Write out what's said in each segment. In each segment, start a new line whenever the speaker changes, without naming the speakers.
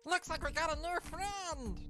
Looks like we got a new friend!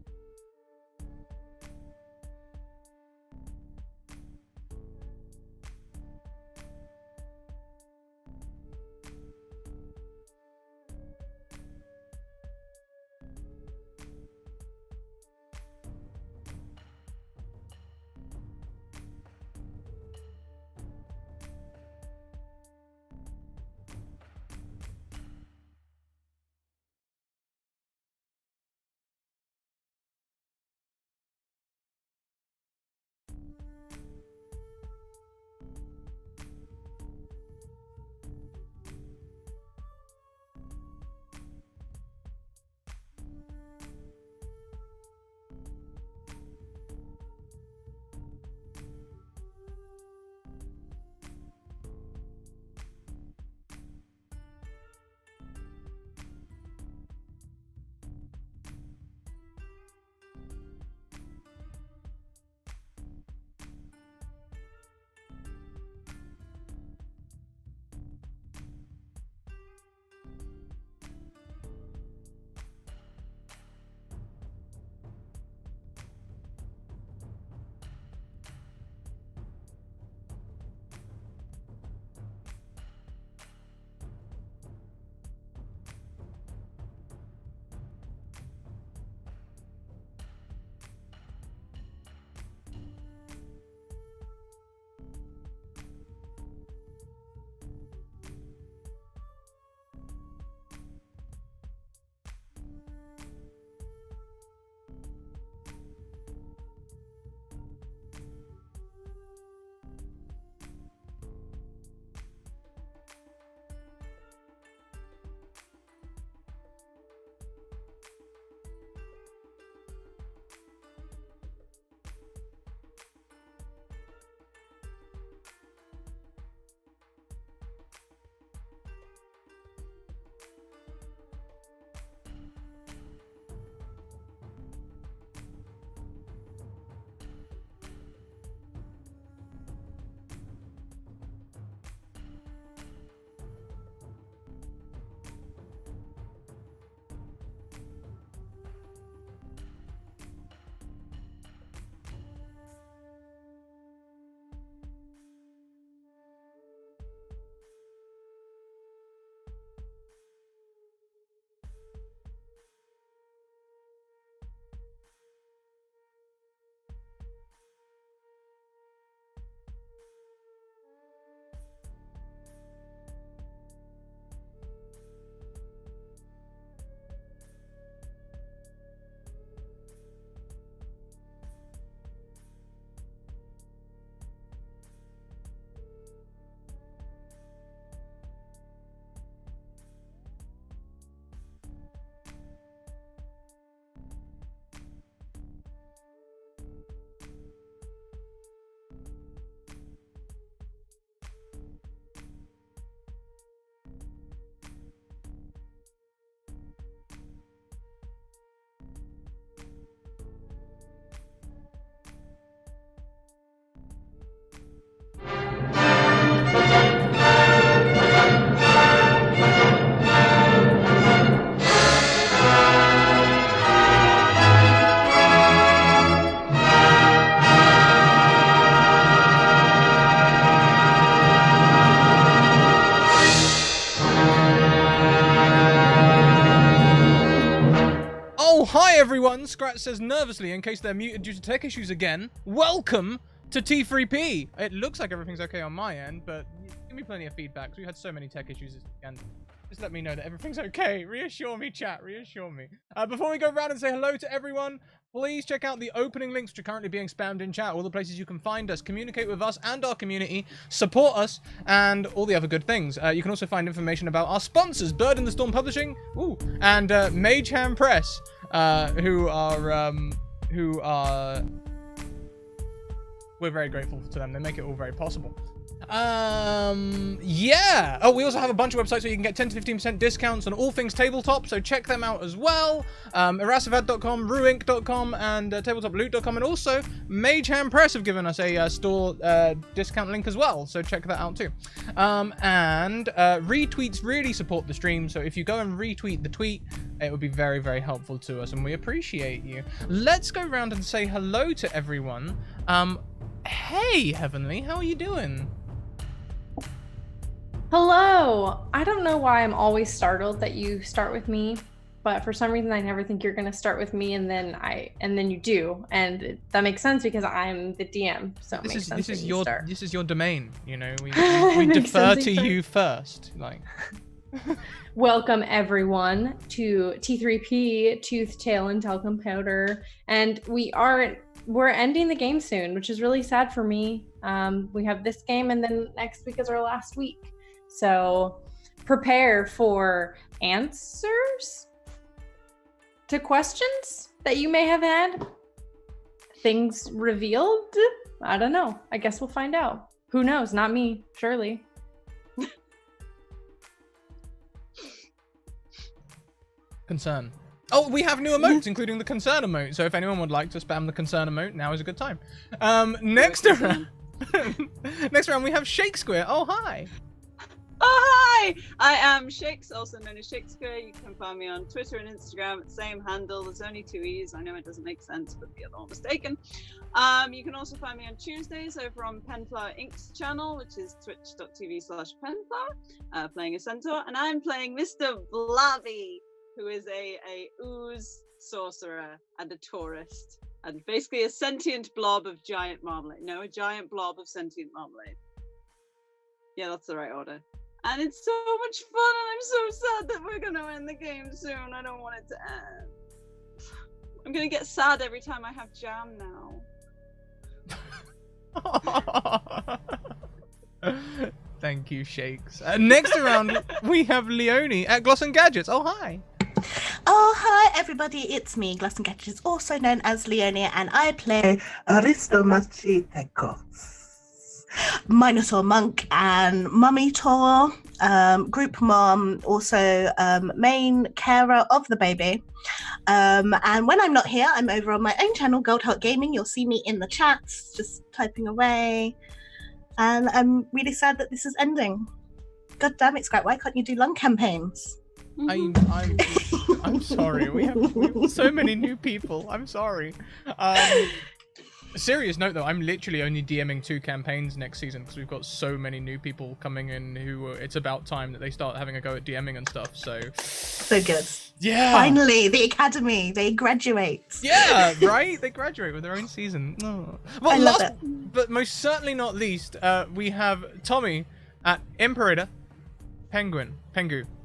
Hi everyone, Scratch says nervously in case they're muted due to tech issues again. Welcome to T3P. It looks like everything's okay on my end, but give me plenty of feedback because we had so many tech issues this weekend. Just let me know that everything's okay. Reassure me, chat. Reassure me. Before we go around and say hello to everyone, please check out the opening links which are currently being spammed in chat. All the places you can find us, communicate with us and our community, support us, and all the other good things. You can also find information about our sponsors, Bird in the Storm Publishing, and Mage Hand Press, who are we're very grateful to them. They make it all very possible. Yeah. Oh, we also have a bunch of websites where you can get 10 to 15% discounts on all things tabletop, so check them out as well. Erasavad.com, ruinc.com, and tabletoploot.com, and also Mage Hand Press have given us a store discount link as well, so check that out too. And retweets really support the stream, so if you go and retweet the tweet, it would be very, very helpful to us, and we appreciate you. Let's go around and say hello to everyone. Hey, Heavenly, how are you doing?
Hello. I don't know why I'm always startled that you start with me, but for some reason I never think you're going to start with me, and then you do, and that makes sense because I'm the DM. So this is
your domain. You know, we defer to you first. Like,
welcome everyone to T3P, Tooth, Tail, and Talcum Powder, and we're ending the game soon, which is really sad for me. We have this game, and then next week is our last week. So prepare for answers to questions that you may have had. Things revealed? I don't know. I guess we'll find out. Who knows? Not me, surely.
Concern. Oh, we have new emotes, including the concern emote. So if anyone would like to spam the concern emote, now is a good time. Next round, we have Shakespeare. Oh, hi.
Oh, hi! I am Shakes, also known as Shakespeare. You can find me on Twitter and Instagram at the same handle. There's only 2 E's. I know it doesn't make sense, but the other one was taken. You can also find me on Tuesdays over on Penflower Inc.'s channel, which is twitch.tv/penflower, playing a centaur. And I'm playing Mr. Blavi, who is a ooze sorcerer and a tourist. And basically a sentient blob of giant marmalade. No, a giant blob of sentient marmalade. Yeah, that's the right order. And it's so much fun, and I'm so sad that we're gonna end the game soon. I don't want it to end. I'm gonna get sad every time I have jam now.
Thank you, Shakes. Next around, we have Leonie at Gloss and Gadgets. Oh, hi.
Oh, hi everybody, it's me, Gloss and Gadgets, also known as Leonie, and I play Aristomachitecos, Minotaur Monk and Mummy-Tor, group mom, also main carer of the baby. And when I'm not here, I'm over on my own channel, Goldheart Gaming. You'll see me in the chats, just typing away. And I'm really sad that this is ending. God damn it, Scrap, why can't you do lung campaigns?
I'm sorry. We have so many new people. I'm sorry. Serious note though, I'm literally only DMing 2 campaigns next season because we've got so many new people coming in who it's about time that they start having a go at DMing and stuff. So
good.
Yeah.
Finally, the academy, they graduate.
Yeah, right? They graduate with their own season. Oh. Well,
I love it.
But most certainly not least, we have Tommy at Imperator Pengu.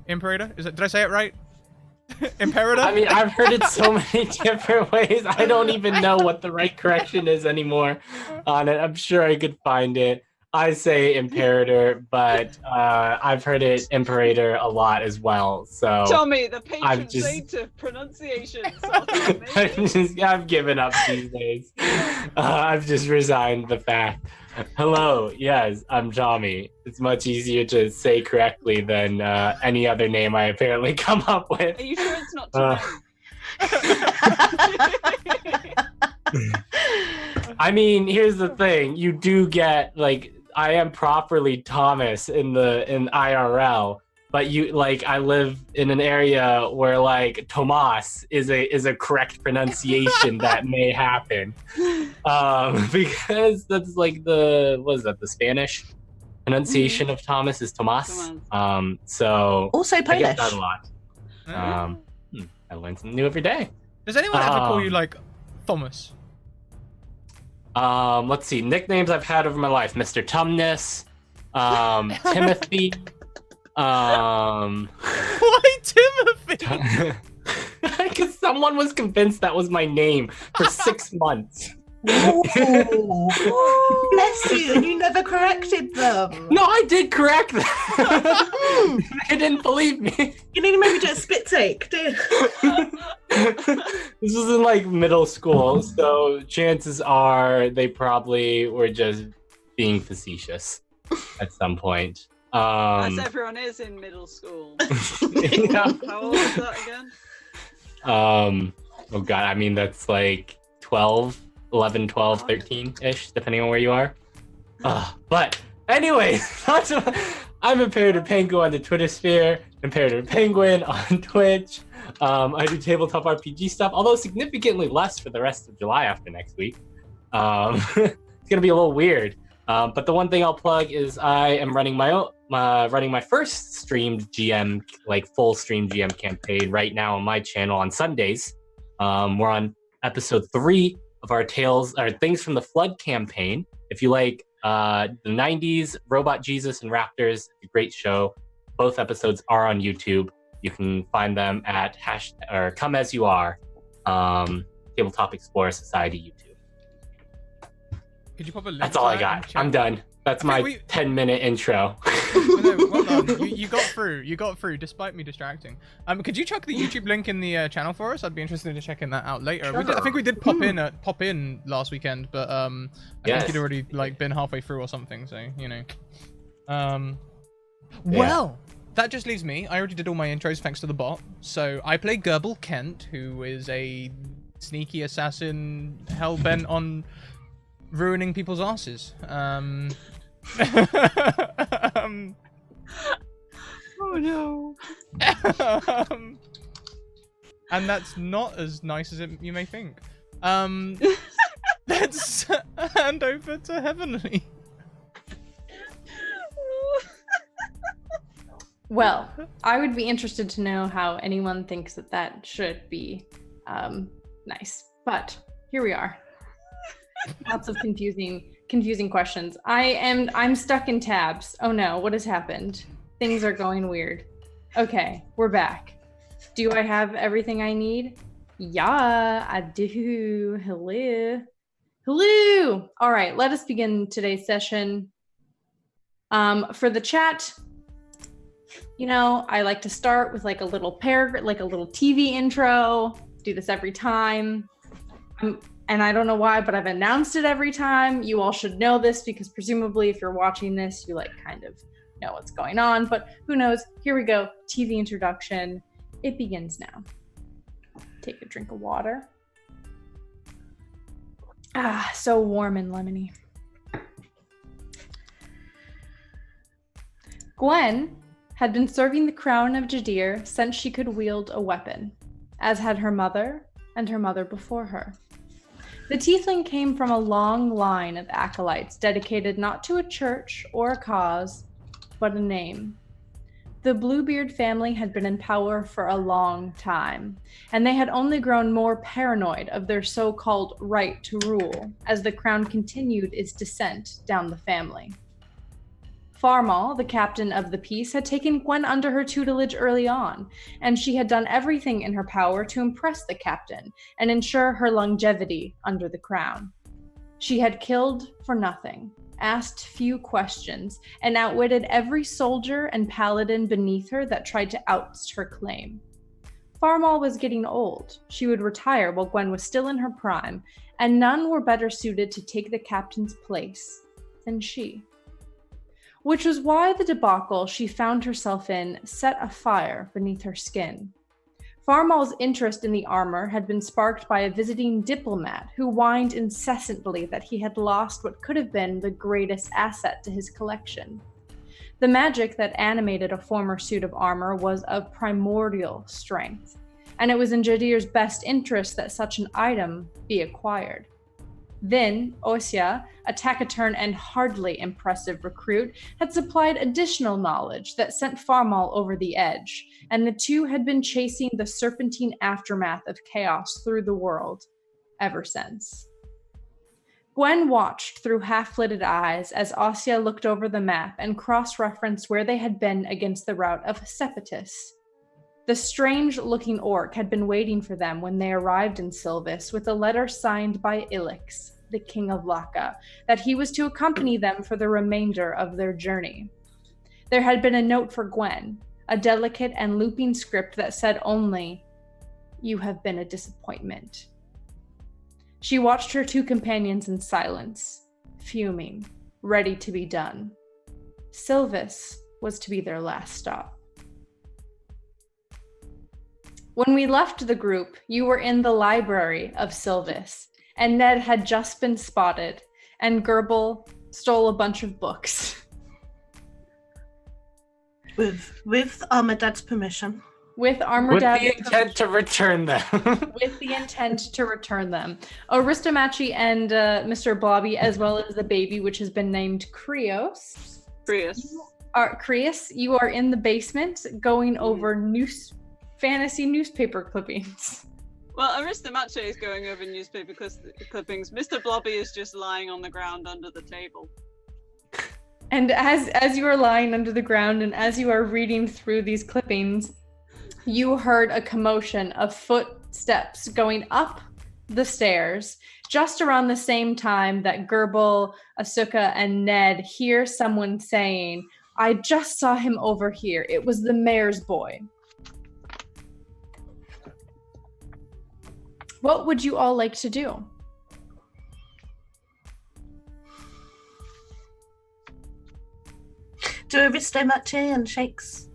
Imperator? Did I say it right? Imperator?
I mean, I've heard it so many different ways. I don't even know what the right correction is anymore on it. I'm sure I could find it. I say Imperator, but I've heard it Imperator a lot as well. So
Tommy, the patron saint of pronunciation.
I've given up these days. I've just resigned the fact. Hello, yes, I'm Tommy. It's much easier to say correctly than any other name I apparently come up with.
Are you sure it's not Tommy?
I mean, here's the thing. You do get, like, I am properly Thomas in IRL, but I live in an area where like Tomas is a correct pronunciation that may happen, because that's like the Spanish pronunciation of Thomas is Tomas. So
also Polish.
I get that a lot. I learn something new every day.
Does anyone ever call you like Thomas?
Let's see. Nicknames I've had over my life: Mr. Tumnus, Timothy.
Why Timothy?
Because someone was convinced that was my name for 6 months.
Oh, bless you, and you never corrected them.
No, I did correct them. They didn't believe me.
You need to maybe do a spit take, dude.
This was in like middle school, so chances are they probably were just being facetious. at some point.
As everyone is in middle school.
Yeah.
How old is that again?
Oh god, I mean that's like 11, 12, 13-ish, depending on where you are. But anyways, I'm Imperator Penguin on the Twitter sphere, Imperator Penguin on Twitch. I do tabletop RPG stuff, although significantly less for the rest of July after next week. It's gonna be a little weird. But the one thing I'll plug is I am running my first streamed GM, like full stream GM campaign right now on my channel on Sundays. We're on episode 3 of our Things from the Flood campaign. If you like the 90s, Robot Jesus and Raptors, it's a great show. Both episodes are on YouTube. You can find them at Come As You Are, Tabletop Explorer Society YouTube.
Could you pop a link?
That's all I got. I'm done. That's my 10-minute intro.
Well done. You got through. You got through, despite me distracting. Could you chuck the YouTube link in the channel for us? I'd be interested in checking that out later.
Sure.
I think we did pop in last weekend, but I think you'd already been halfway through or something. So Well, that just leaves me. I already did all my intros thanks to the bot. So I play Gerbil Kent, who is a sneaky assassin hell-bent on ruining people's asses.
Oh no.
And that's not as nice as you may think. Let's hand over to Heavenly.
Well, I would be interested to know how anyone thinks that should be nice. But here we are. Lots of confusing questions. I'm stuck in tabs. Oh no, what has happened? Things are going weird. Okay, we're back. Do I have everything I need? Yeah, I do. Hello. All right, let us begin today's session. For the chat, I like to start with like a little paragraph, like a little TV intro. Do this every time. And I don't know why, but I've announced it every time. You all should know this because presumably if you're watching this, you kind of know what's going on, but who knows? Here we go. TV introduction. It begins now. Take a drink of water. So warm and lemony. Gwen had been serving the crown of Jadir since she could wield a weapon, as had her mother and her mother before her. The tiefling came from a long line of acolytes dedicated not to a church or a cause, but a name. The Bluebeard family had been in power for a long time, and they had only grown more paranoid of their so-called right to rule as the crown continued its descent down the family. Farmal, the captain of the peace, had taken Gwen under her tutelage early on, and she had done everything in her power to impress the captain and ensure her longevity under the crown. She had killed for nothing, asked few questions, and outwitted every soldier and paladin beneath her that tried to oust her claim. Farmal was getting old. She would retire while Gwen was still in her prime, and none were better suited to take the captain's place than she. Which was why the debacle she found herself in set a fire beneath her skin. Farmal's interest in the armor had been sparked by a visiting diplomat who whined incessantly that he had lost what could have been the greatest asset to his collection. The magic that animated a former suit of armor was of primordial strength, and it was in Jadir's best interest that such an item be acquired. Then, Osia, a taciturn and hardly impressive recruit, had supplied additional knowledge that sent Farmal over the edge, and the two had been chasing the serpentine aftermath of chaos through the world ever since. Gwen watched through half-lidded eyes as Osia looked over the map and cross-referenced where they had been against the route of Sepetus. The strange-looking orc had been waiting for them when they arrived in Silvis with a letter signed by Ilix, the king of Laka, that he was to accompany them for the remainder of their journey. There had been a note for Gwen, a delicate and looping script that said only, "You have been a disappointment." She watched her two companions in silence, fuming, ready to be done. Sylvis was to be their last stop. When we left the group, you were in the library of Sylvis, and Ned had just been spotted, and Gerbil stole a bunch of books.
With Armadad's permission.
With
With
Armadad's
the intent to return them.
with the intent to return them. Aristomachi and Mr. Blobby, as well as the baby, which has been named Krios. Krios, you are in the basement going over fantasy newspaper clippings.
Well, Aristomache is going over newspaper clippings. Mr. Blobby is just lying on the ground under the table.
And as you are lying under the ground and as you are reading through these clippings, you heard a commotion of footsteps going up the stairs just around the same time that Gerbil, Asuka, and Ned hear someone saying, "I just saw him over here. It was the mayor's boy." What would you all like to do?
Do Aristomache and Shakes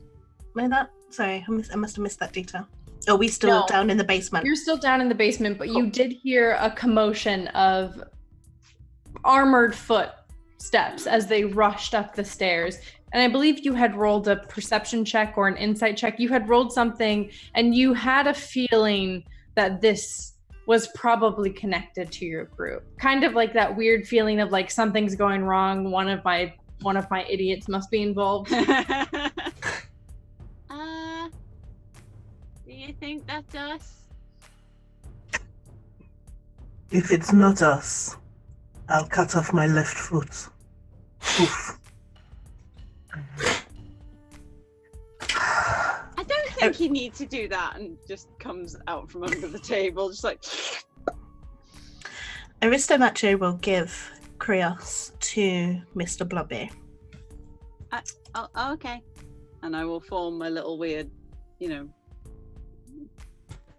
know that? Sorry, I must have missed that detail. Are we still
No.
down in the basement?
You're still down in the basement, but you did hear a commotion of armored footsteps as they rushed up the stairs. And I believe you had rolled a perception check or an insight check. You had rolled something, and you had a feeling that this was probably connected to your group. Kind of like that weird feeling of like something's going wrong. One of my idiots must be involved.
Do you think that's us?
If it's not us, I'll cut off my left foot. Oof.
I don't think you need to do that, and just comes out from under the table, just like.
Aristomache will give Krios to Mr. Blobby.
Oh, okay. And I will form my little weird,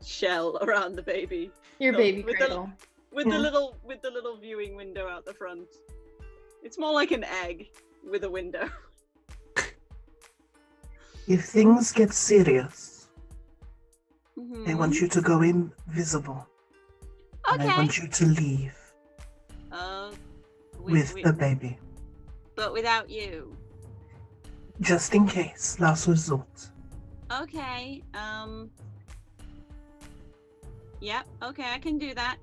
shell around the baby.
Your baby
with
cradle.
With the little viewing window out the front. It's more like an egg with a window.
If things get serious,
Mm-hmm.
I want you to go invisible. And
Okay.
I want you to leave with the baby.
But without you.
Just in case, last resort.
Okay. Yep. Okay, I can do that.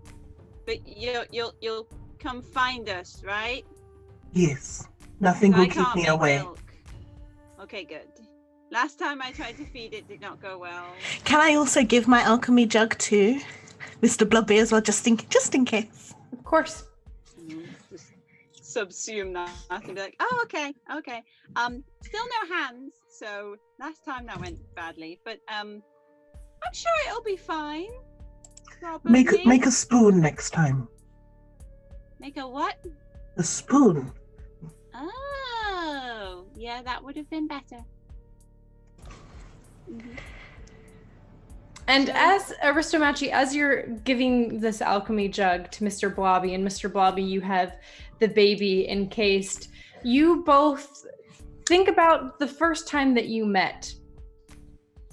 But you'll come find us, right?
Yes. Nothing will
I
keep
can't
me
make
away.
milk. Okay, good. Last time I tried to feed it did not go well.
Can I also give my alchemy jug to Mr. Blobby as well, just in case?
Of course.
Just subsume that and be like, oh, okay. Still no hands, so last time that went badly, but I'm sure it'll be fine. Probably.
Make a spoon next time.
Make a what?
A spoon.
Oh, yeah, that would have been better. Mm-hmm.
And as Aristomachi, as you're giving this alchemy jug to Mr. Blobby, and Mr. Blobby, you have the baby encased, you both think about the first time that you met,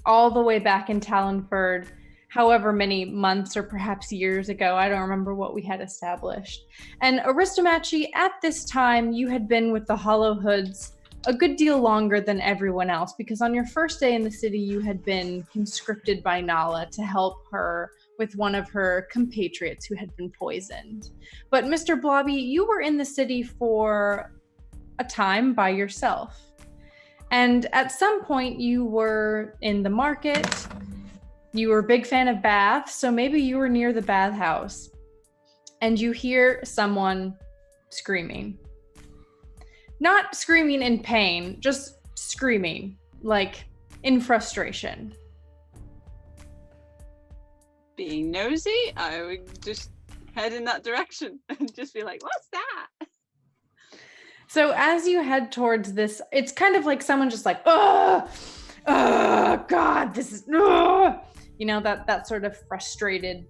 all the way back in Talonford, however many months or perhaps years ago. I don't remember what we had established. And Aristomachi, at this time, you had been with the Hollow Hoods a good deal longer than everyone else, because on your first day in the city, you had been conscripted by Nala to help her with one of her compatriots who had been poisoned. But Mr. Blobby, you were in the city for a time by yourself. And at some point, you were in the market. You were a big fan of baths, so maybe you were near the bathhouse. And you hear someone screaming. Not screaming in pain, just screaming, like in frustration.
Being nosy, I would just head in that direction and just be like, what's that?
So as you head towards this, it's kind of like someone just like, oh, God, this is, that sort of frustrated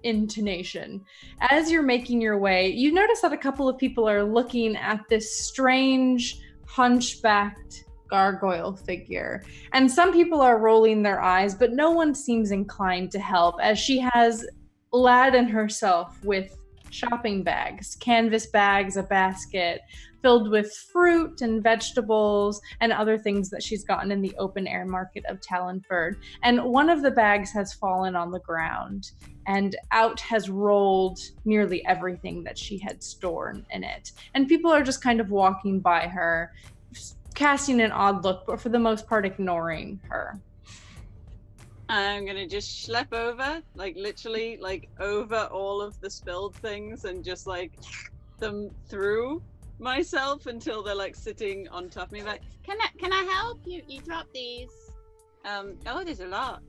intonation. As you're making your way, you notice that a couple of people are looking at this strange hunchbacked gargoyle figure. And some people are rolling their eyes, but no one seems inclined to help, as she has laden herself with shopping bags, canvas bags, a basket filled with fruit and vegetables and other things that she's gotten in the open air market of Talonford. And one of the bags has fallen on the ground, and out has rolled nearly everything that she had stored in it. And people are just kind of walking by her, casting an odd look, but for the most part ignoring her.
I'm gonna just schlep over, like literally, like over all of the spilled things and just like them through myself until they're like sitting on top of me. Like, can I help you? You drop these. Oh, there's a lot.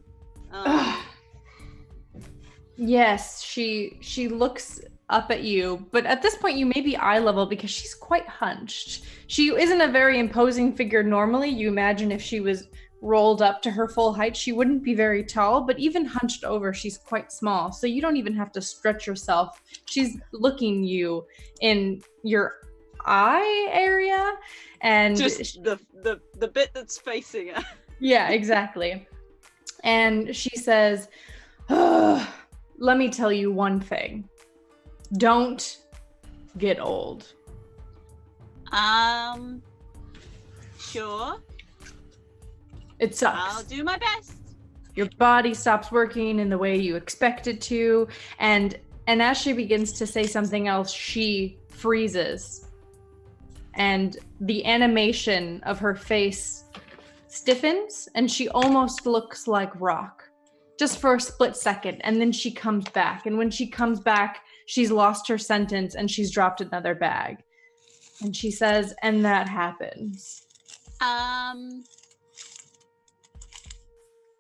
Yes, she looks up at you, but at this point you may be eye level because she's quite hunched. She isn't a very imposing figure normally. You imagine if she was rolled up to her full height, she wouldn't be very tall, but even hunched over, she's quite small. So you don't even have to stretch yourself. She's looking you in your eye area, and
just the bit that's facing her.
Yeah, exactly. And she says, let me tell you one thing. Don't get old.
Sure.
It sucks.
I'll do my best.
Your body stops working in the way you expect it to, and as she begins to say something else, she freezes. And the animation of her face stiffens, and she almost looks like rock. Just for a split second, and then she comes back. And when she comes back, she's lost her sentence and she's dropped another bag. And she says, and that happens.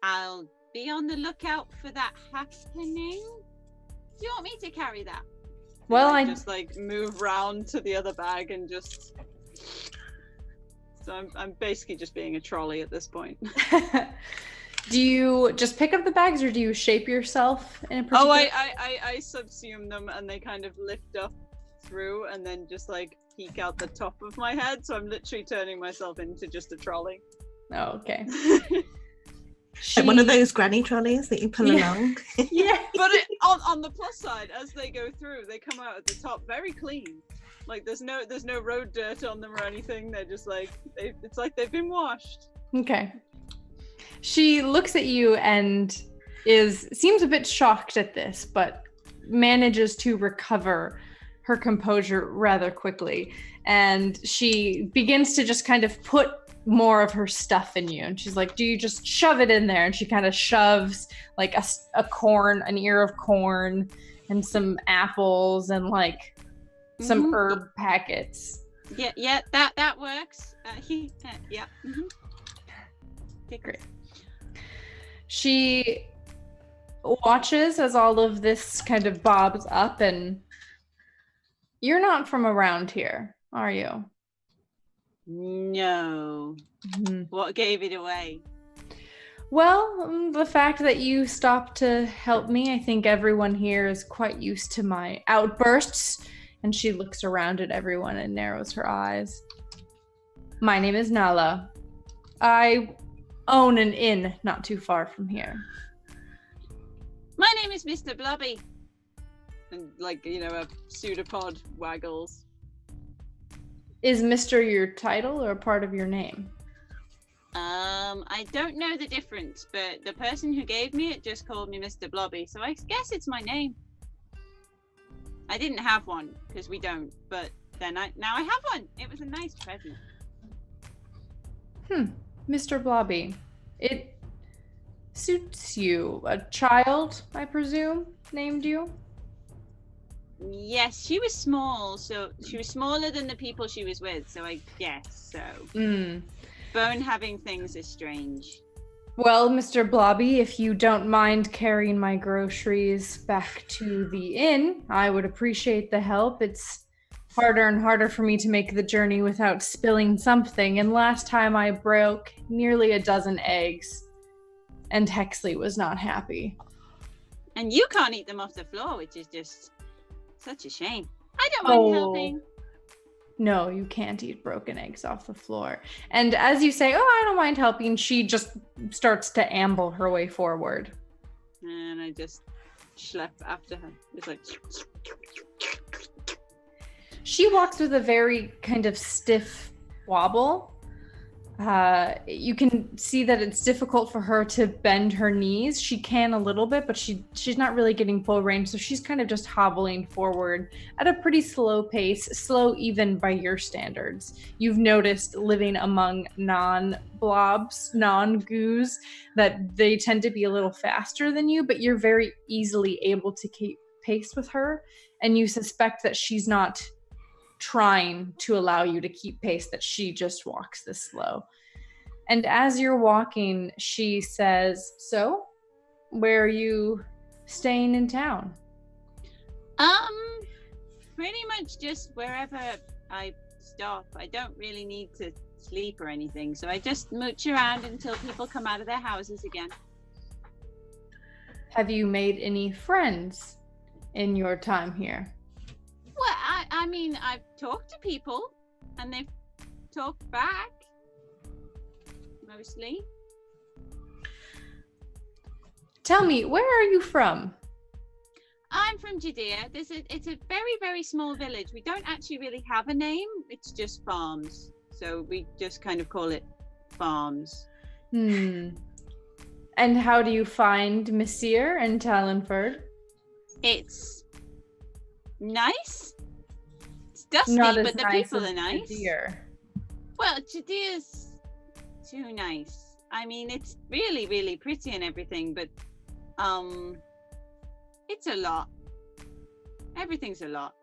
I'll be on the lookout for that happening. Do you want me to carry that?
Well,
I
I
just like move round to the other bag and just. So I'm basically just being a trolley at this point.
Do you just pick up the bags, or do you shape yourself in a particular?
Oh, I subsume them, and they kind of lift up through, and then just like peek out the top of my head. So I'm literally turning myself into just a trolley.
Oh, okay.
Like one of those granny trolleys that you pull along.
Yeah.
But on the plus side, as they go through, they come out at the top very clean. Like there's no road dirt on them or anything. They're just like it's like they've been washed.
Okay. She looks at you and seems a bit shocked at this, but manages to recover her composure rather quickly. And she begins to just kind of put more of her stuff in you. And she's like, do you just shove it in there? And she kind of shoves like an ear of corn and some apples and like some herb packets.
Yeah, that works. Yeah. Mm-hmm. Okay,
great. She watches as all of this kind of bobs up, and you're not from around here, are you?
No.
Mm-hmm.
What gave it away?
Well, the fact that you stopped to help me. I think everyone here is quite used to my outbursts. And she looks around at everyone and narrows her eyes. My name is Nala. I own an inn not too far from here.
My name is Mr. Blobby. And like, a pseudopod waggles.
Is Mr. your title or part of your name?
I don't know the difference, but the person who gave me it just called me Mr. Blobby, so I guess it's my name. I didn't have one, because we don't, but then now I have one. It was a nice present.
Mr. Blobby. It suits you. A child, I presume, named you?
Yes, she was small, so she was smaller than the people she was with, so I guess so. Bone having things is strange.
Well, Mr. Blobby, if you don't mind carrying my groceries back to the inn, I would appreciate the help. It's harder and harder for me to make the journey without spilling something, and last time I broke nearly a dozen eggs, and Hexley was not happy.
And you can't eat them off the floor, which is just such a shame. I don't mind helping.
No, you can't eat broken eggs off the floor. And as you say, oh, I don't mind helping, she just starts to amble her way forward.
And I just schlep after her. It's like...
She walks with a very kind of stiff wobble. You can see that it's difficult for her to bend her knees. She can a little bit, but she's not really getting full range, so she's kind of just hobbling forward at a pretty slow pace, slow even by your standards. You've noticed living among non-blobs, non-goos, that they tend to be a little faster than you, but you're very easily able to keep pace with her, and you suspect that she's not trying to allow you to keep pace, that she just walks this slow. And as you're walking, she says, so, where are you staying in town?
Pretty much just wherever I stop. I don't really need to sleep or anything, so I just mooch around until people come out of their houses again.
Have you made any friends in your time here?
Well, I mean, I've talked to people, and they've talked back, mostly.
Tell me, where are you from?
I'm from Judea. It's a very, very small village. We don't actually really have a name. It's just farms. So we just kind of call it farms.
And how do you find Messir and Talonford?
It's nice. It's dusty,
Not as
but the
nice
people
as
are nice.
Judea.
Well, Judea's too nice. I mean, it's really, really pretty and everything, but it's a lot. Everything's a lot.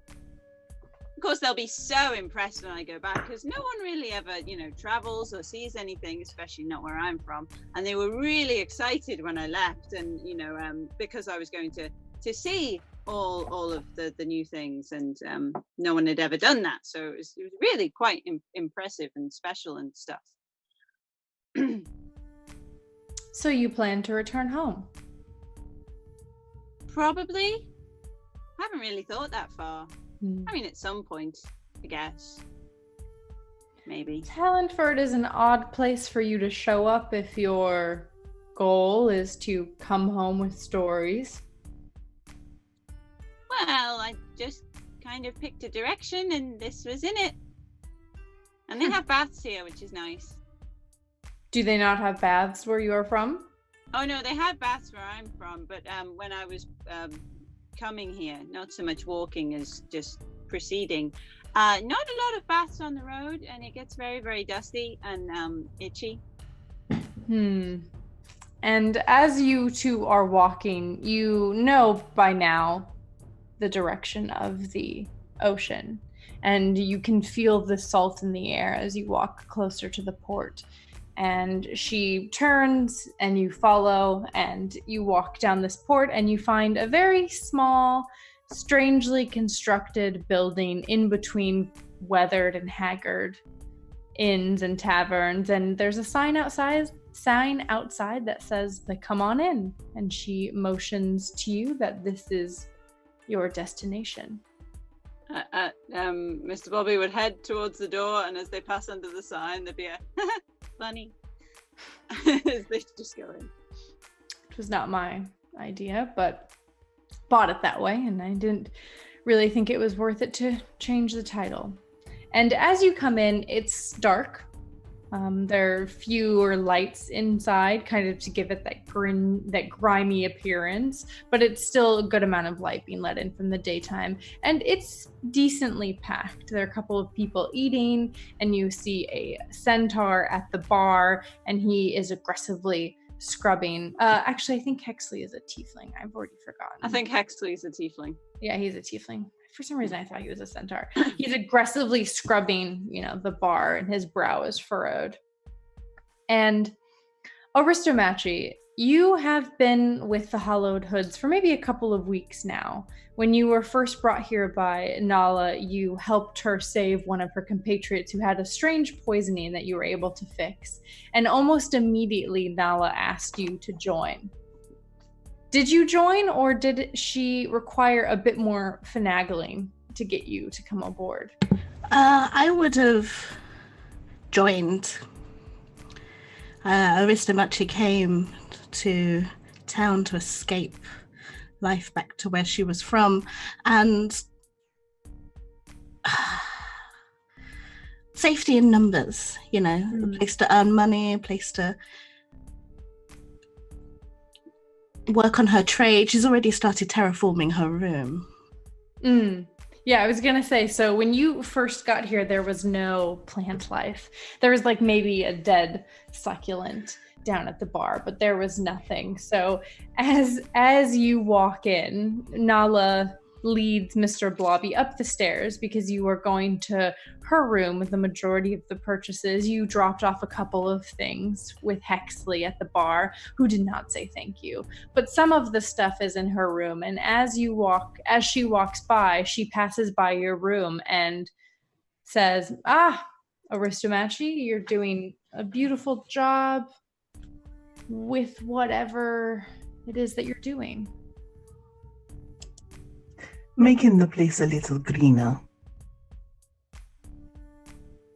Of course, they'll be so impressed when I go back, because no one really ever, travels or sees anything, especially not where I'm from. And they were really excited when I left, and because I was going to see all of the new things, and no one had ever done that, so it was really quite impressive and special and stuff.
So you plan to return home?
Probably. I haven't really thought that far. I mean, at some point, I guess. Maybe.
Talonford is an odd place for you to show up if your goal is to come home with stories.
Well, I just kind of picked a direction, and this was in it. And they have baths here, which is nice.
Do they not have baths where you are from?
Oh no, they have baths where I'm from, but when I was coming here, not so much walking as just proceeding. Not a lot of baths on the road, and it gets very, very dusty and itchy.
And as you two are walking, you know by now the direction of the ocean, and you can feel the salt in the air as you walk closer to the port. And she turns and you follow, and you walk down this port, and you find a very small, strangely constructed building in between weathered and haggard inns and taverns. And there's a sign outside that says, "Come on in." And she motions to you that this is your destination.
Mr. Bobby would head towards the door, and as they pass under the sign, there'd be a funny as they just go in.
It was not my idea, but bought it that way, and I didn't really think it was worth it to change the title. And as you come in, it's dark. There are fewer lights inside, kind of to give it that grimy appearance, but it's still a good amount of light being let in from the daytime, and it's decently packed. There are a couple of people eating, and you see a centaur at the bar, and he is aggressively scrubbing. Actually, I think Hexley is a tiefling. I've already forgotten.
I think Hexley's a tiefling.
Yeah, he's a tiefling. For some reason, I thought he was a centaur. He's aggressively scrubbing, the bar, and his brow is furrowed. And Aristomachi, you have been with the Hollowed Hoods for maybe a couple of weeks now. When you were first brought here by Nala, you helped her save one of her compatriots who had a strange poisoning that you were able to fix. And almost immediately, Nala asked you to join. Did you join, or did she require a bit more finagling to get you to come aboard?
I would have joined. Aristomachi came to town to escape life back to where she was from, and safety in numbers, a place to earn money, a place to work on her trade. She's already started terraforming her room.
Yeah, I was gonna say, so when you first got here, there was no plant life. There was like maybe a dead succulent down at the bar, but there was nothing. So as you walk in, Nala leads Mr. Blobby up the stairs because you were going to her room with the majority of the purchases. You dropped off a couple of things with Hexley at the bar, who did not say thank you. But some of the stuff is in her room, and as she walks by, she passes by your room and says, Aristomachi, you're doing a beautiful job with whatever it is that you're doing.
Making the place a little greener.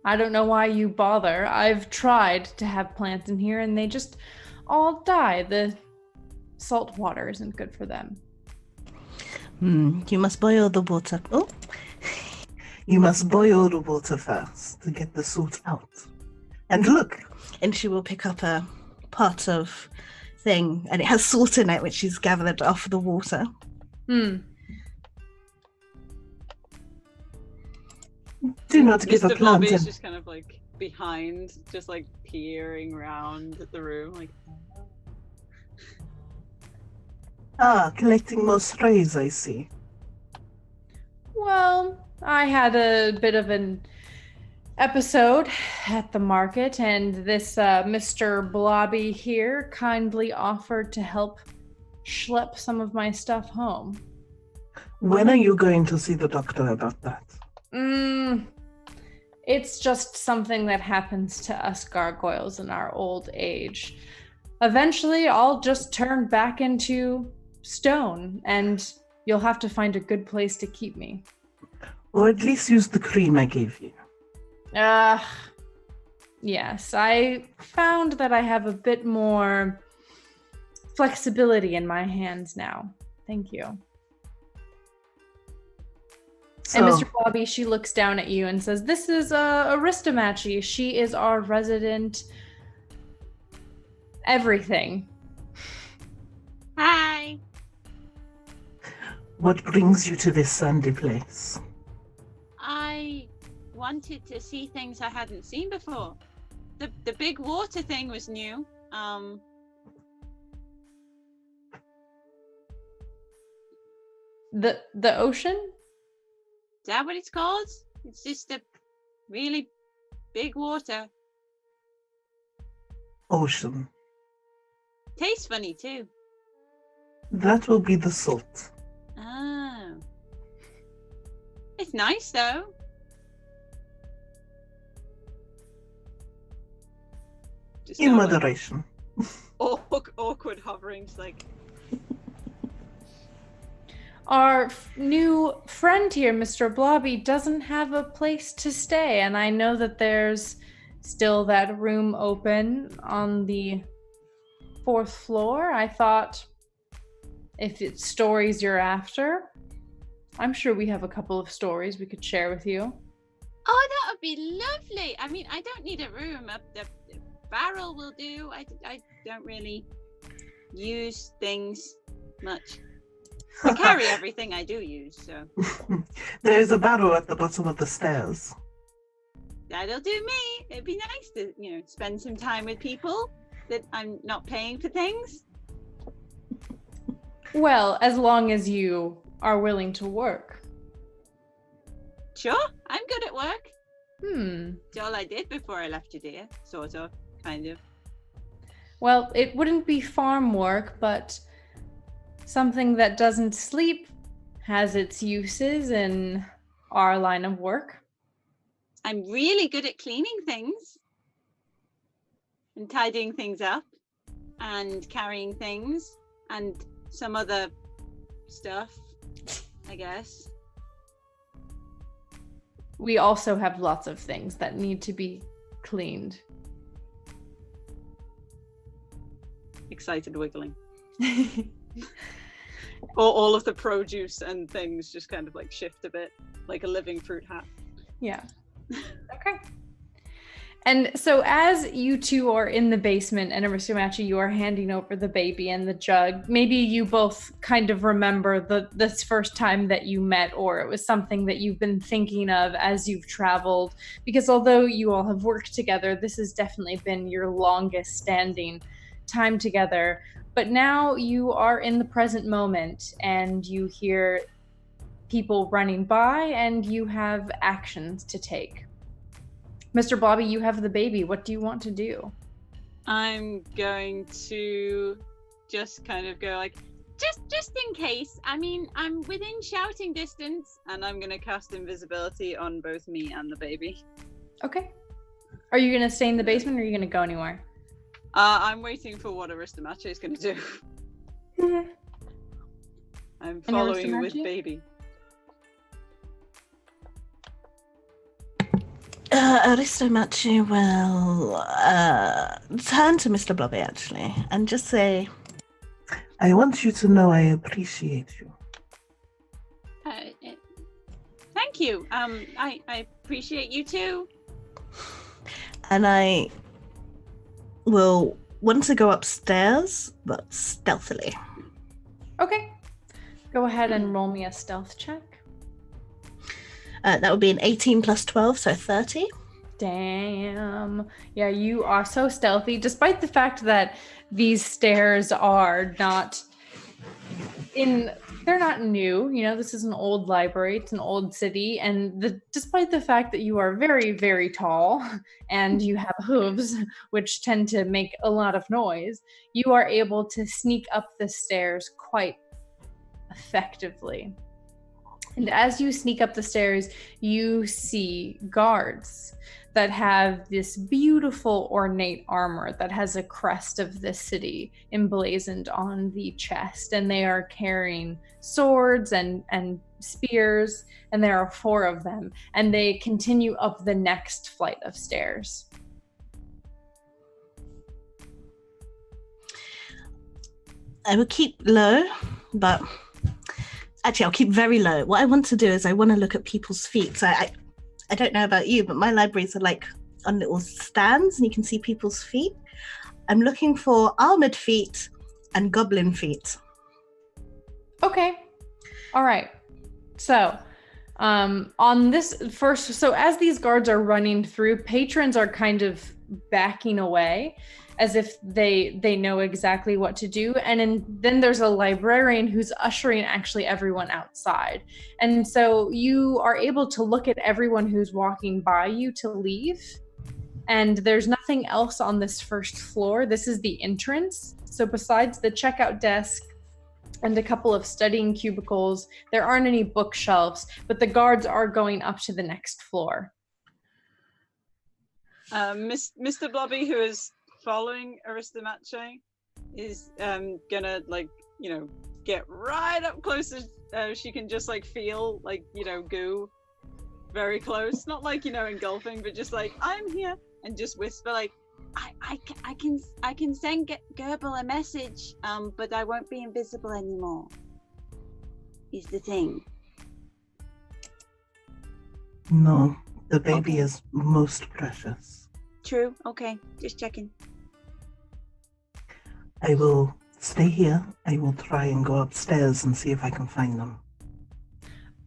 I don't know why you bother. I've tried to have plants in here and they just all die. The salt water isn't good for them.
You must boil the water. Oh.
You must boil the water first to get the salt out. And look.
And she will pick up a pot of thing, and it has salt in it, which she's gathered off the water.
Do not give a
Mr.
plant.
Blobby is just kind of like behind, just like peering around at the room, like.
Collecting more strays, I see.
Well, I had a bit of an episode at the market, and this Mr. Blobby here kindly offered to help schlep some of my stuff home.
When are you going to see the doctor about that?
It's just something that happens to us gargoyles in our old age. Eventually, I'll just turn back into stone, and you'll have to find a good place to keep me.
Or at least use the cream I gave you.
Yes, I found that I have a bit more flexibility in my hands now. Thank you.
So,
And Mr. Blobby, she looks down at you and says, "This is Aristomachi. She is our resident everything."
Hi.
what brings you to this sandy place?
I wanted to see things I hadn't seen before. The big water thing was new.
The ocean?
Is that what it's called? It's just a really big water.
Ocean.
Tastes funny too.
That will be the salt.
Oh. It's nice though. Just
In
kind of
moderation.
like awkward hovering, just like.
Our new friend here, Mr. Blobby, doesn't have a place to stay, and I know that there's still that room open on the 4th floor. I thought if it's stories you're after, I'm sure we have a couple of stories we could share with you.
Oh, that would be lovely. I mean, I don't need a room. The barrel will do. I don't really use things much. I carry everything I do use, so.
There is a barrel at the bottom of the stairs.
That'll do me. It'd be nice to, spend some time with people that I'm not paying for things.
Well, as long as you are willing to work.
Sure, I'm good at work.
It's
all I did before I left Judea, sort of, kind of.
Well, it wouldn't be farm work, but something that doesn't sleep has its uses in our line of work.
I'm really good at cleaning things and tidying things up and carrying things and some other stuff, I guess.
we also have lots of things that need to be cleaned.
Excited wiggling. Or all of the produce and things just kind of like shift a bit, like a living fruit hat.
Yeah. Okay. And so as you two are in the basement and Aristomachi, you are handing over the baby and the jug, maybe you both kind of remember this first time that you met, or it was something that you've been thinking of as you've traveled. Because although you all have worked together, this has definitely been your longest standing time together. But now you are in the present moment and you hear people running by and you have actions to take. Mr. Blobby, you have the baby. What do you want to do?
I'm going to just kind of go like, just in case. I mean, I'm within shouting distance, and I'm going to cast invisibility on both me and the baby.
Okay. Are you going to stay in the basement, or are you going to go anywhere?
I'm waiting for what Aristomache is going to do. I'm following with baby.
Aristomache will turn to Mr. Blobby, actually, and just say,
I want you to know I appreciate you.
Thank you. I appreciate you too.
And I will want to go upstairs, but stealthily.
Okay. Go ahead and roll me a stealth check.
That would be an 18 plus 12, so 30.
Damn. Yeah, you are so stealthy, despite the fact that these stairs are not they're not new. You know, this is an old library, it's an old city, and despite the fact that you are very, very tall and you have hooves, which tend to make a lot of noise, you are able to sneak up the stairs quite effectively. And as you sneak up the stairs, you see guards that have this beautiful ornate armor that has a crest of the city emblazoned on the chest. And they are carrying swords and spears, and there are 4 of them. And they continue up the next flight of stairs.
I will keep low, but... Actually, I'll keep very low. What I want to do is I want to look at people's feet. So I don't know about you, but my libraries are like on little stands and you can see people's feet. I'm looking for armored feet and goblin feet.
Okay. All right. So on this first, so as these guards are running through, patrons are kind of backing away as if they know exactly what to do. And then there's a librarian who's ushering actually everyone outside. And so you are able to look at everyone who's walking by you to leave. And there's nothing else on this first floor. This is the entrance. So besides the checkout desk and a couple of studying cubicles, there aren't any bookshelves, but the guards are going up to the next floor.
Mr. Blobby, who is following Aristomache, is gonna get right up close as she can, just like feel like goo very close, not like engulfing, but just like I'm here, and just whisper like I can send Gerbil a message, but I won't be invisible anymore. Is the thing.
No, the baby is most precious.
True. Okay, just checking.
I will stay here. I will try and go upstairs and see if I can find them.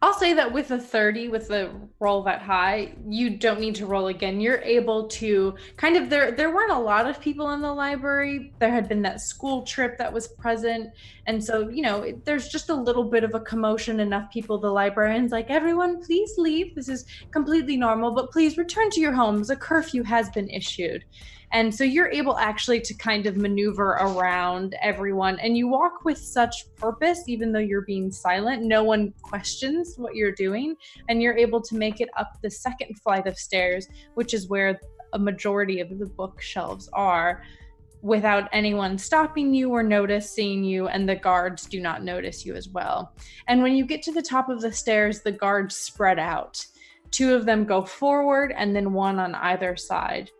I'll say that with a 30, with the roll that high, you don't need to roll again. You're able to kind of, there weren't a lot of people in the library. There had been that school trip that was present. And so, there's just a little bit of a commotion, enough people, the librarian's like, everyone, please leave. This is completely normal, but please return to your homes. A curfew has been issued. And so you're able actually to kind of maneuver around everyone, and you walk with such purpose, even though you're being silent. No one questions what you're doing, and you're able to make it up the second flight of stairs, which is where a majority of the bookshelves are, without anyone stopping you or noticing you, and the guards do not notice you as well. And when you get to the top of the stairs, the guards spread out two of them go forward and then one on either side.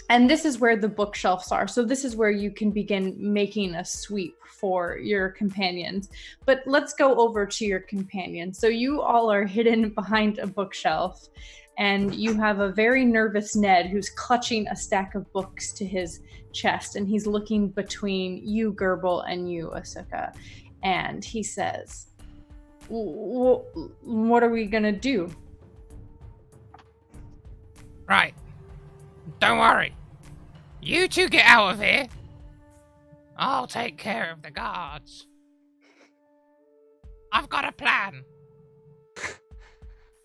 And this is where the bookshelves are. So this is where you can begin making a sweep for your companions. But let's go over to your companions. So you all are hidden behind a bookshelf, and you have a very nervous Ned who's clutching a stack of books to his chest, and he's looking between you, Gerbil, and you, Asuka. And he says, what are we gonna do?
Right. Don't worry. You two get out of here. I'll take care of the guards. I've got a plan.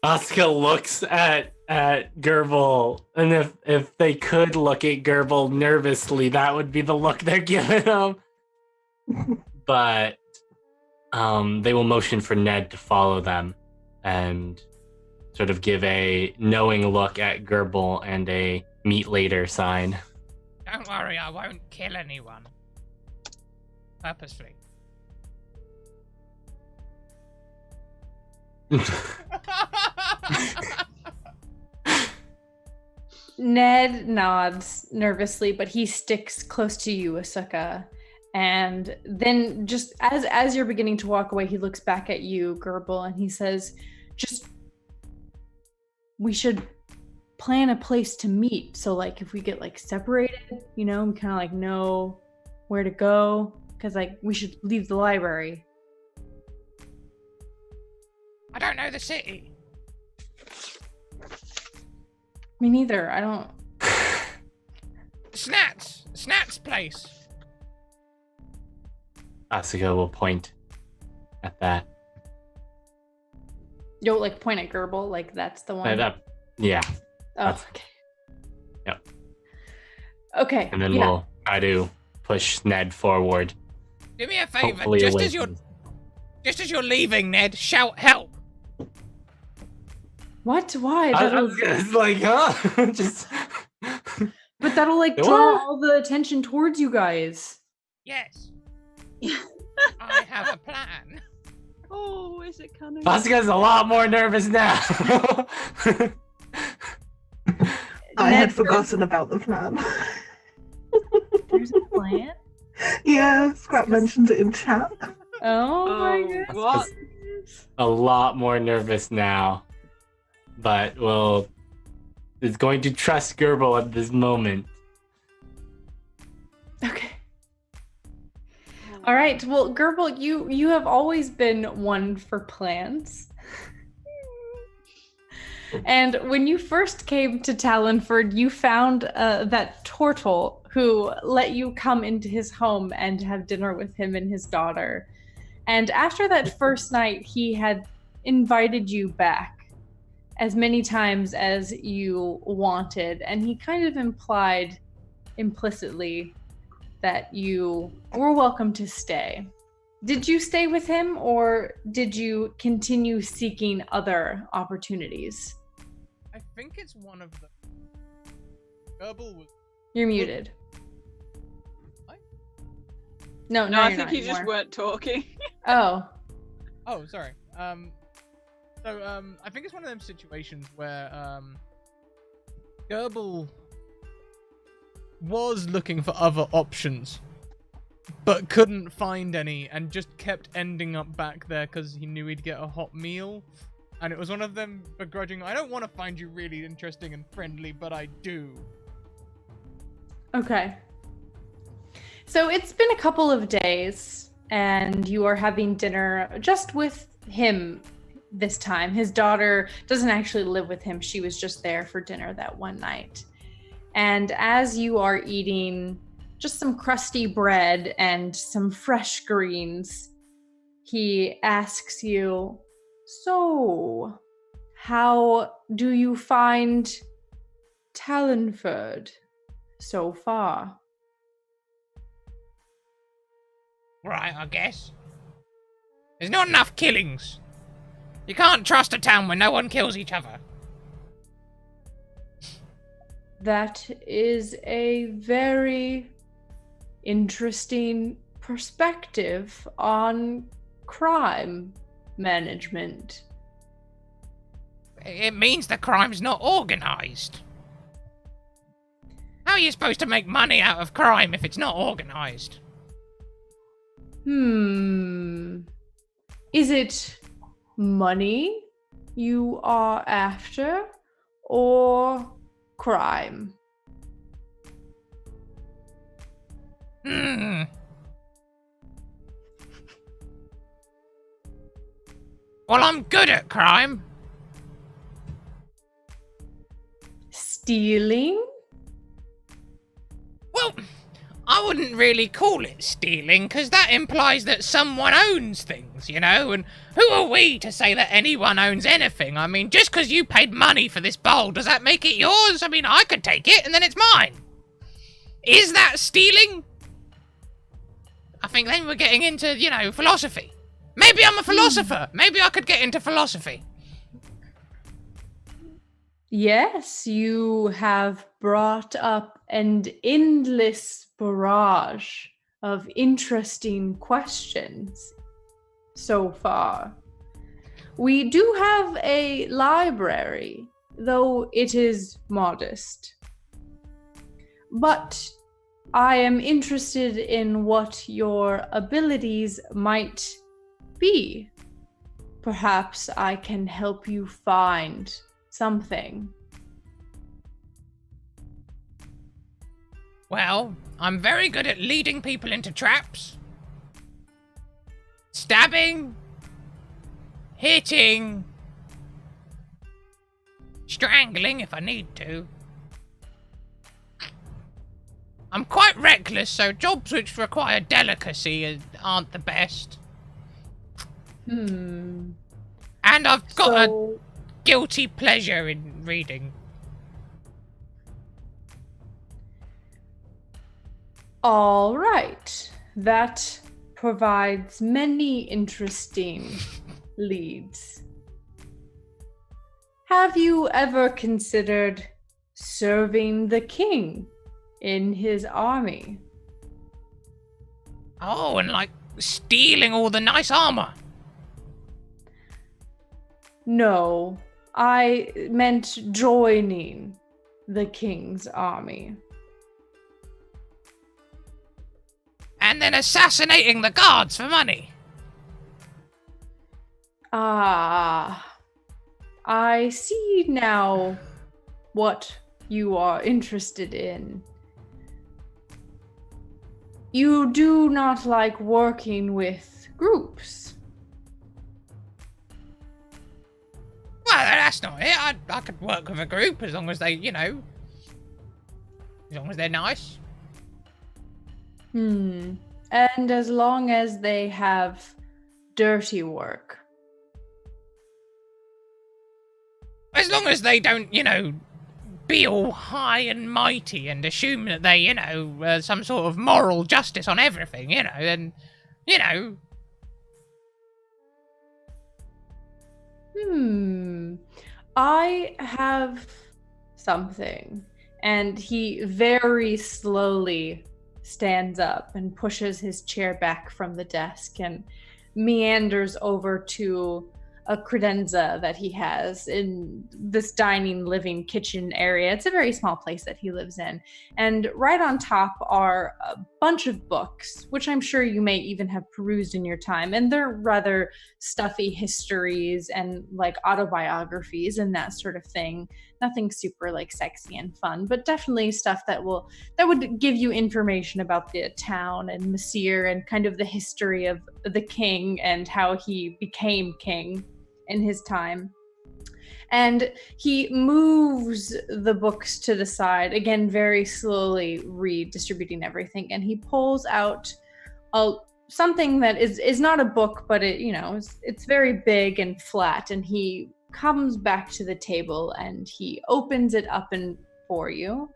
Asuka looks at Gerbil, and if they could look at Gerbil nervously, that would be the look they're giving him. But they will motion for Ned to follow them and sort of give a knowing look at Gerbil and a meet later sign.
Don't worry, I won't kill anyone. Purposely.
Ned nods nervously, but he sticks close to you, Asuka. And then just as you're beginning to walk away, he looks back at you, Gerbil, and he says, we should plan a place to meet. So like if we get like separated, we kind of like know where to go, because like we should leave the library.
I don't know the city.
Me neither. I don't.
Snat's place.
Asuka will point at that.
You'll like point at Gerbil, like that's the one.
Yeah.
Oh,
that's...
okay.
Yep.
Okay.
And then we'll try to push Ned forward.
Do me a favor,
Hopefully
just as you're leaving, Ned, shout help.
What? Why?
It's like, huh? Just.
But that'll like draw all the attention towards you guys.
Yes. I have a plan.
Oh, is it coming?
Asuka's a lot more nervous now.
I had forgotten about the plan.
There's a plan?
Yeah, Scrap mentioned it in chat.
Oh my goodness.
What?
A lot more nervous now. But is going to trust Gerbil at this moment.
Okay. All right. Well, Gerbil, you have always been one for plans. And when you first came to Talonford, you found that turtle who let you come into his home and have dinner with him and his daughter. And after that first night, he had invited you back as many times as you wanted. And he kind of implied implicitly that you were welcome to stay. Did you stay with him, or did you continue seeking other opportunities?
I think it's one of the... Gerbil was...
You're muted.
What?
No,
No, I
you're
think
not
you just
anymore.
weren't talking.
Oh.
Oh, sorry. I think it's one of them situations where Gerbil was looking for other options, but couldn't find any, and just kept ending up back there because he knew he'd get a hot meal. And it was one of them begrudging, I don't want to find you really interesting and friendly, but I do.
Okay. So it's been a couple of days, and you are having dinner just with him this time. His daughter doesn't actually live with him. She was just there for dinner that one night. And as you are eating just some crusty bread and some fresh greens, he asks you, so, how do you find Talonford so far?
Right, I guess. There's not enough killings. You can't trust a town where no one kills each other.
That is a very interesting perspective on crime management.
it means the crime's not organized. How are you supposed to make money out of crime if it's not organized?
Is it money you are after or crime?
Hmm. Well, I'm good at crime.
Stealing?
Well, I wouldn't really call it stealing, because that implies that someone owns things, you know? And who are we to say that anyone owns anything? I mean, just because you paid money for this bowl, does that make it yours? I mean, I could take it, and then it's mine. Is that stealing? I think then we're getting into, philosophy. Maybe I'm a philosopher. Maybe I could get into philosophy.
Yes, you have brought up an endless barrage of interesting questions so far. We do have a library, though it is modest. But I am interested in what your abilities might be. Perhaps I can help you find something.
Well, I'm very good at leading people into traps. Stabbing. Hitting. Strangling if I need to. I'm quite reckless, so jobs which require delicacy aren't the best. And I've got a guilty pleasure in reading.
All right. That provides many interesting leads. Have you ever considered serving the king in his army?
Oh, and stealing all the nice armor.
No, I meant joining the king's army.
And then assassinating the guards for money.
Ah, I see now what you are interested in. You do not like working with groups.
Well, that's not it. I could work with a group as long as they, as long as they're nice.
And as long as they have dirty work.
As long as they don't, be all high and mighty and assume that they, some sort of moral justice on everything, then,
I have something. And he very slowly stands up and pushes his chair back from the desk and meanders over to a credenza that he has in this dining, living, kitchen area. It's a very small place that he lives in. And right on top are a bunch of books, which I'm sure you may even have perused in your time. And they're rather stuffy histories and autobiographies and that sort of thing. Nothing super sexy and fun, but definitely stuff that would give you information about the town and Messir and kind of the history of the king and how he became king in his time. And he moves the books to the side, again, very slowly redistributing everything. And he pulls out something that is not a book, but it's very big and flat. And he comes back to the table and he opens it up for you.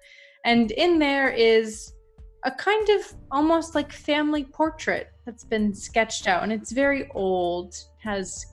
And in there is a kind of almost family portrait that's been sketched out. And it's very old, has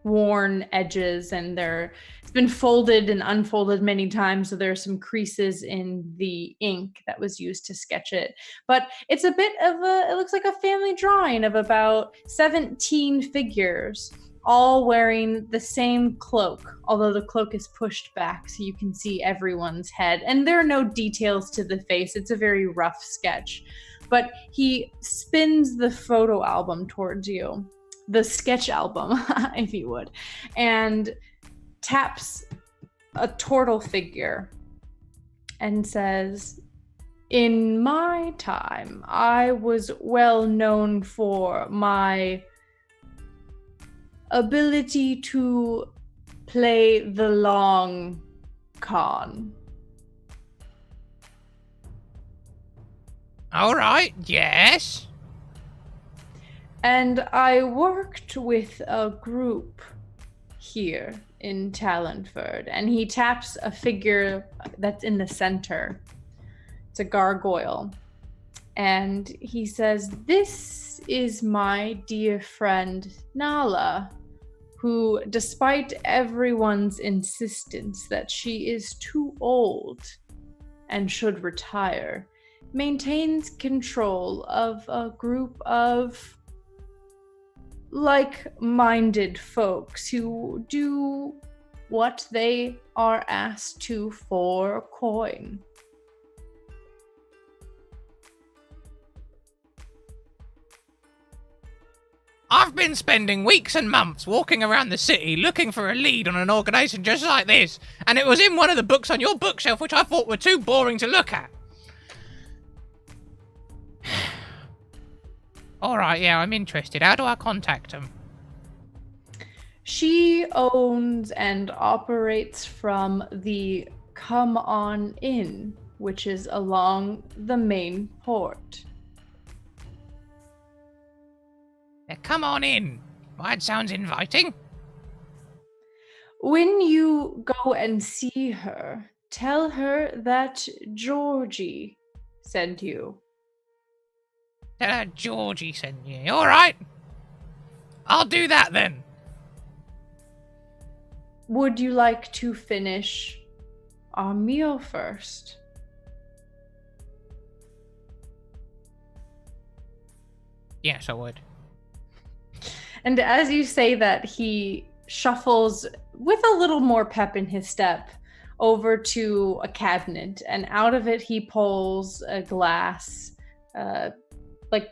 worn edges, and it's been folded and unfolded many times, so there are some creases in the ink that was used to sketch it. But it's a bit of it looks like a family drawing of about 17 figures, all wearing the same cloak, although the cloak is pushed back so you can see everyone's head. And there are no details to the face. It's a very rough sketch. But he spins the photo album towards you, the sketch album, if you would, and taps a turtle figure and says, "In my time, I was well known for my ability to play the long con."
All right, yes.
And I worked with a group here in Talonford, and he taps a figure that's in the center. It's a gargoyle. And he says, "This is my dear friend Nala, who, despite everyone's insistence that she is too old and should retire, maintains control of a group of like-minded folks who do what they are asked to for coin."
I've been spending weeks and months walking around the city looking for a lead on an organisation just like this, and it was in one of the books on your bookshelf which I thought were too boring to look at. Alright, yeah, I'm interested. How do I contact him?
She owns and operates from the Come On Inn, which is along the main port.
Yeah, come on in. That sounds inviting.
When you go and see her, tell her that Georgie sent you.
Tell her Georgie sent you. Alright. I'll do that then.
Would you like to finish our meal first?
Yes, I would.
And as you say that, he shuffles with a little more pep in his step over to a cabinet, and out of it he pulls a glass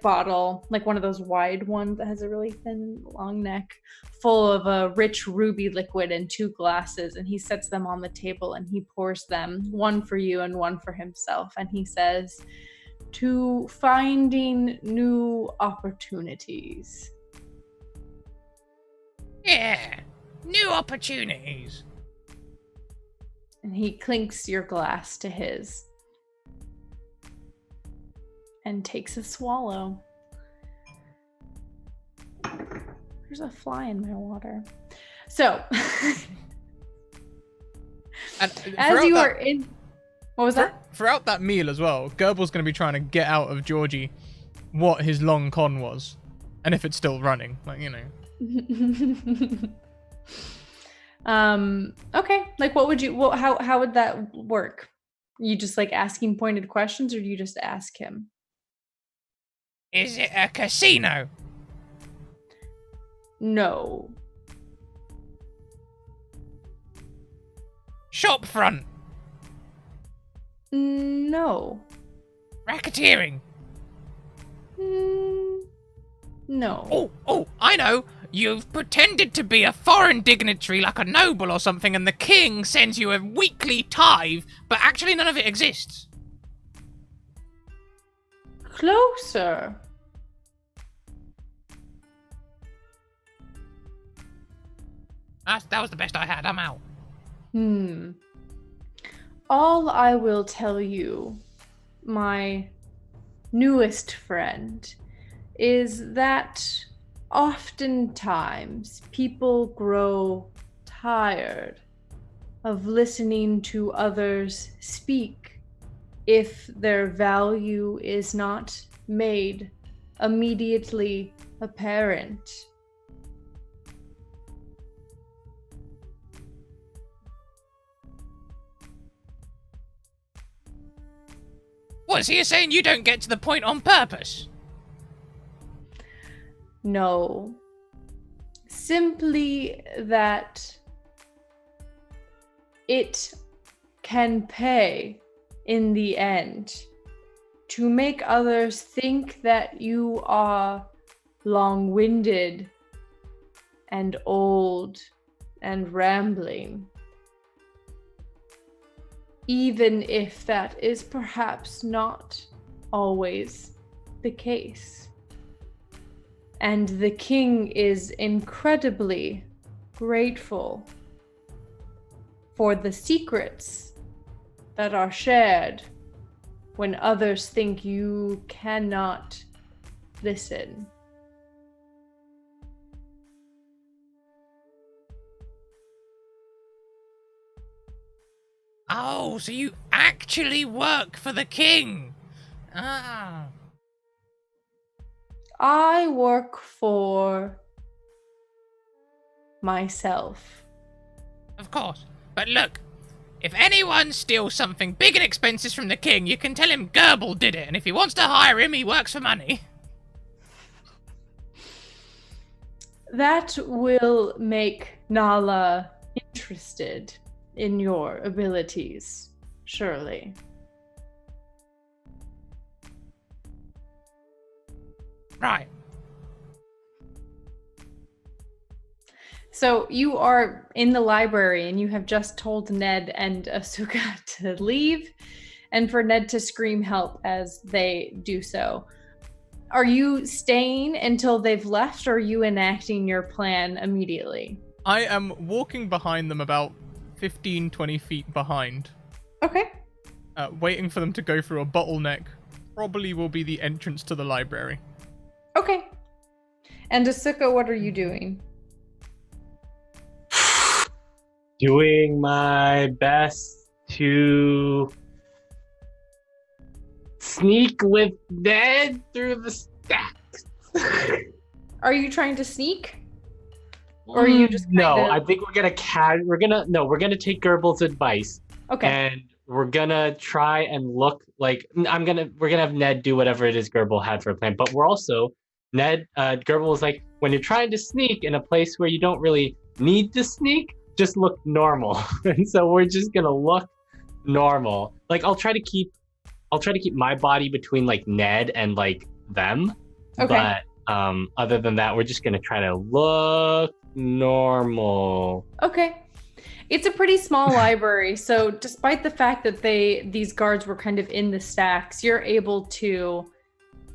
bottle, like one of those wide ones that has a really thin long neck, full of a rich ruby liquid, and 2 glasses, and he sets them on the table and he pours them, one for you and one for himself, and he says, "To finding new opportunities."
Yeah. New opportunities.
And he clinks your glass to his and takes a swallow. There's a fly in my water. So,
And
as you are in... What was that?
Throughout that meal as well, Gerbil's going to be trying to get out of Georgie what his long con was. And if it's still running,
Okay, what would you, how would that work? You just asking pointed questions, or do you just ask him?
Is it a casino?
No.
Shop front?
No.
Racketeering?
No.
Oh, I know. You've pretended to be a foreign dignitary like a noble or something, and the king sends you a weekly tithe, but actually none of it exists.
Closer.
That was the best I had. I'm out.
All I will tell you, my newest friend, is that oftentimes people grow tired of listening to others speak if their value is not made immediately apparent.
What, so you're saying you don't get to the point on purpose?
No. simply that it can pay in the end to make others think that you are long-winded and old and rambling, even if that is perhaps not always the case. And the king is incredibly grateful for the secrets that are shared when others think you cannot listen.
Oh, so you actually work for the king? Ah.
I work for myself.
Of course. But look, if anyone steals something big and expensive from the king, you can tell him Gerbil did it, and if he wants to hire him, he works for money.
That will make Nala interested in your abilities, surely.
Right.
So you are in the library and you have just told Ned and Asuka to leave and for Ned to scream help as they do so. Are you staying until they've left, or are you enacting your plan immediately?
I am walking behind them about 15, 20 feet behind,
Okay.
waiting for them to go through a bottleneck. Probably will be the entrance to the library.
Okay. And Asuka, what are you doing?
Doing my best to sneak with Ned through the stacks.
Are you trying to sneak? Or are you just
No,
kinda-
I think we're gonna take Gerbil's advice.
Okay.
And we're gonna try and look like we're gonna have Ned do whatever it is Gerbil had for a plan. But we're also Gerbil was like, when you're trying to sneak in a place where you don't really need to sneak, just look normal. And so we're just gonna look normal. Like I'll try to keep my body between like Ned and like them.
Okay.
But other than that, we're just gonna try to look normal.
Okay. It's a pretty small library, so despite the fact that these guards were kind of in the stacks, you're able to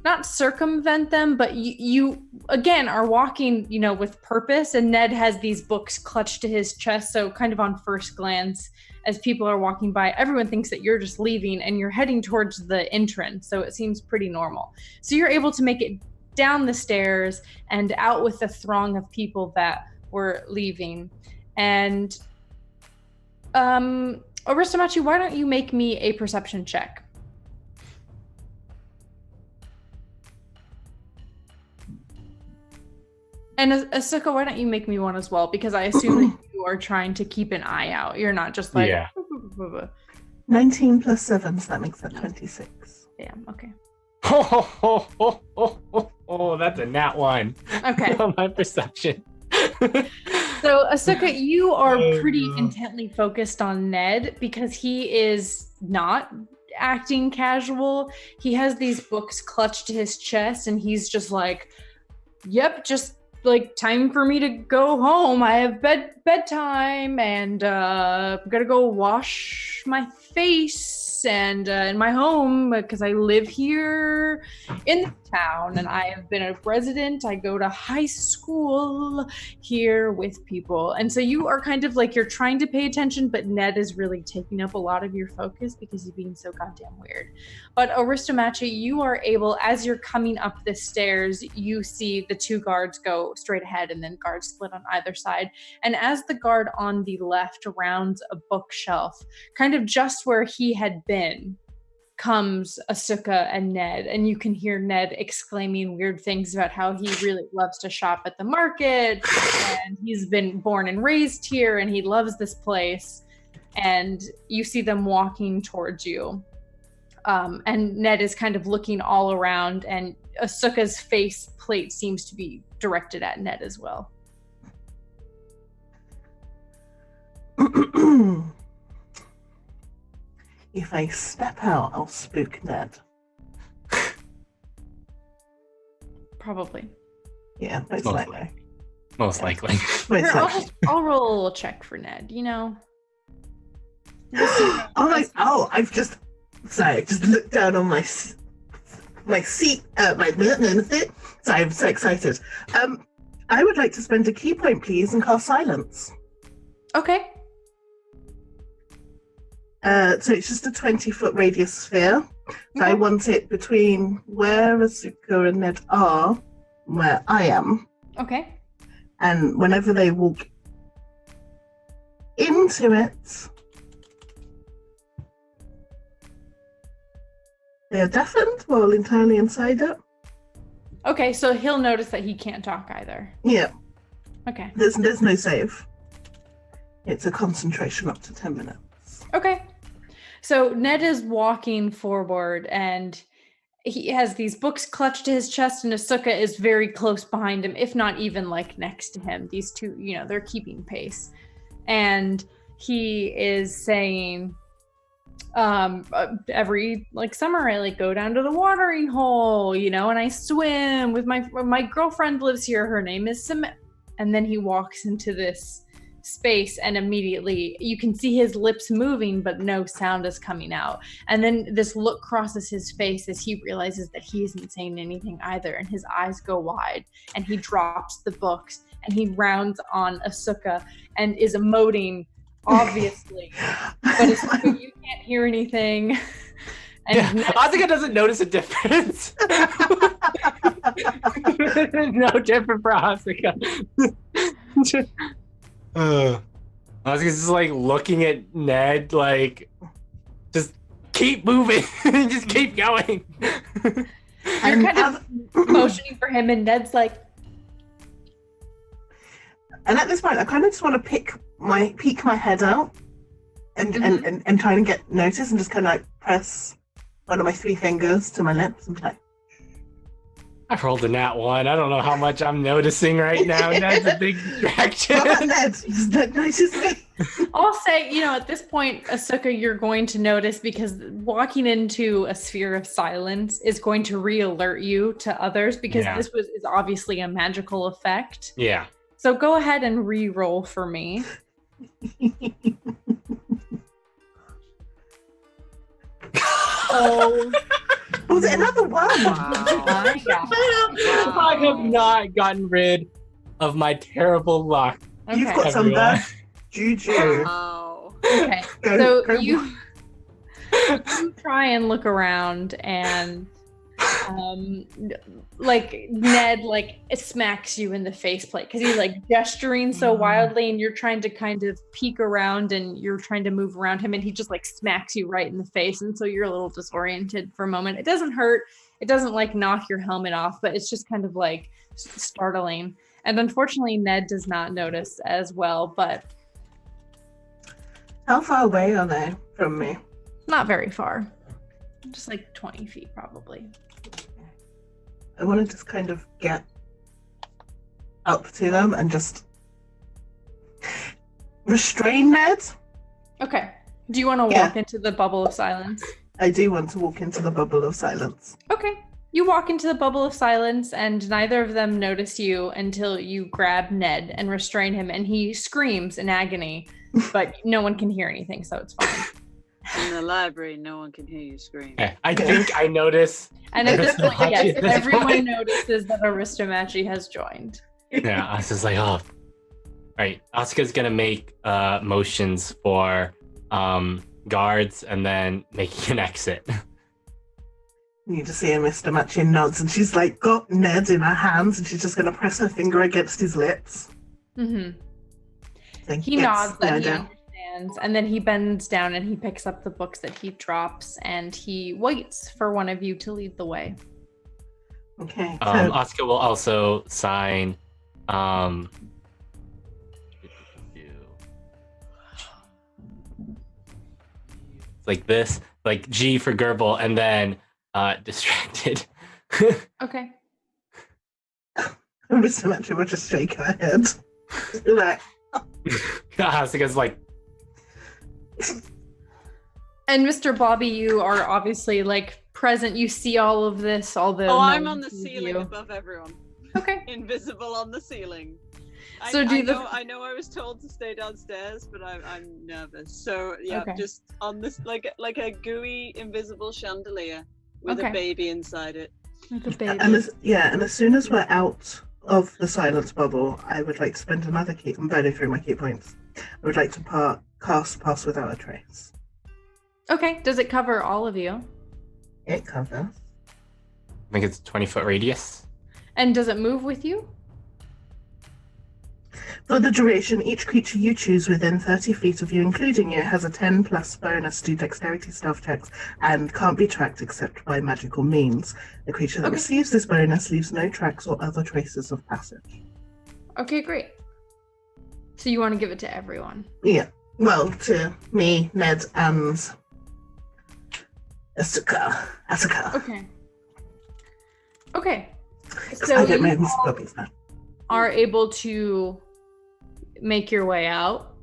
not circumvent them, but you again are walking, with purpose, and Ned has these books clutched to his chest, so kind of on first glance, as people are walking by, everyone thinks that you're just leaving and you're heading towards the entrance, so it seems pretty normal. So you're able to make it down the stairs and out with the throng of people that were leaving. And Aristomachi, why don't you make me a perception check? And Asuka, why don't you make me one as well? Because I assume that you are trying to keep an eye out. You're not just like...
Yeah.
19 plus 7, so that makes that 26.
Damn, okay.
Oh, that's a nat one.
Okay.
On my perception.
So, Asuka, you are pretty intently focused on Ned because he is not acting casual. He has these books clutched to his chest and he's just like, yep, just like time for me to go home. I have bedtime and I'm gonna go wash my face and in my home because I live here in the town and I have been a resident. I go to high school here with people. And so you are kind of like, you're trying to pay attention, but Ned is really taking up a lot of your focus because he's being so goddamn weird. But Aristomachi, you are able, as you're coming up the stairs, you see the two guards go straight ahead and then guards split on either side. And as the guard on the left rounds a bookshelf, kind of just where he had been, comes Asuka and Ned, and you can hear Ned exclaiming weird things about how he really loves to shop at the market and he's been born and raised here and he loves this place. And you see them walking towards you. And Ned is kind of looking all around and Asuka's face plate seems to be directed at Ned as well.
If I step out, I'll spook Ned.
Probably.
Yeah, most
Most
likely.
Most likely.
Most
Here,
likely.
I'll roll a little check for Ned. You know.
I've just looked down on my seat, my seat. Sorry, I'm so excited. I would like to spend a key point, please, and cast silence.
Okay.
So it's just a 20-foot radius sphere. So I want it between where Asuka and Ned are, where I am,
Okay.
and whenever they walk into it, they are deafened while entirely inside it.
Okay, so he'll notice that he can't talk either.
Yeah,
Okay.
there's no save. It's a concentration up to 10 minutes.
Okay. So Ned is walking forward and he has these books clutched to his chest, and Asuka is very close behind him, if not even like next to him. These two, they're keeping pace. And he is saying, every summer I go down to the watering hole, and I swim with my girlfriend lives here. Her name is Sim. And then he walks into this space and immediately you can see his lips moving, but no sound is coming out. And then this look crosses his face as he realizes that he isn't saying anything either. And his eyes go wide and he drops the books and he rounds on Asuka and is emoting, obviously. But Asuka, you can't hear anything. And
Asuka doesn't notice a difference. No different for Asuka. Asuka's just looking at Ned, just keep moving, just keep going.
You're kind of motioning for him, and Ned's like.
And at this point, I kind of just want to peek my head out and try and get notice, and just kind of press one of my 3 fingers to my lips and be like,
I've rolled a nat 1. I don't know how much I'm noticing right now. That's a big distraction.
Ned notice me.
I'll say, at this point, Asuka, you're going to notice because walking into a sphere of silence is going to re-alert you to others because this is obviously a magical effect.
Yeah.
So go ahead and re-roll for me. Oh.
Was it another one?
I have not gotten rid of my terrible luck.
Okay.
You've got some bad juju.
Oh.
Okay. So you try and look around and Ned it smacks you in the faceplate because he's gesturing so wildly and you're trying to kind of peek around and you're trying to move around him and he just smacks you right in the face, and so you're a little disoriented for a moment. It doesn't hurt, it doesn't knock your helmet off, but it's just kind of startling. And unfortunately Ned does not notice as well, but
How far away are they from me?
not very far, just 20 feet probably.
I want to just kind of get up to them and just restrain Ned.
Okay. Do you want to walk into the bubble of silence?
I do want to walk into the bubble of silence.
Okay. You walk into the bubble of silence and neither of them notice you until you grab Ned and restrain him, and he screams in agony, but no one can hear anything, so it's fine.
In the library, no one can hear you scream.
Okay. I think I notice.
And at this point, yes, everyone notices that Aristomachi has joined.
Yeah, I was just oh. Right. Asuka's gonna make motions for guards and then making an exit.
You just see Mr. Matchin nods and she's got Ned in her hands and she's just going to press her finger against his lips.
Mm-hmm.
So
He nods that he understands, and then he bends down and he picks up the books that he drops and he waits for one of you to lead the way.
Okay.
Asuka will also sign this, G for Gerbil, and then distracted.
Okay.
Mr. Matchin will just shake her head.
Asuka's
And Mr. Bobby, you are obviously like present. You see all of this, although
Oh,
no
I'm
one
on the
sees
ceiling
you.
above everyone.
Okay.
Invisible on the ceiling.
So
I know I was told to stay downstairs, but I'm nervous. So yeah,
Okay.
just on this like a gooey invisible chandelier with
Okay.
a baby inside it.
With a baby.
And as soon as we're out of the silence bubble, I would like to spend another key. I'm burning through my key points. I would like to cast Pass Without a Trace.
Okay. Does it cover all of you?
It covers.
I think it's a 20-foot radius.
And does it move with you?
For the duration, each creature you choose within 30 feet of you, including you, has a 10+ bonus to dexterity stealth checks and can't be tracked except by magical means. The creature that receives this bonus leaves no tracks or other traces of passage.
Okay, great. So you want to give it to everyone?
Yeah. Well, to me, Ned, and Asuka.
Okay. Okay.
I
So
don't know
you
who's Bobby's now.
are able to make your way out.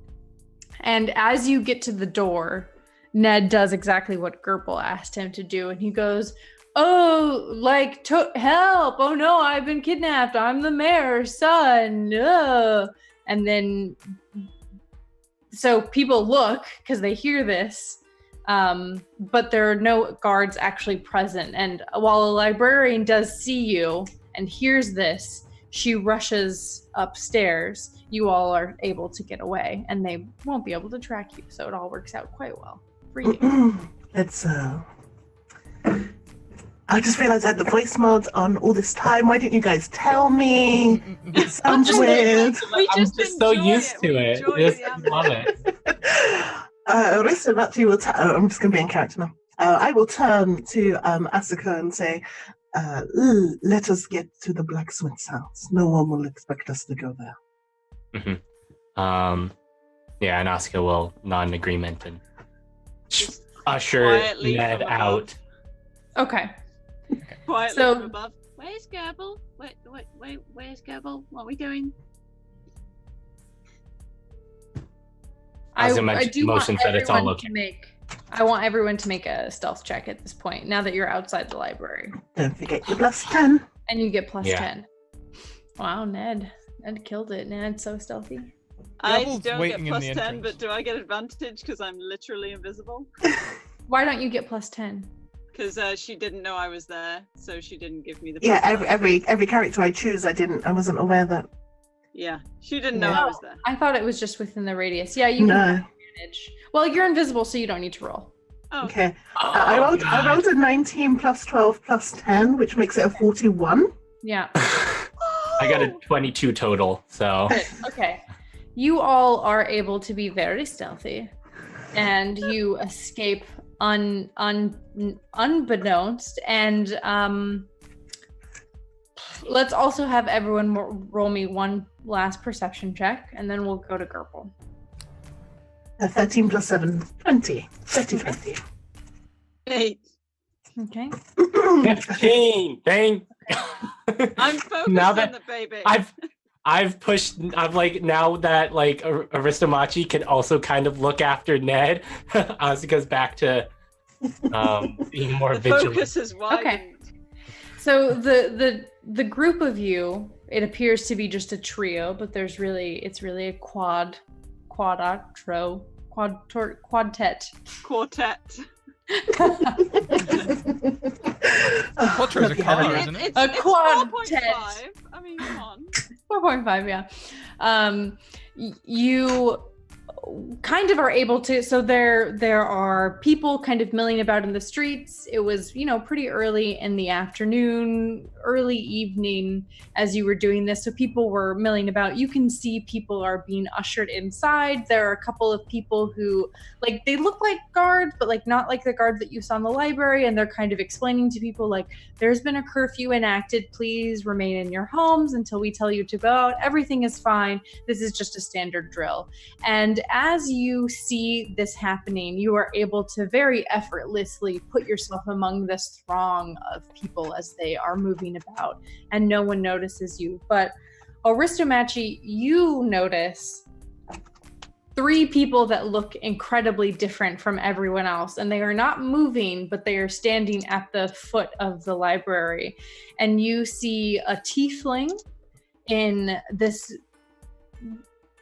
And as you get to the door, Ned does exactly what Gerbil asked him to do. And he goes, oh, like, help. Oh no, I've been kidnapped. I'm the mayor's son. And then, so people look because they hear this. But there are no guards actually present. And while a librarian does see you and hears this, she rushes upstairs. You all are able to get away, and they won't be able to track you. So it all works out quite well for you.
It's I just realized I had the voice mods on all this time. Why didn't you guys tell me? It sounds weird.
I'm just so used to it. Just love it.
Aristobati will I'm just going to be in character now. I will turn to Asuka and say, let us get to the blacksmith's house. No one will expect us to go there.
Mm-hmm. Yeah, and Asuka will nod in agreement and usher Ned out.
Okay.
Quietly
So-
from above. Where's Gerbil? Where's Gerbil? What are we doing?
As I
I
mentioned,
do want
motion said it's all
everyone
okay.
I want everyone to make a stealth check at this point, now that you're outside the library.
Don't forget your +10.
And you get plus
Yeah.
10. Wow, Ned killed it. Ned's so stealthy.
I
Gerbil's
don't
waiting
get
in the
+10,
entrance.
but do I get advantage because I'm literally invisible?
Why don't you get plus 10?
Because she didn't know I was there, so she didn't give me the.
Yeah,
+10.
every character I choose, I wasn't aware that.
Yeah, she didn't know
Yeah.
I was there.
I thought it was just within the radius. Yeah, you
No.
can manage. Well, you're invisible, so you don't need to roll.
Oh,
Okay. I rolled a 19 + 12 + 10, which makes it a 41.
Yeah.
I got a 22 total, so
Okay. You all are able to be very stealthy, and you escape unbeknownst. And let's also have everyone roll me one last perception check, and then we'll go to Gerbil.
13 + 7, 20. 20.
8.
Okay.
15. Dang.
I'm focused
Now that
on the baby.
I've like now that like Aristomachi can also kind of look after Ned. Asuka's back to being more
the
vigilant.
focus is widened.
So the group of you, it appears to be just a trio, but it's really a quadtet.
Quartet.
Quattro's a car, isn't it?
It's
A quartet.
4.5. I mean, come on.
4.5, yeah. You kind of are able to, so there are people kind of milling about in the streets. It was, pretty early in the afternoon, early evening as you were doing this. So people were milling about. You can see people are being ushered inside. There are a couple of people who, like, they look like guards, but like not like the guards that you saw in the library. And they're kind of explaining to people like, there's been a curfew enacted. Please remain in your homes until we tell you to go out. Everything is fine. This is just a standard drill. And as you see this happening, you are able to very effortlessly put yourself among this throng of people as they are moving about, and no one notices you. But Aristomachi, you notice three people that look incredibly different from everyone else, and they are not moving, but they are standing at the foot of the library. And you see a tiefling in this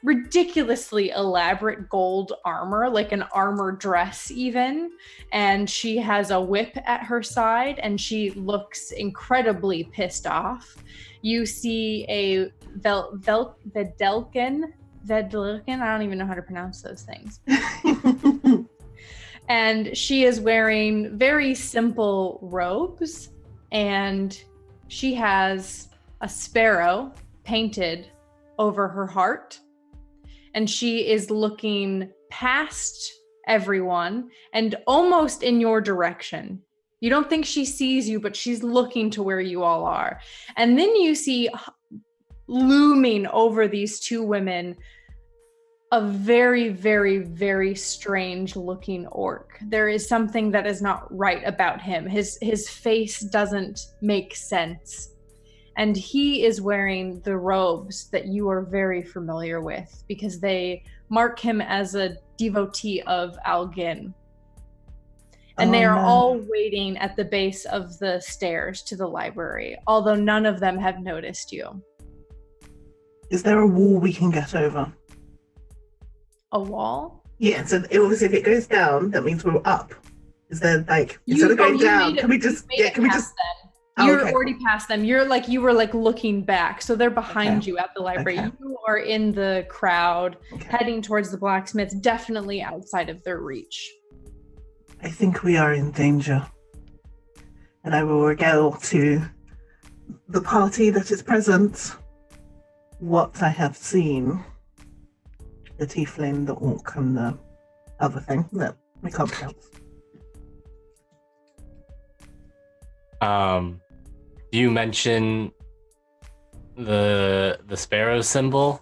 ridiculously elaborate gold armor, like an armor dress even, and she has a whip at her side, and she looks incredibly pissed off. You see a Vedelkin, I don't even know how to pronounce those things. And she is wearing very simple robes, and she has a sparrow painted over her heart. And she is looking past everyone and almost in your direction. You don't think she sees you, but she's looking to where you all are. And then you see looming over these two women a very, very, very strange looking orc. There is something that is not right about him. His face doesn't make sense. And he is wearing the robes that you are very familiar with because they mark him as a devotee of Algin. And they are all waiting at the base of the stairs to the library, although none of them have noticed you.
Is there a wall we can get over?
A wall?
Yeah, so if it goes down, that means we're up. Is there instead of going down, can we just
You're already past them. You were looking back, so they're behind you at the library. Okay. You are in the crowd, heading towards the blacksmiths, definitely outside of their reach.
I think we are in danger, and I will regale to the party that is present what I have seen. The tiefling, the orc, and the other thing that we can't pronounce.
You mentioned the sparrow symbol,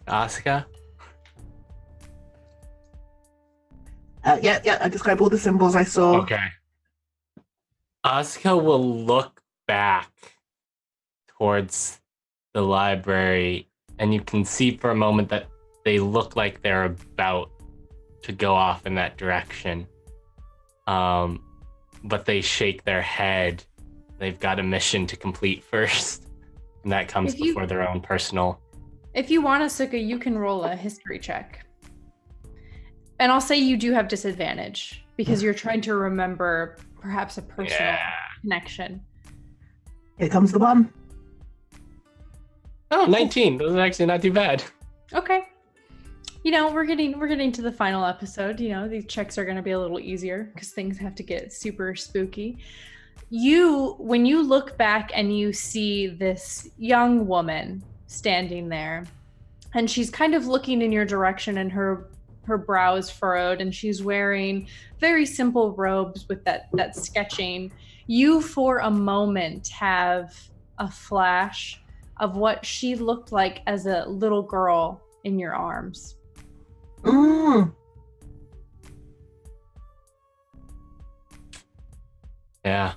Asuka?
Yeah, I describe all the symbols I saw.
Okay. Asuka will look back towards the library, and you can see for a moment that they look like they're about to go off in that direction. But they shake their head. They've got a mission to complete first, and that comes before their own personal.
If you want, Asuka, you can roll a history check. And I'll say you do have disadvantage because you're trying to remember perhaps a personal connection.
Here comes the one.
Oh, 19. Those are actually not too bad.
Okay. We're getting to the final episode. These checks are going to be a little easier because things have to get super spooky. When you look back and you see this young woman standing there, and she's kind of looking in your direction, and her brow is furrowed, and she's wearing very simple robes with that sketching. You, for a moment, have a flash of what she looked like as a little girl in your arms.
Yeah.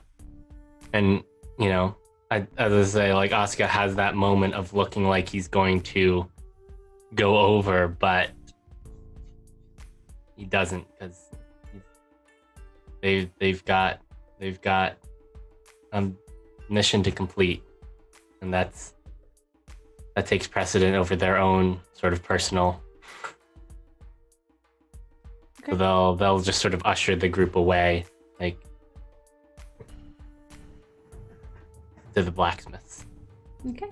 And, as I say, Asuka has that moment of looking like he's going to go over, but he doesn't, because they've got a mission to complete, and that takes precedent over their own sort of personal. Okay. So they'll just sort of usher the group away, to the blacksmiths.
Okay.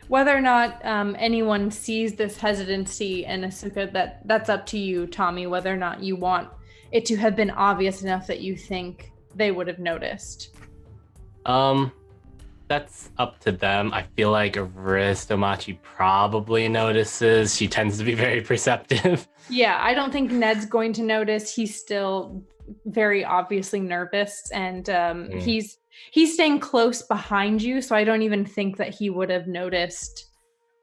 Whether or not anyone sees this hesitancy in Asuka, that's up to you, Tommy, whether or not you want it to have been obvious enough that you think they would have noticed.
That's up to them. I feel like Aristomachi probably notices. She tends to be very perceptive.
Yeah, I don't think Ned's going to notice. He's still very obviously nervous, and he's staying close behind you, so I don't even think that he would have noticed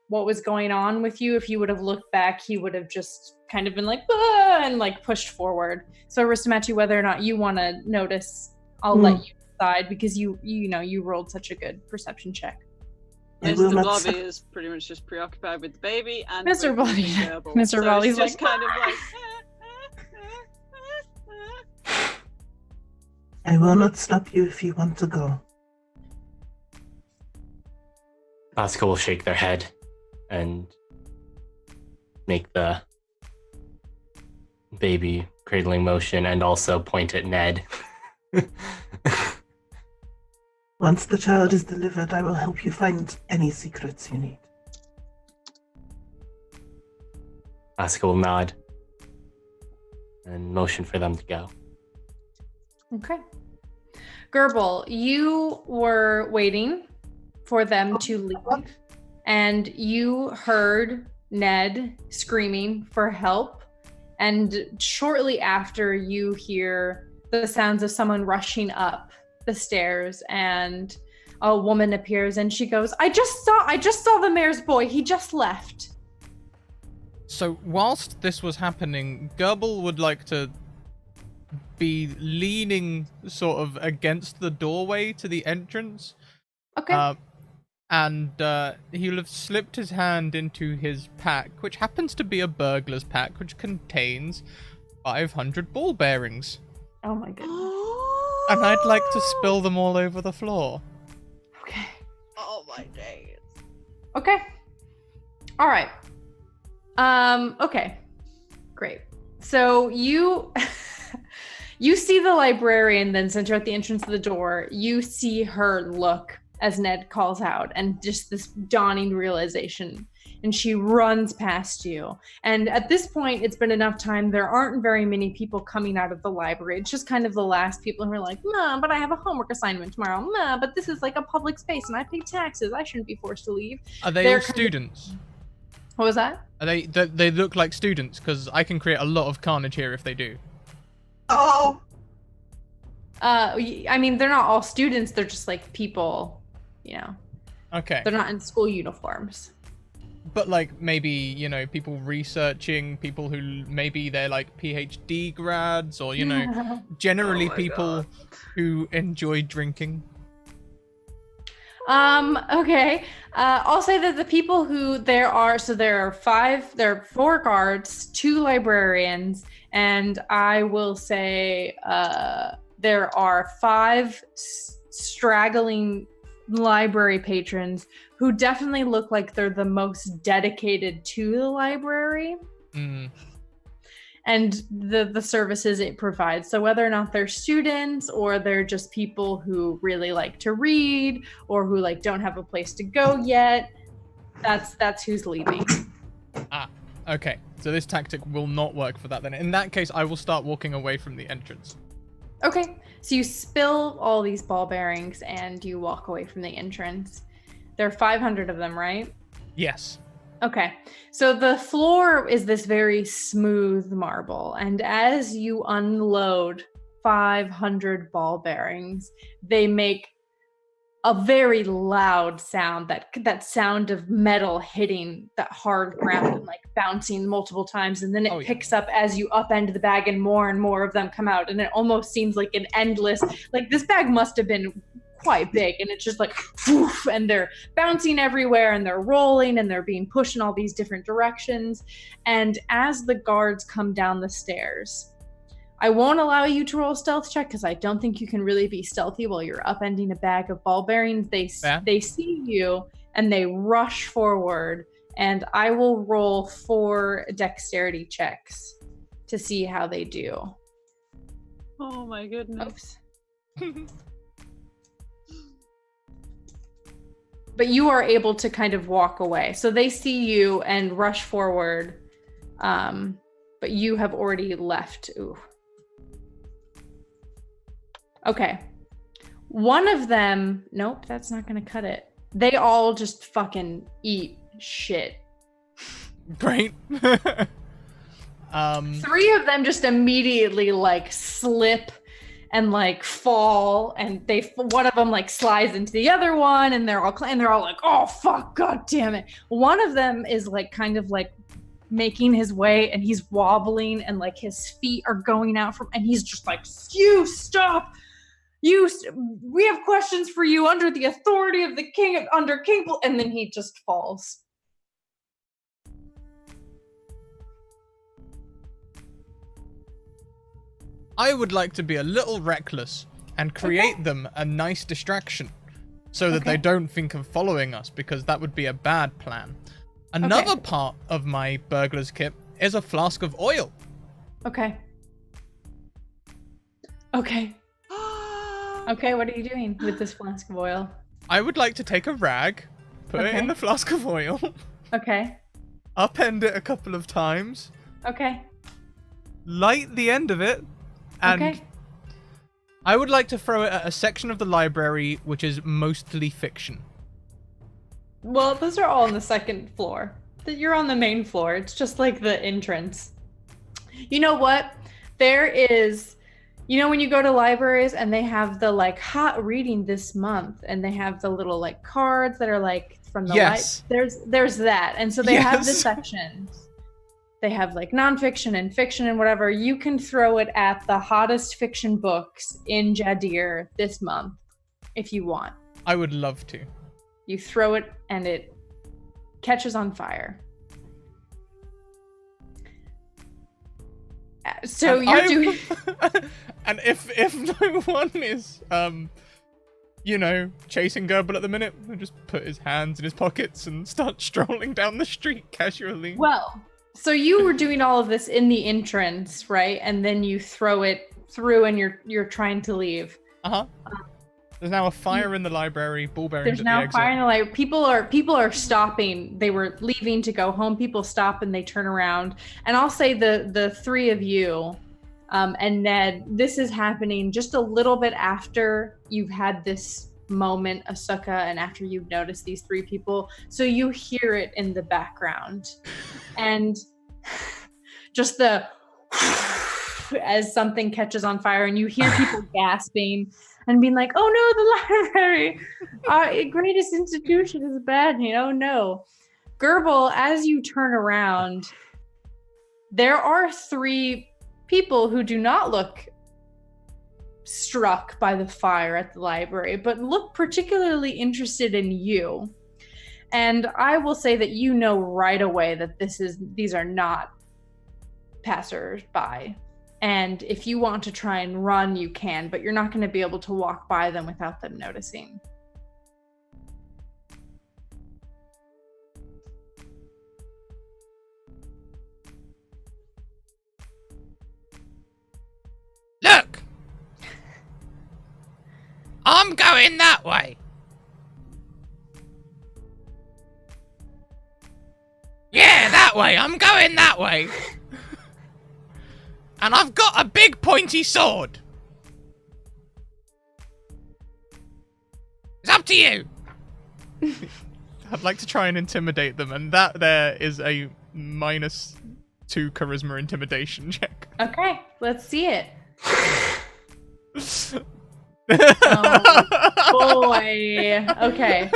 what was going on with you. If you would have looked back, he would have just kind of been like, ah, and pushed forward. So Aristomachi, whether or not you want to notice, I'll let you decide, because you rolled such a good perception check.
I will
Mr.
not
Blobby
stop.
is pretty much just preoccupied with the baby and
Mr.
with
Blobby-
eating Gerbil.
Mr.
So
Blobby's
it's just
like,
kind of like.
I will not stop you if you want to go.
Asuka will shake their head and make the baby cradling motion and also point at Ned.
Once the child is delivered, I will help you find any secrets you need.
Asuka will nod and motion for them to go.
Okay. Gerbil, you were waiting for them to leave, and you heard Ned screaming for help. And shortly after, you hear the sounds of someone rushing up the stairs, and a woman appears, and she goes, I just saw the mayor's boy. He just left.
So whilst this was happening, Gerbil would like to be leaning sort of against the doorway to the entrance.
Okay.
And he'll have slipped his hand into his pack, which happens to be a burglar's pack, which contains 500 ball bearings.
Oh my goodness.
And I'd like to spill them all over the floor.
Okay.
Oh my days.
Okay. All right. Okay. Great. So you you see the librarian then since you're at the entrance of the door. You see her look as Ned calls out, and just this dawning realization, and she runs past you. And at this point, it's been enough time. There aren't very many people coming out of the library. It's just kind of the last people who are like, nah, but I have a homework assignment tomorrow. Nah, but this is like a public space and I pay taxes. I shouldn't be forced to leave.
Are they
They're
all
kind of-
students?
What was that?
Are they look like students? Because I can create a lot of carnage here if they do.
Oh!
I mean, they're not all students. They're just like people, you know.
Okay.
They're not in school uniforms.
But like maybe, people researching, people who maybe they're like PhD grads or, generally
Oh my
people
God.
who enjoy drinking.
Okay. I'll say that the people who there are 4 guards, 2 librarians, and I will say there are 5 straggling library patrons who definitely look like they're the most dedicated to the library and the services it provides. So whether or not they're students or they're just people who really like to read or who like don't have a place to go yet, that's who's leaving.
Okay. So this tactic will not work for that then. In that case, I will start walking away from the entrance.
Okay, so you spill all these ball bearings and you walk away from the entrance. There are 500 of them, right?
Yes.
Okay, so the floor is this very smooth marble, and as you unload 500 ball bearings, they make a very loud sound, that sound of metal hitting that hard ground and like bouncing multiple times, and then it picks up as you upend the bag and more of them come out, and it almost seems like an endless, like this bag must have been quite big, and it's just like woof, and they're bouncing everywhere and they're rolling and they're being pushed in all these different directions. And as the guards come down the stairs, I won't allow you to roll a stealth check because I don't think you can really be stealthy while you're upending a bag of ball bearings. They see you and they rush forward, and I will roll 4 dexterity checks to see how they do.
Oh my goodness.
Oops. But you are able to kind of walk away. So they see you and rush forward, but you have already left. Ooh. Okay. One of them, nope, that's not going to cut it. They all just fucking eat shit.
Great.
3 of them just immediately like slip and like fall, and one of them like slides into the other one, and they're all like, oh fuck, god damn it. One of them is like kind of like making his way, and he's wobbling, and like his feet are going out from, and he's just like, you stop. We have questions for you under the authority of the king, under King, and then he just falls.
I would like to be a little reckless and create them a nice distraction so that they don't think of following us, because that would be a bad plan. Another part of my burglar's kit is a flask of oil.
Okay. Okay, what are you doing with this flask of oil?
I would like to take a rag, put it in the flask of oil,
Okay.
upend it a couple of times,
Okay.
light the end of it, and I would like to throw it at a section of the library which is mostly fiction.
Well, those are all on the second floor. You're on the main floor. It's just like the entrance. You know what? There is, you know, when you go to libraries and they have the like hot reading this month, and they have the little like cards that are like from the there's that. And so they have the sections. They have like nonfiction and fiction and whatever. You can throw it at the hottest fiction books in Jadir this month if you want.
I would love to.
You throw it and it catches on fire. So you're doing...
And if no one is, you know, chasing Gerbil at the minute, he'll just put his hands in his pockets and start strolling down the street casually.
Well, so you were doing all of this in the entrance, right? And then you throw it through and you're trying to leave.
Uh-huh. There's now a fire in the library, ball bearings
There's
at
now
the exit.
fire in the library. People are stopping. They were leaving to go home. People stop and they turn around. And I'll say the three of you, and Ned, this is happening just a little bit after you've had this moment, Asuka, and after you've noticed these three people. So you hear it in the background. And just the as something catches on fire, and you hear people gasping and being like, oh no, the library, our greatest institution is bad, you know, no. Gerbil, as you turn around, there are three people who do not look struck by the fire at the library, but look particularly interested in you. And I will say that you know right away that these are not passers-by. And if you want to try and run, you can, but you're not going to be able to walk by them without them noticing.
Look! I'm going that way. Yeah, that way. I'm going that way. And I've got a big pointy sword. It's up to you.
I'd like to try and intimidate them, and that there is a -2 charisma intimidation check.
Okay, let's see it. Oh boy. Okay.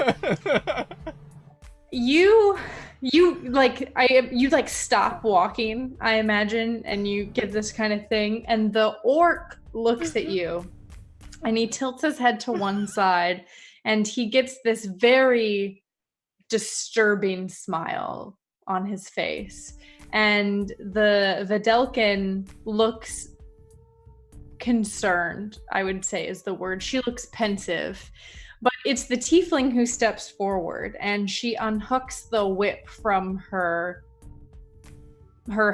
You stop walking, I imagine, and you get this kind of thing, and the orc looks at you and he tilts his head to one side and he gets this very disturbing smile on his face. And the Vedelkin looks concerned, I would say is the word. She looks pensive. But it's the tiefling who steps forward, and she unhooks the whip from her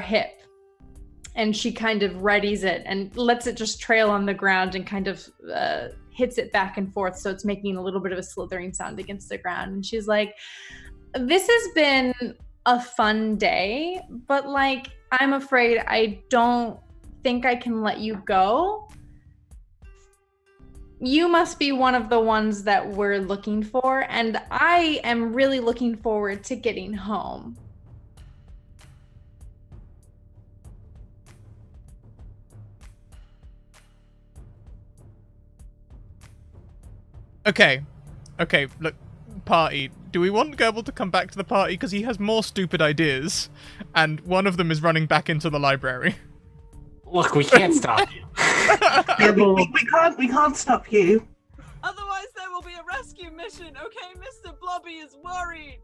hip, and she kind of readies it and lets it just trail on the ground and kind of hits it back and forth, so it's making a little bit of a slithering sound against the ground. And she's like, this has been a fun day, but like, I'm afraid I don't think I can let you go. You must be one of the ones that we're looking for, and I am really looking forward to getting home.
Okay, look, party. Do we want Gerbil to come back to the party? Because he has more stupid ideas, and one of them is running back into the library.
Look, we can't stop you.
Yeah, we can't stop you.
Otherwise, there will be a rescue mission. Okay, Mr. Blobby is worried.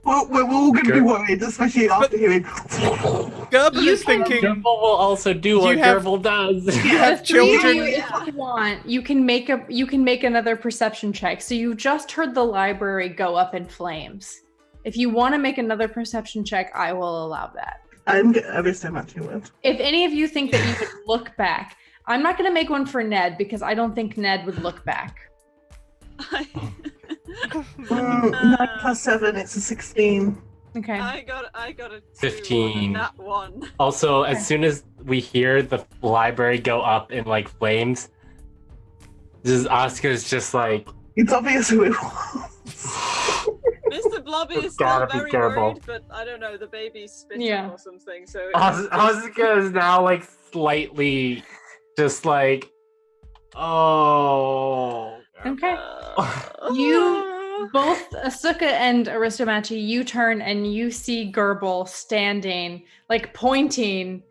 Well, we're all going to be worried, especially after hearing.
Gerbil
You
is
can-
thinking.
Gerbil will also do what
have-
Gerbil does.
You have
The three of
children.
you, if you want, you can make another perception check. So you just heard the library go up in flames. If you want to make another perception check, I will allow that.
I'm ever so much you would.
If any of you think that you would look back, I'm not going to make one for Ned because I don't think Ned would look back.
9 plus 7, it's a 16.
Okay.
I got a 2
15.
on that one.
Also,
Okay.
as soon as we hear the library go up in like flames, Oscar's just like,
It's obvious who it was.
Mr. Blobby is still
Gotta be
very
careful.
worried, but I don't know, the baby's spitting
Yeah.
or something, so...
Oscar is now like slightly just like, oh.
Okay. You both, Asuka and Aristomachi, you turn and you see Gerbil standing, like pointing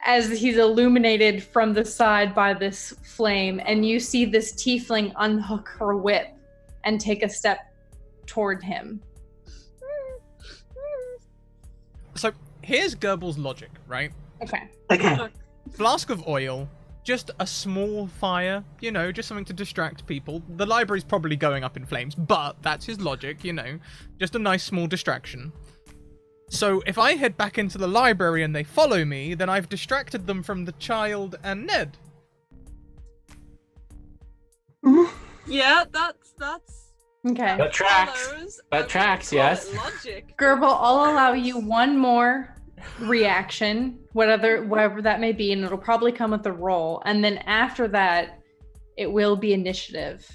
as he's illuminated from the side by this flame, and you see this tiefling unhook her whip and take a step toward him.
So here's Gerbil's logic, right?
Okay.
Okay.
Flask of oil, just a small fire, just something to distract people. The library's probably going up in flames, but that's his logic, just a nice small distraction. So if I head back into the library and they follow me, then I've distracted them from the child and Ned.
Yeah, that's
Okay.
That tracks.
follows.
That tracks, yes.
Logic.
Gerbil, I'll allow you one more reaction, whatever that may be, and it'll probably come with a roll. And then after that, it will be initiative.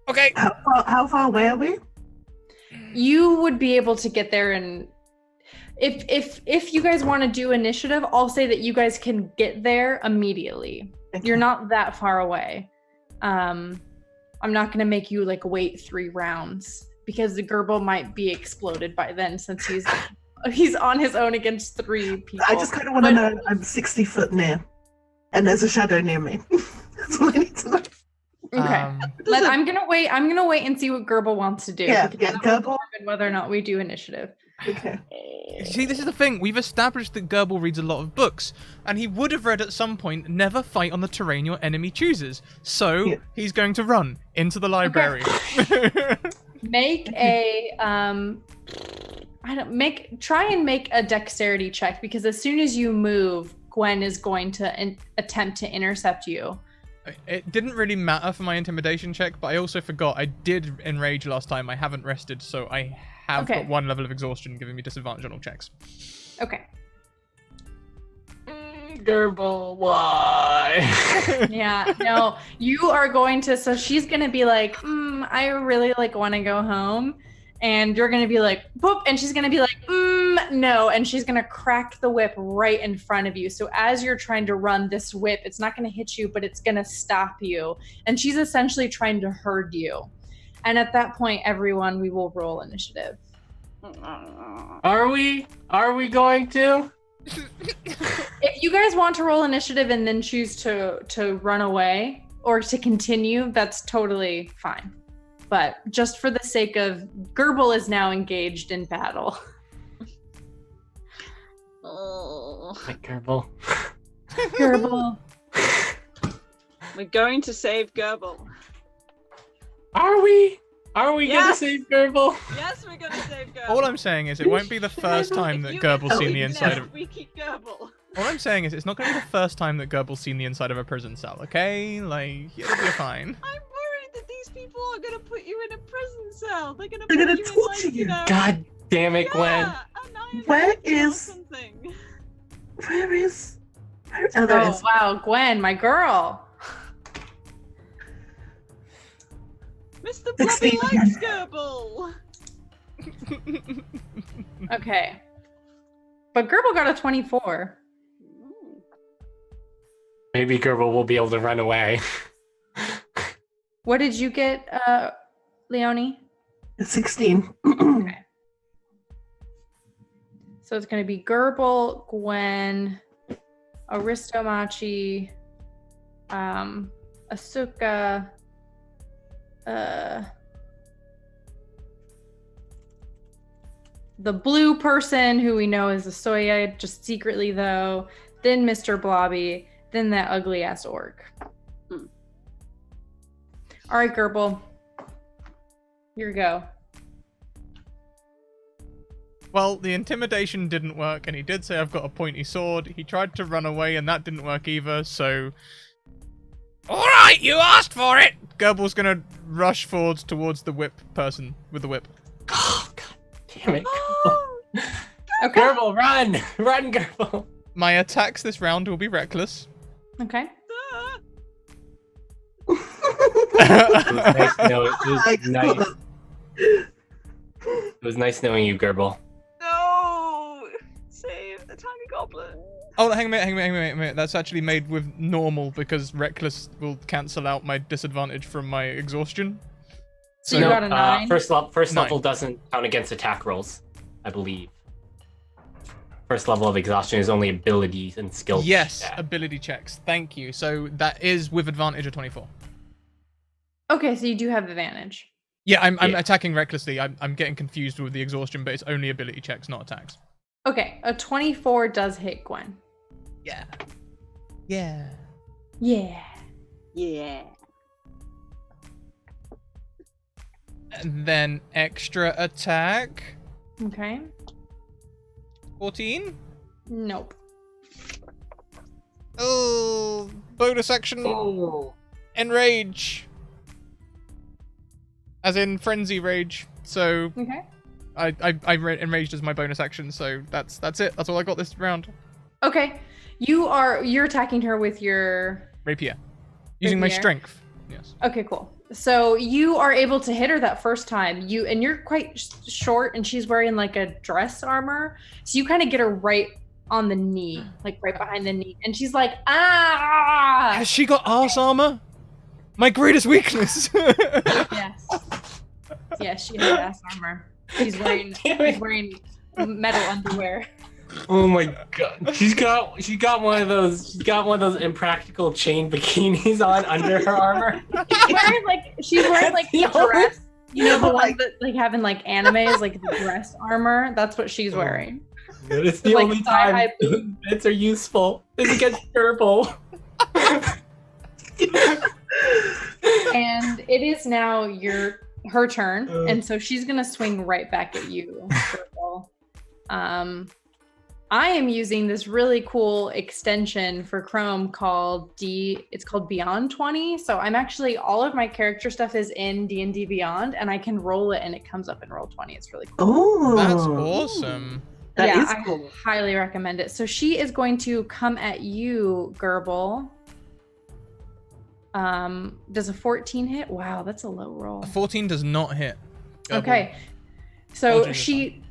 Okay.
How far away are we?
You would be able to get there, and if you guys want to do initiative, I'll say that you guys can get there immediately. You're not that far away. I'm not going to make you like wait 3 rounds because the Gerbil might be exploded by then since he's on his own against 3 people.
I just kind of want to know I'm 60 foot near, and there's a shadow near me. That's all I need to know.
Okay. I'm gonna wait and see what Gerbil wants to do.
Yeah,
because
yeah,
that'll
Gerbil.
determine whether or not we do initiative.
Okay.
See, this is the thing. We've established that Gerbil reads a lot of books, and he would have read at some point, never fight on the terrain your enemy chooses. So,
Yeah.
he's going to run into the library.
Make a try and make a dexterity check, because as soon as you move, Gwen is going to attempt to intercept you.
It didn't really matter for my intimidation check, but I also forgot I did enrage last time. I haven't rested, so I have
Okay.
got 1 level of exhaustion giving me disadvantage on all checks.
Okay.
Gerbil, why?
Yeah, no, you are going to, so she's going to be like, I really want to go home. And you're going to be like, boop. And she's going to be like, no. And she's going to crack the whip right in front of you. So as you're trying to run this whip, it's not going to hit you, but it's going to stop you. And she's essentially trying to herd you. And at that point, everyone, we will roll initiative.
Are we going to?
If you guys want to roll initiative and then choose to run away or to continue, that's totally fine. But just for the sake of, Gerbil is now engaged in battle.
Like Gerbil.
Gerbil.
We're going to save Gerbil.
Are we gonna
Yes!
save Gerbil?
Yes, we're going to save Gerbil.
All I'm saying is it won't be the first time that Gerbil's seen the inside of...
We keep Gerbil.
All I'm saying is it's not going to be the first time that Gerbil's seen the inside of a prison cell, okay? Like, you'll be fine.
I'm worried that these people are going to put you in a prison cell. They're going to
They're
put
gonna
you
torture
in, like,
you.
know,
God damn it, Gwen.
yeah, annihilate
Where
you or
is-
something.
Where is? Oh, there it
Oh,
is.
wow, Gwen, my girl.
Mr. Blobby
16
likes Gerbil.
Okay. But Gerbil got a 24.
Ooh.
Maybe Gerbil will be able to run away.
What did you get, Leonie?
16.
Okay. So it's going to be Gerbil, Gwen, Aristomachi, Asuka, the blue person who we know is a Soya, just secretly though, then Mr. Blobby, then that ugly ass orc. All right, Gerbil, here you go.
Well, the intimidation didn't work, and he did say I've got a pointy sword. He tried to run away, and that didn't work either, so...
Alright, you asked for it!
Gerbil's gonna rush forwards towards the whip person with the whip.
Oh, God damn it.
Okay.
Gerbil, run! Run, Gerbil!
My attacks this round will be reckless.
Okay.
It was nice knowing you, Gerbil.
No! Save the tiny goblin.
Oh, hang on a minute. That's actually made with normal because reckless will cancel out my disadvantage from my exhaustion.
So you got a 9?
First
Nine.
level doesn't count against attack rolls, I believe. First level of exhaustion is only abilities and skills.
Yes, ability checks. Thank you. So that is with advantage of 24.
Okay, so you do have advantage.
Yeah, I'm attacking recklessly. I'm getting confused with the exhaustion, but it's only ability checks, not attacks.
Okay, a 24 does hit Gwen.
Yeah. Yeah.
Yeah.
Yeah.
And then extra attack.
Okay.
14.
Nope.
Oh, bonus action.
Oh.
Enrage. As in frenzy rage. So
Okay.
I enraged as my bonus action. So that's it. That's all I got this round.
Okay. You're attacking her with your
Rapier. Using my
Rapier.
strength. Yes.
Okay, cool. So you are able to hit her that first time. You're quite short, and she's wearing like a dress armor. So you kind of get her right on the knee, like right behind the knee, and she's like, ah.
Has she got arse armor? My greatest weakness.
Yes. Yes, she has ass armor. She's wearing metal underwear.
Oh my god. She's got one of those impractical chain bikinis on under her armor.
She's wearing like the
No.
dress. You know the ones that like have in like animes, like the dress armor. That's what she's wearing.
It's the
Like
only
thigh-high
time
boots.
bits are useful. Is against Gerbil.
And it is now her turn, and so she's gonna swing right back at you, Purple. I am using this really cool extension for Chrome called it's called Beyond 20. So I'm actually, all of my character stuff is in D&D Beyond, and I can roll it and it comes up in roll 20. It's really cool.
Oh,
That's awesome.
That is
I
cool.
highly recommend it. So she is going to come at you, Gerbil. Does a 14 hit? Wow, that's a low roll.
A 14 does not hit.
Okay. So
I'll do
she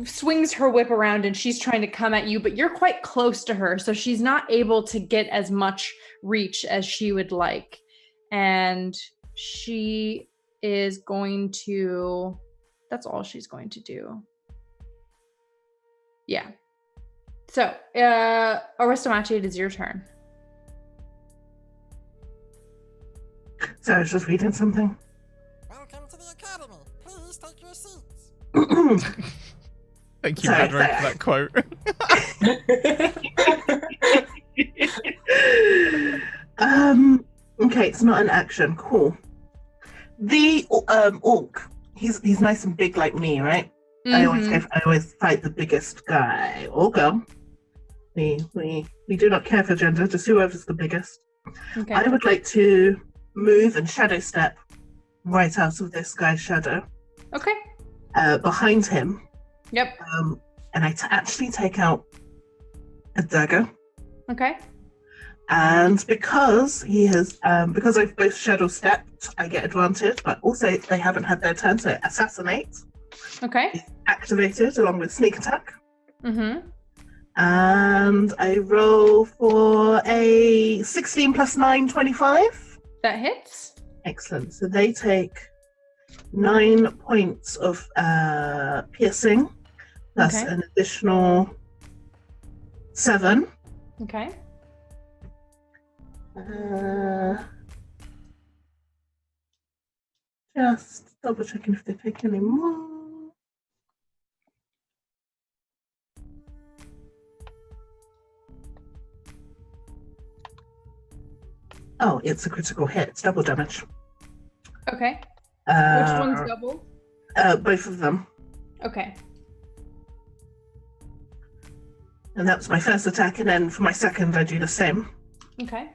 swings her whip around and she's trying to come at you, but you're quite close to her, so she's not able to get as much reach as she would like. And she is going to, that's all she's going to do. Yeah. So, Aristomachi, it is your turn.
So I was just reading something.
Welcome to the academy. Please take your seats.
Thank you,
Sorry,
Pedro, for that quote.
Okay, it's not an action. Cool. The orc, he's nice and big like me, right? I always fight the biggest guy or girl. We do not care for gender, just whoever's the biggest.
Okay.
I would like to move and shadow step right out of this guy's shadow.
Okay.
Behind him.
Yep.
And I actually take out a dagger.
Okay.
And because he has, because I've both shadow stepped, I get advantage, but also they haven't had their turn to assassinate.
Okay.
Activated along with sneak attack.
Mm-hmm.
And I roll for a 16 plus 9, 25.
That hits.
Excellent. So they take 9 points of piercing, plus
Okay.
an additional 7
Okay.
Just double checking if they take any more. Oh, it's a critical hit. It's double damage.
Okay. Which one's
Uh,
double?
both of them.
Okay.
And that's my first attack, and then for my second, I do the same.
Okay.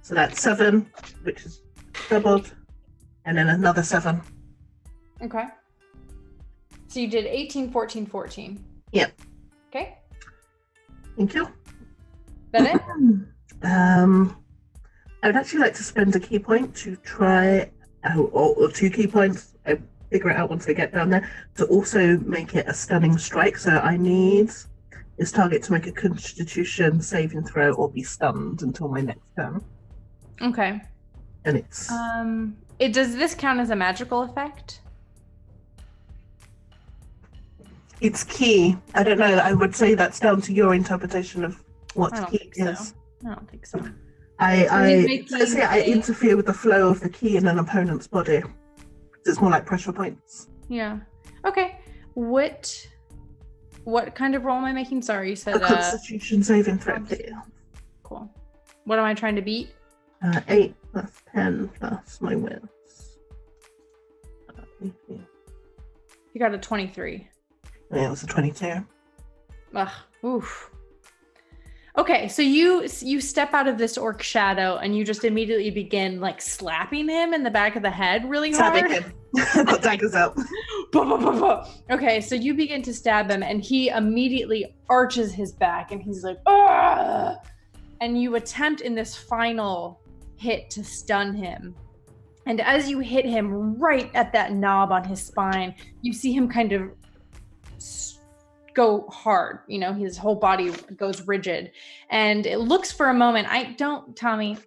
So that's 7, which is doubled, and then another 7.
Okay. So you did 18, 14, 14.
Yep.
Okay.
Thank you.
That it?
I would actually like to spend a key point to try, or 2 key points, I figure it out once I get down there, to also make it a stunning strike. So I need this target to make a Constitution saving throw or be stunned until my next turn.
Okay.
And it's...
Does this count as a magical effect?
It's key. I don't know. I would say that's down to your interpretation of what
I don't
key
think so.
is.
I don't think so.
Let's say I interfere with the flow of the key in an opponent's body. It's more like pressure points.
Yeah. Okay. What kind of roll am I making? Sorry, you said
A Constitution saving throw, please.
Cool. What am I trying to beat?
8 plus 10 plus my wits.
You got a 23.
Yeah, it was a 22.
Ugh. Oof. Okay, so you step out of this orc shadow and you just immediately begin like slapping him in the back of the head really hard.
Stabbing him. I've got daggers out.
Okay, so you begin to stab him and he immediately arches his back and he's like, "Ugh!" And you attempt in this final hit to stun him. And as you hit him right at that knob on his spine, you see him kind of go hard. You know, his whole body goes rigid. And it looks for a moment. Tommy.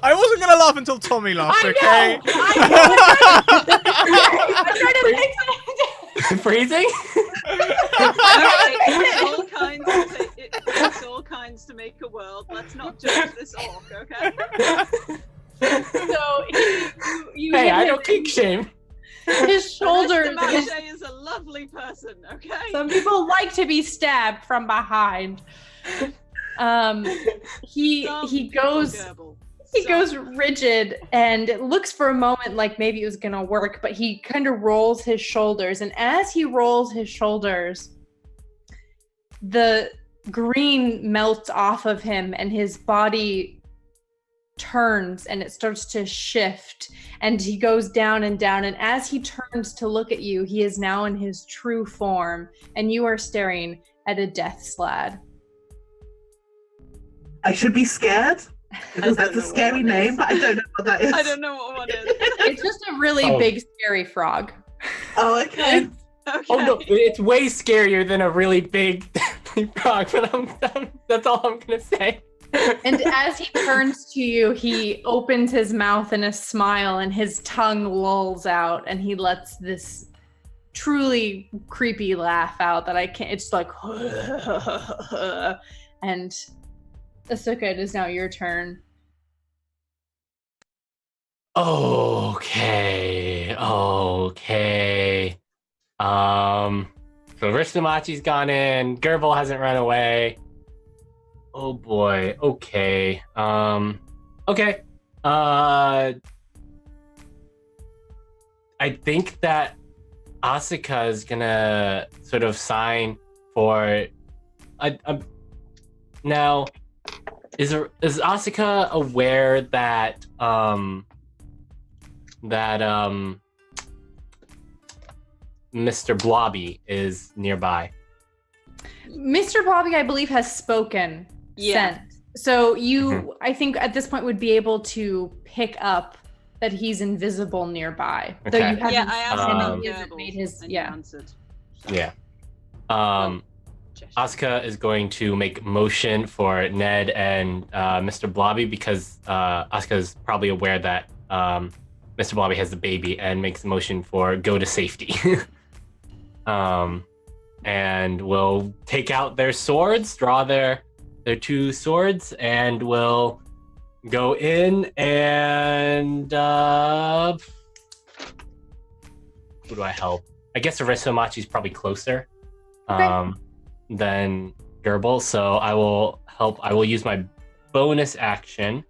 I wasn't gonna laugh until Tommy laughed, okay?
I'm trying to fix it.
Freezing?
It takes all kinds to make a world. Let's not judge this orc, okay?
So you
Hey,
hit
I
him
don't kink shame.
his shoulders.
Mache is a lovely person, okay?
Some people like to be stabbed from behind. He goes rigid, and it looks for a moment like maybe it was gonna work, but he kind of rolls his shoulders, and as he rolls his shoulders, the green melts off of him and his body turns and it starts to shift and he goes down and down, and as he turns to look at you, he is now in his true form and you are staring at a death slad.
I should be scared because that's a scary name, but I don't know what that is.
I don't know what one is.
It's just a really big scary frog.
Oh, okay.
Okay.
Oh no, it's way scarier than a really big frog, but that's all I'm gonna say.
And as he turns to you, he opens his mouth in a smile and his tongue lolls out and he lets this truly creepy laugh out that I can't, it's like, and Asuka, it is now your turn.
Okay. So Rishamachi's gone in. Gerbil hasn't run away. Oh boy. Okay. Okay. I think that Asuka is gonna sort of sign for. Now, is Asuka aware that Mr. Blobby is nearby?
Mr. Blobby, I believe, has spoken.
Yeah.
Sent. So you, I think at this point would be able to pick up that he's invisible nearby. Though
Okay.
you haven't
Yeah, I asked
seen
about
him, he hasn't
Goebbels,
made his,
and
yeah.
you answered.
Yeah.
Gesture.
Asuka is going to make motion for Ned and Mr. Blobby because Asuka is probably aware that Mr. Blobby has the baby and makes motion for go to safety. and will take out their swords, draw their 2 swords, and will go in and who do I help? I guess Aristomachi's probably closer than Gerbil, so I will help. I will use my bonus action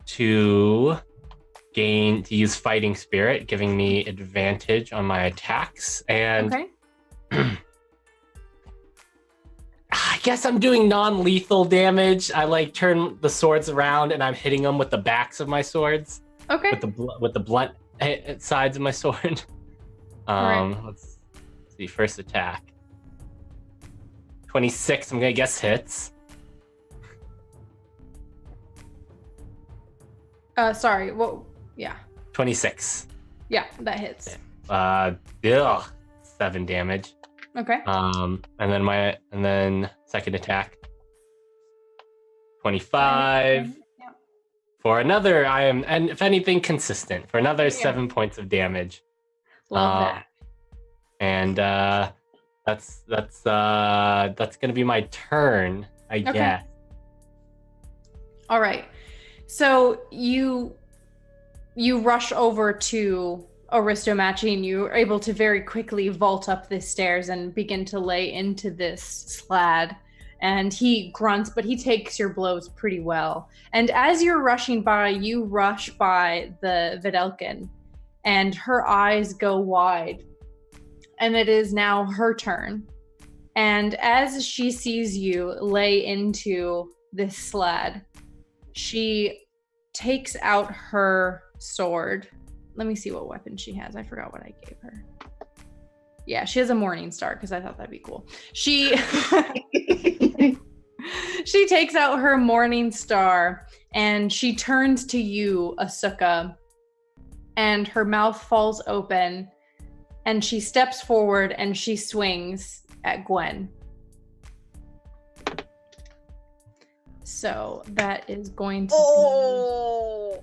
to use Fighting Spirit, giving me advantage on my attacks. And I guess I'm doing non-lethal damage. I like turn the swords around and I'm hitting them with the backs of my swords.
Okay.
With the blunt sides of my sword. Let's see. First attack. 26. I'm gonna guess hits.
Sorry. Well, yeah.
26.
Yeah, that hits.
7 damage.
Okay.
And then second attack. 25.
Yeah.
For another, and if anything, consistent for another 7 points of damage.
Love that.
And that's gonna be my turn, I guess.
All right. So you rush over to Aristomachi and you are able to very quickly vault up the stairs and begin to lay into this slad. And he grunts, but he takes your blows pretty well. And as you're rushing by, you rush by the Videlkin, and her eyes go wide. And it is now her turn. And as she sees you lay into this slad, she takes out her sword. Let me see what weapon she has. I forgot what I gave her. Yeah, she has a Morning Star because I thought that'd be cool. She she takes out her Morning Star and she turns to you, Asuka, and her mouth falls open and she steps forward and she swings at Gwen. So that is going to be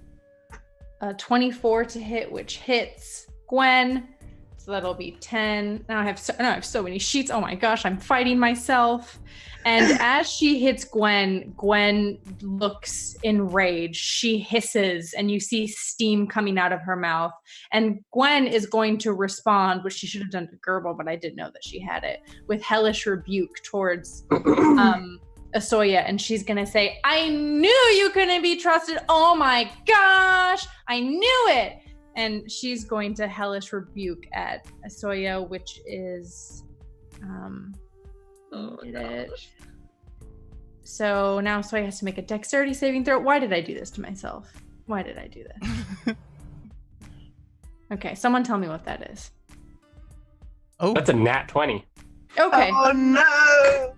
a 24 to hit, which hits Gwen. So that'll be 10. Now I have so many sheets. Oh my gosh, I'm fighting myself. And as she hits Gwen, Gwen looks enraged. She hisses and you see steam coming out of her mouth. And Gwen is going to respond, which she should have done to Gerbil, but I didn't know that she had it, with hellish rebuke towards Asoya. And she's going to say, I knew you couldn't be trusted. Oh my gosh, I knew it. And she's going to hellish rebuke at Asoya, which is so now Asoya has to make a dexterity saving throw. Why did I do this to myself? Why did I do this? Okay, someone tell me what that is.
Oh,
that's a nat 20.
Okay.
Oh no!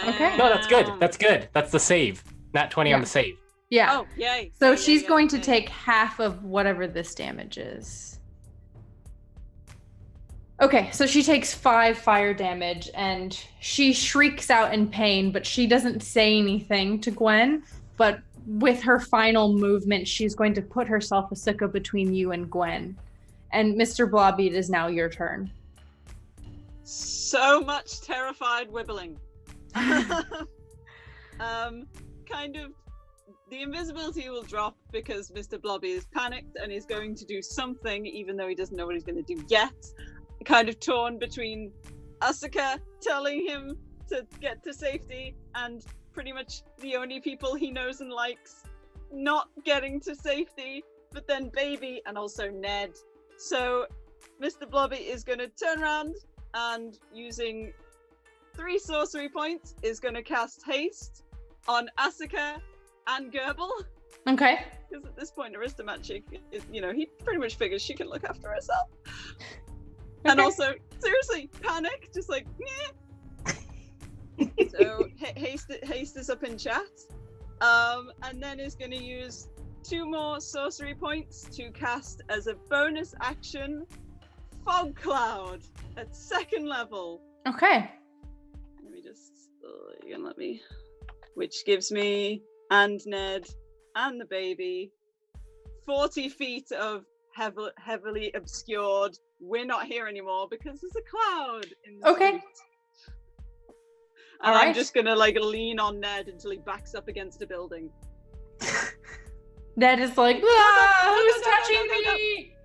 Okay.
No, that's good. That's good. That's the save. Nat 20 on the save.
Yeah.
Oh, yay.
So
Yay,
she's
yay,
going
yay.
to take half of whatever this damage is. Okay, so she takes 5 fire damage and she shrieks out in pain, but she doesn't say anything to Gwen. But with her final movement, she's going to put herself, Asuka, between you and Gwen. And Mr. Blobby, it is now your turn.
So much terrified wibbling. Kind of, the invisibility will drop because Mr. Blobby is panicked and is going to do something, even though he doesn't know what he's going to do yet. Kind of torn between Asuka telling him to get to safety and pretty much the only people he knows and likes not getting to safety, but then Baby and also Ned. So Mr. Blobby is going to turn around and, using 3 sorcery points, is going to cast haste on Asuka and Gerbil.
Okay.
Because at this point, Aristomachi, he pretty much figures she can look after herself. Okay. And also, seriously, panic, just like, meh. So haste is up in chat. And then is going to use 2 more sorcery points to cast as a bonus action Fog Cloud at 2nd level.
Okay.
Let me just, you're gonna let me, which gives me and Ned and the Baby 40 feet of heavily obscured we're not here anymore because there's a cloud in the
Okay.
street. And I'm
Alright.
just gonna like lean on Ned until he backs up against a building.
Ned is like,
Go,
who's
go, go,
touching
go, go, go.
me?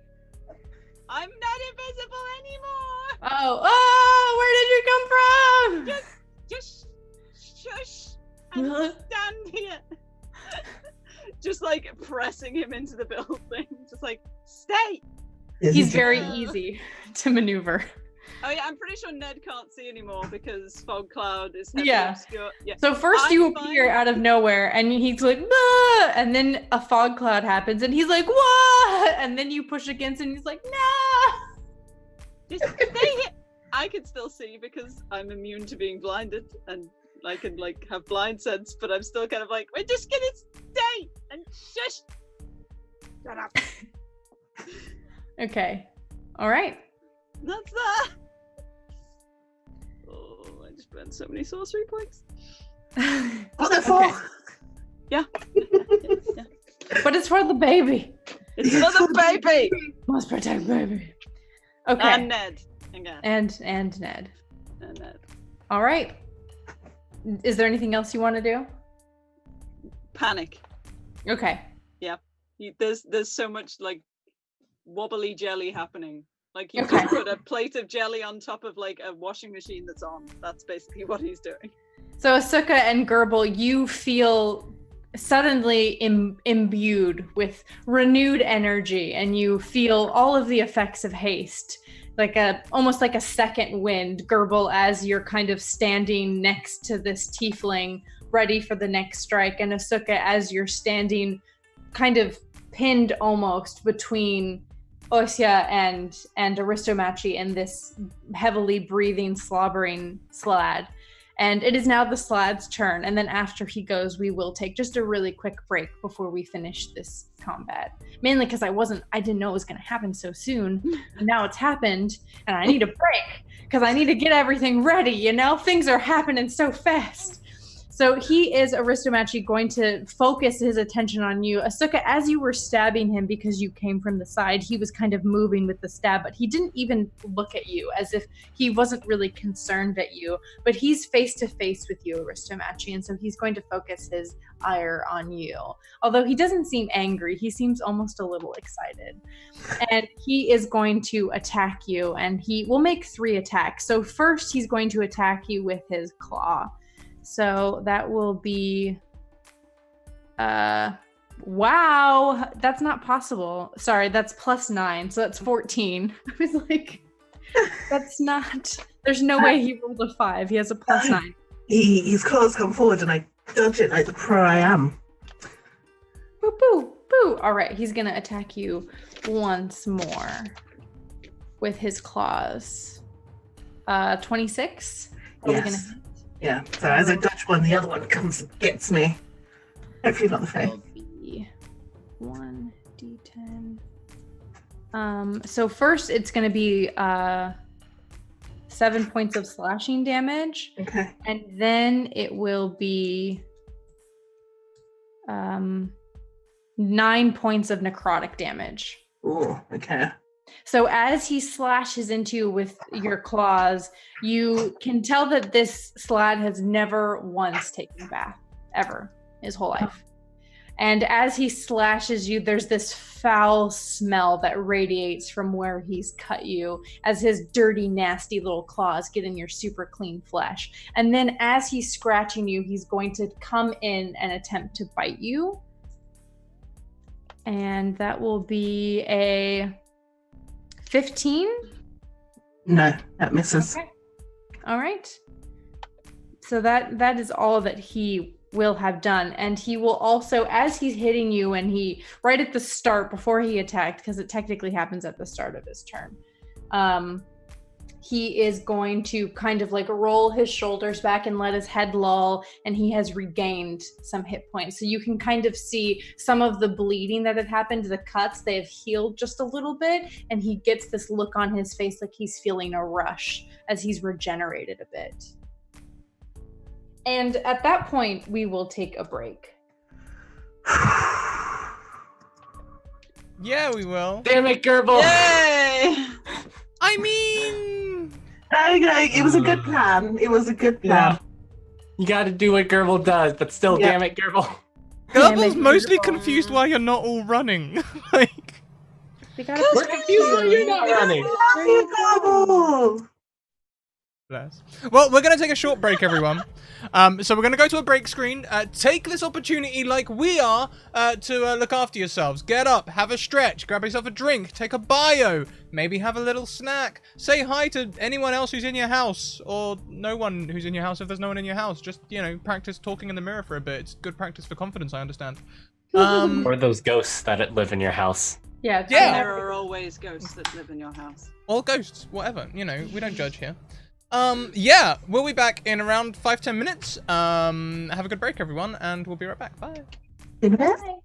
I'm not invisible anymore!
Oh, where did you come from?
Just shush and stand here. Just like pressing him into the building. Just like, stay!
He's very easy to maneuver.
Oh yeah, I'm pretty sure Ned can't see anymore because fog cloud is heavily
Yeah.
obscure. Yeah.
So first
I'm
you
fine.
appear out of nowhere and he's like, "Ah!" And then a fog cloud happens and he's like, what? And then you push against and he's like, no.
Just stay here. I can still see because I'm immune to being blinded and I can like have blind sense, but I'm still kind of like, we're just gonna stay and shush. Shut up.
Okay. All right.
That's that. Oh, I just burned so many sorcery points.
What the fuck?
Okay.
Yeah.
But it's for the baby.
It's another baby.
Must protect baby. Okay.
And Ned again.
And Ned.
And Ned.
All right. Is there anything else you want to do?
Panic.
Okay.
There's so much like wobbly jelly happening. Like you
Okay.
just put a plate of jelly on top of like a washing machine that's on. That's basically what he's doing.
So Asuka and Gerbil, you feel suddenly imbued with renewed energy, and you feel all of the effects of haste, like almost like a second wind. Gerbil, as you're kind of standing next to this tiefling, ready for the next strike, and Asuka, as you're standing, kind of pinned almost between Osya and Aristomachi in this heavily breathing, slobbering Slad. And it is now the Slad's turn. And then after he goes, we will take just a really quick break before we finish this combat. Mainly because I didn't know it was going to happen so soon. And now it's happened. And I need a break because I need to get everything ready. You know, things are happening so fast. So he is, Aristomachi, going to focus his attention on you. Asuka, as you were stabbing him because you came from the side, he was kind of moving with the stab, but he didn't even look at you, as if he wasn't really concerned at you. But he's face to face with you, Aristomachi, and so he's going to focus his ire on you. Although he doesn't seem angry, he seems almost a little excited. And he is going to attack you, and he will make 3 attacks. So first, he's going to attack you with his claw. So that will be, wow, that's not possible. Sorry, that's +9, so that's 14. I was like, that's not, there's no way he rolled a 5. He has a +9.
His claws come forward and I dodge it like the pro I am.
Boo, boo, boo. All right, he's gonna attack you once more with his claws. 26. Are we gonna
Yes.
hit?
Yeah, so as I dodge one, the other one comes and gets me. Hopefully not the face.
Will be 1d10. So first it's going to be 7 points of slashing damage,
Okay.
and then it will be 9 points of necrotic damage.
Oh, okay.
So as he slashes into you with your claws, you can tell that this Slad has never once taken a bath, ever, his whole life. And as he slashes you, there's this foul smell that radiates from where he's cut you as his dirty, nasty little claws get in your super clean flesh. And then as he's scratching you, he's going to come in and attempt to bite you. And that will be a 15?
No, that misses.
Okay. All right. So that is all that he will have done. And he will also, as he's hitting you, and he, right at the start, before he attacked, because it technically happens at the start of his turn, he is going to kind of like roll his shoulders back and let his head loll, and he has regained some hit points. So you can kind of see some of the bleeding that had happened, the cuts, they have healed just a little bit, and he gets this look on his face like he's feeling a rush as he's regenerated a bit. And at that point, we will take a break.
Yeah, we will.
Damn it, Gerbil!
Yay!
I mean,
No, it was a good plan. It was a good plan.
Yeah. You got to do what Gerbil does, but still,
Yeah.
damn it, Gerbil.
Gerbil's mostly confused why you're not all running. Like,
We gotta
We're confused why you're not running.
Love you, Gobble.
bless. Well, we're gonna take a short break, everyone. So we're gonna go to a break screen. Take this opportunity, like we are, to look after yourselves. Get up, have a stretch, grab yourself a drink, take a bio, maybe have a little snack. Say hi to anyone else who's in your house, or no one who's in your house if there's no one in your house. Just, you know, practice talking in the mirror for a bit. It's good practice for confidence, I understand.
Or those ghosts that live in your house.
Yeah.
Yeah.
There are always ghosts that live in your house.
Or ghosts, whatever. You know, we don't judge here. Yeah, we'll be back in around 5-10 minutes. Have a good break, everyone, and we'll be right back. Bye.
Bye.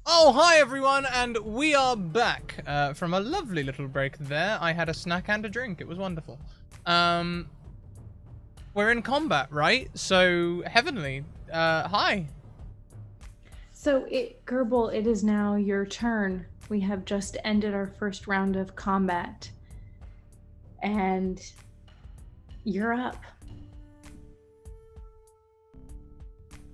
Oh, hi everyone, and we are back from a lovely little break there. I had a snack and a drink. It was wonderful. We're in combat, right? So, Heavenly, hi.
So, Gerbil, it is now your turn. We have just ended our first round of combat. And you're up.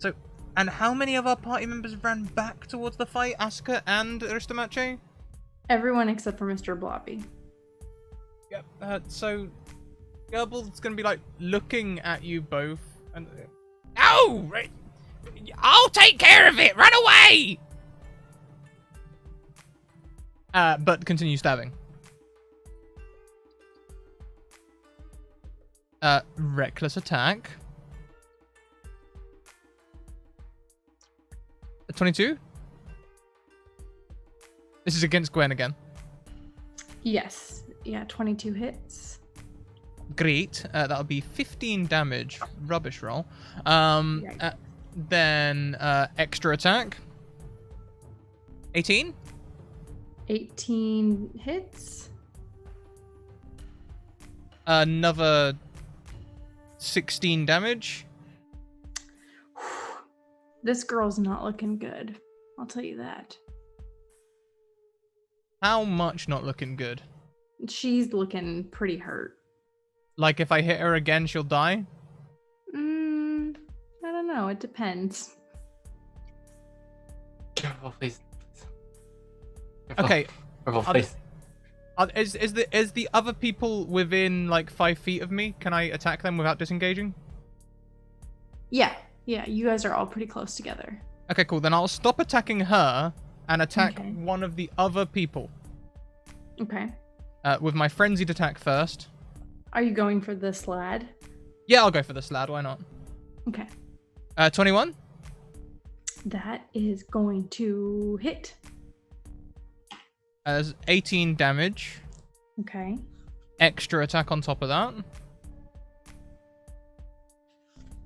So, and how many of our party members ran back towards the fight? Asuka and Aristomache?
Everyone except for Mr. Blobby.
Yep. So, Gerble's gonna be like looking at you both, and
No! I'll take care of it! Run away!
but continue stabbing. Reckless attack. 22. This is against Gwen again.
Yes. Yeah, 22 hits.
Great. That'll be 15 damage. Rubbish roll. Then extra attack. 18.
18 hits.
Another 16 damage.
This girl's not looking good. I'll tell you that.
How much not looking good?
She's looking pretty hurt.
Like if I hit her again, she'll die?
I don't know. It depends.
Careful, please.
Okay.
Careful, please.
Is the other people within like 5 feet of me? Can I attack them without disengaging?
Yeah, you guys are all pretty close together.
Okay, cool. Then I'll stop attacking her and attack
Okay.
one of the other people.
Okay.
With my frenzied attack first.
Are you going for this lad?
Yeah, I'll go for this lad. Why not?
Okay.
21.
That is going to hit.
As 18 damage.
Okay.
Extra attack on top of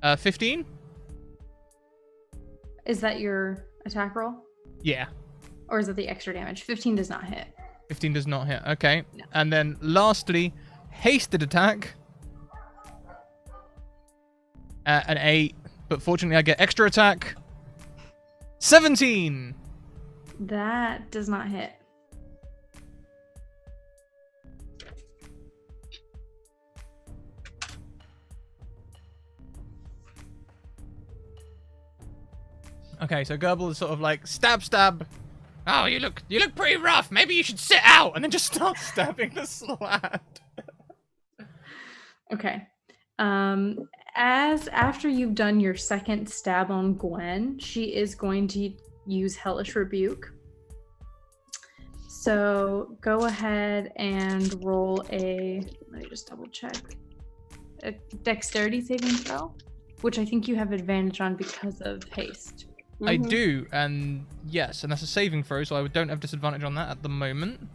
that. 15.
Is that your attack roll?
Yeah.
Or is it the extra damage? 15 does not hit.
15 does not hit. Okay.
No.
And then lastly, hasted attack. An 8. But fortunately, I get extra attack. 17.
That does not hit.
Okay, so Gerbil is sort of like stab, stab.
Oh, you look pretty rough. Maybe you should sit out.
And then just start stabbing the lad.
Okay. As after you've done your second stab on Gwen, she is going to use Hellish Rebuke. So go ahead and roll let me just double check. A dexterity saving throw, which I think you have advantage on because of haste.
I do, and yes, and that's a saving throw, so I don't have disadvantage on that at the moment.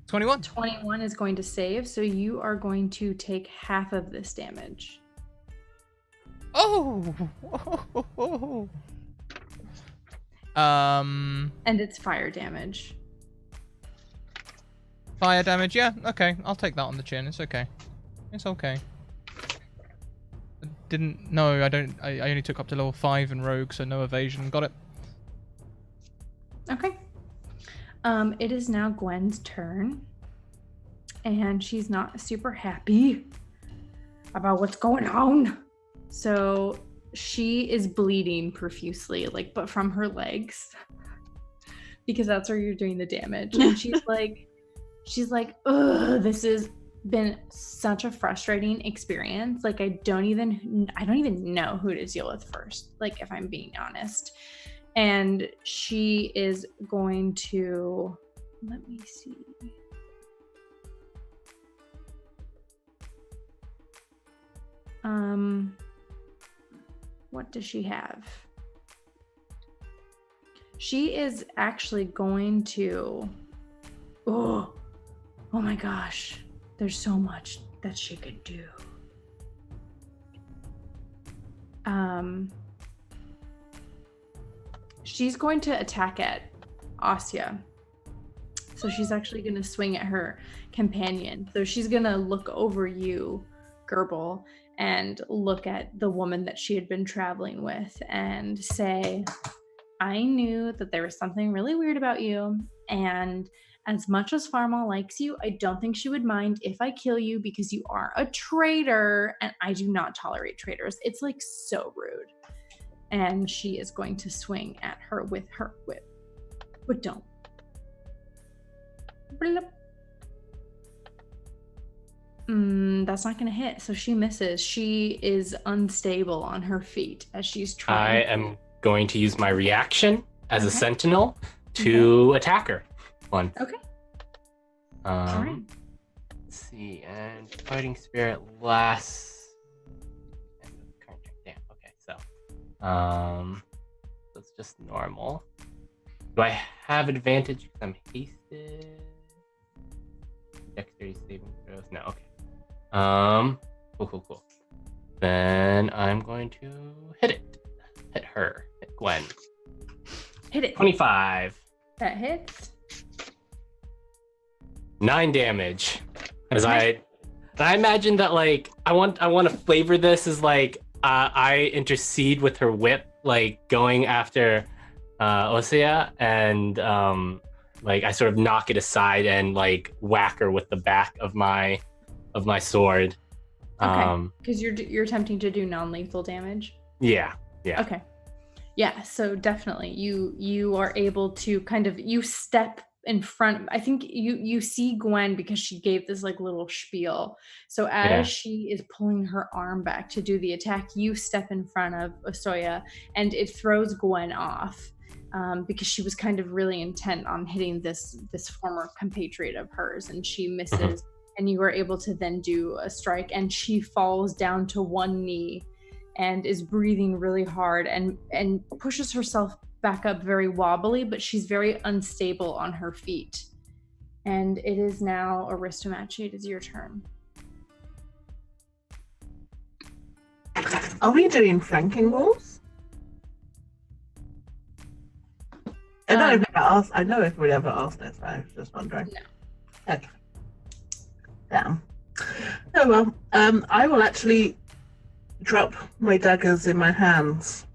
21.
21 is going to save, so you are going to take half of this damage.
Oh!
And it's fire damage.
Fire damage, yeah, okay. I'll take that on the chin, it's okay. It's okay. I only took up to level 5 in Rogue, so no evasion. Got it.
Okay. It is now Gwen's turn. And she's not super happy about what's going on. So she is bleeding profusely, but from her legs. Because that's where you're doing the damage. And she's like, ugh, this has been such a frustrating experience. I don't even know who to deal with first, if I'm being honest. And she is going to, let me see. What does she have? She is actually going to, oh my gosh. There's so much that she could do. She's going to attack at Asya. So she's actually going to swing at her companion. So she's going to look over you, Gerbil, and look at the woman that she had been traveling with and say, I knew that there was something really weird about you, and as much as Farmal likes you, I don't think she would mind if I kill you because you are a traitor, and I do not tolerate traitors. It's like so rude. And she is going to swing at her with her whip. But don't. That's not going to hit. So she misses. She is unstable on her feet as she's trying.
I am going to use my reaction as a sentinel to attack her. One.
Okay.
All
right.
Let's see. And fighting spirit lasts. Damn. Okay. So, it's just normal. Do I have advantage because I'm hasted? Dexterity saving throws. No. Okay. Cool. Then I'm going to hit it. Hit her. Hit Gwen.
Hit it.
25.
That hits.
9 damage. As I imagine that like I want to flavor this as like I intercede with her whip, like going after Osea, and like I sort of knock it aside and like whack her with the back of my sword.
Okay. Because you're attempting to do non-lethal damage.
Yeah.
Okay. Yeah, so definitely you are able to kind of, you step in front. I think you see Gwen because she gave this like little spiel. So as she is pulling her arm back to do the attack, you step in front of Osoya, and it throws Gwen off because she was kind of really intent on hitting this former compatriot of hers, and she misses. And you are able to then do a strike, and she falls down to one knee and is breathing really hard and pushes herself back up very wobbly, but she's very unstable on her feet. And it is now Aristomachi. It is your turn.
Are we doing flanking rolls? I know if we ever asked this, I was just wondering.
No.
Okay. Damn. Oh well. I will actually drop my daggers in my hands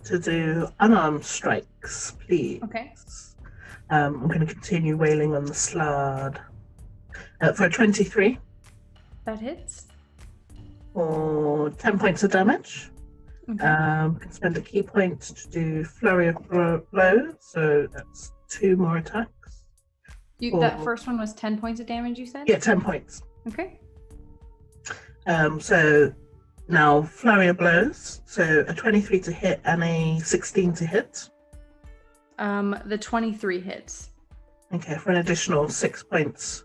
to do unarmed strikes, please.
Okay.
I'm going to continue wailing on the slard for a 23.
That hits.
For 10 points of damage.
Okay.
Can spend a key point to do flurry of blows, so that's 2 more attacks.
That first one was 10 points of damage, you said?
Yeah, 10 points.
Okay.
So now flurry of blows, so a 23 to hit and a 16 to hit.
The 23 hits.
Okay, for an additional 6 points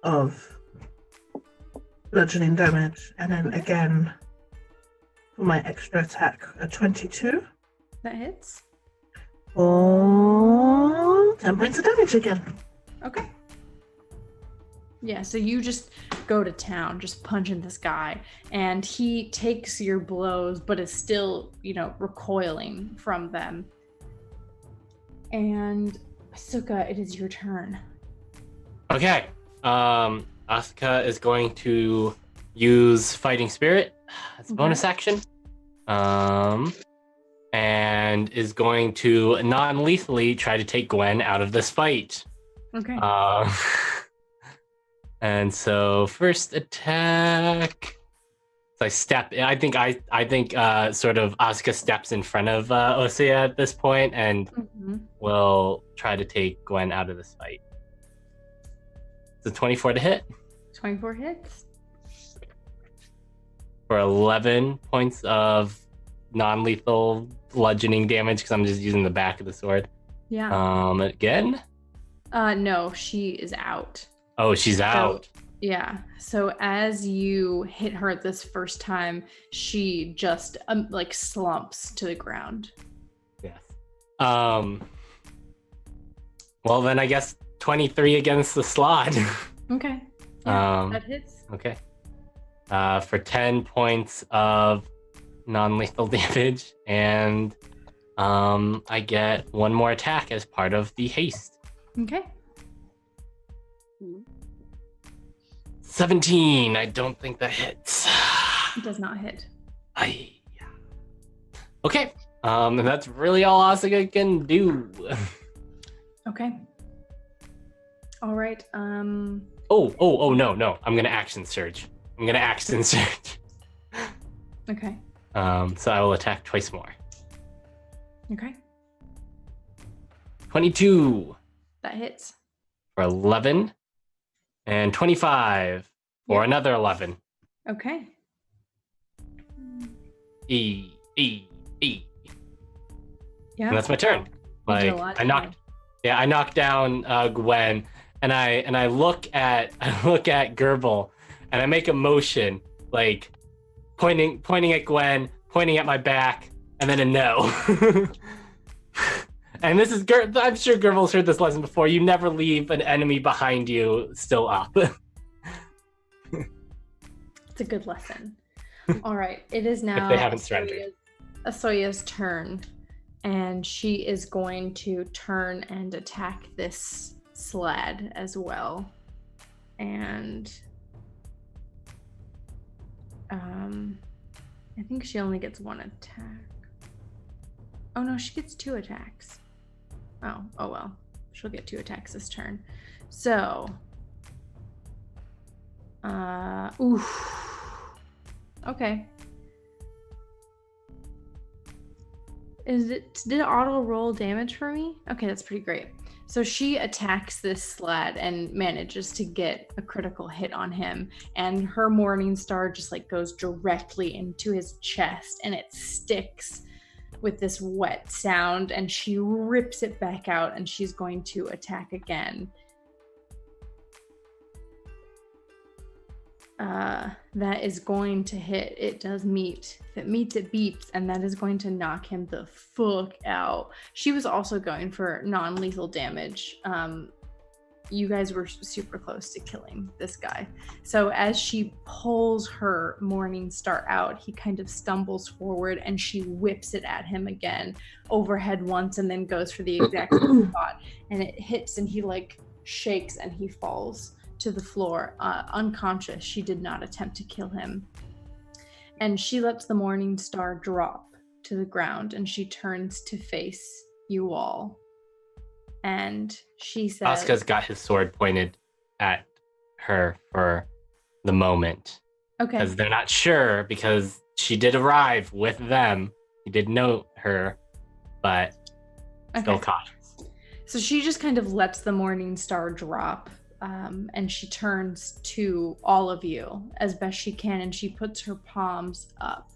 of bludgeoning damage, and then again for my extra attack, a 22.
That hits.
For 10 points of damage again.
Okay. Yeah, so you just go to town, just punching this guy, and he takes your blows, but is still, recoiling from them. And Asuka, it is your turn.
Okay. Asuka is going to use Fighting Spirit as a bonus action. And is going to non-lethally try to take Gwen out of this fight.
Okay.
And so first attack. So I step. I think sort of Asuka steps in front of Osea at this point and will try to take Gwen out of this fight. It's a 24 to hit.
24 hits.
For 11 points of non-lethal bludgeoning damage because I'm just using the back of the sword.
Yeah.
Again?
No, she is out.
Oh, she's out.
Yeah. So as you hit her this first time, she just slumps to the ground.
Yes. Well, then I guess 23 against the slot.
Okay. Yeah, that hits.
Okay. For 10 points of non-lethal damage, and I get one more attack as part of the haste.
Okay.
17. I don't think that hits.
It does not hit.
Okay. That's really all Asuka can do.
Okay. All right.
Oh, no. I'm gonna action surge.
Okay.
So I will attack twice more.
Okay.
22
That hits.
for 11, and 25 for another 11.
Okay.
E.
Yeah.
And that's my turn.
You did a
Like
lot
I knocked down Gwen, and I look at Gerbil, and I make a motion like pointing at Gwen, pointing at my back, and then a no. And this is I'm sure Gerbil's heard this lesson before. You never leave an enemy behind you still up.
It's a good lesson. All right. It is now
If they haven't surrendered.
Asoya's turn, and she is going to turn and attack this sled as well. And I think she only gets one attack. Oh no, she gets 2 attacks. Oh well. She'll get 2 attacks this turn. So okay. Did it auto roll damage for me? Okay, that's pretty great. So she attacks this sled and manages to get a critical hit on him, and her Morning Star just like goes directly into his chest, and it sticks with this wet sound, and she rips it back out, and she's going to attack again. That is going to hit. It does meet. If it meets, it beeps, and that is going to knock him the fuck out. She was also going for non-lethal damage. You guys were super close to killing this guy. So as she pulls her Morning Star out, he kind of stumbles forward, and she whips it at him again, overhead once, and then goes for the exact same spot, and it hits, and he like shakes, and he falls to the floor, unconscious. She did not attempt to kill him. And she lets the Morning Star drop to the ground, and she turns to face you all. And she says...
Asuka's got his sword pointed at her for the moment.
Okay.
Because they're not sure, because she did arrive with them. He did know her, but still cautious.
So she just kind of lets the Morning Star drop. And she turns to all of you as best she can, and she puts her palms up.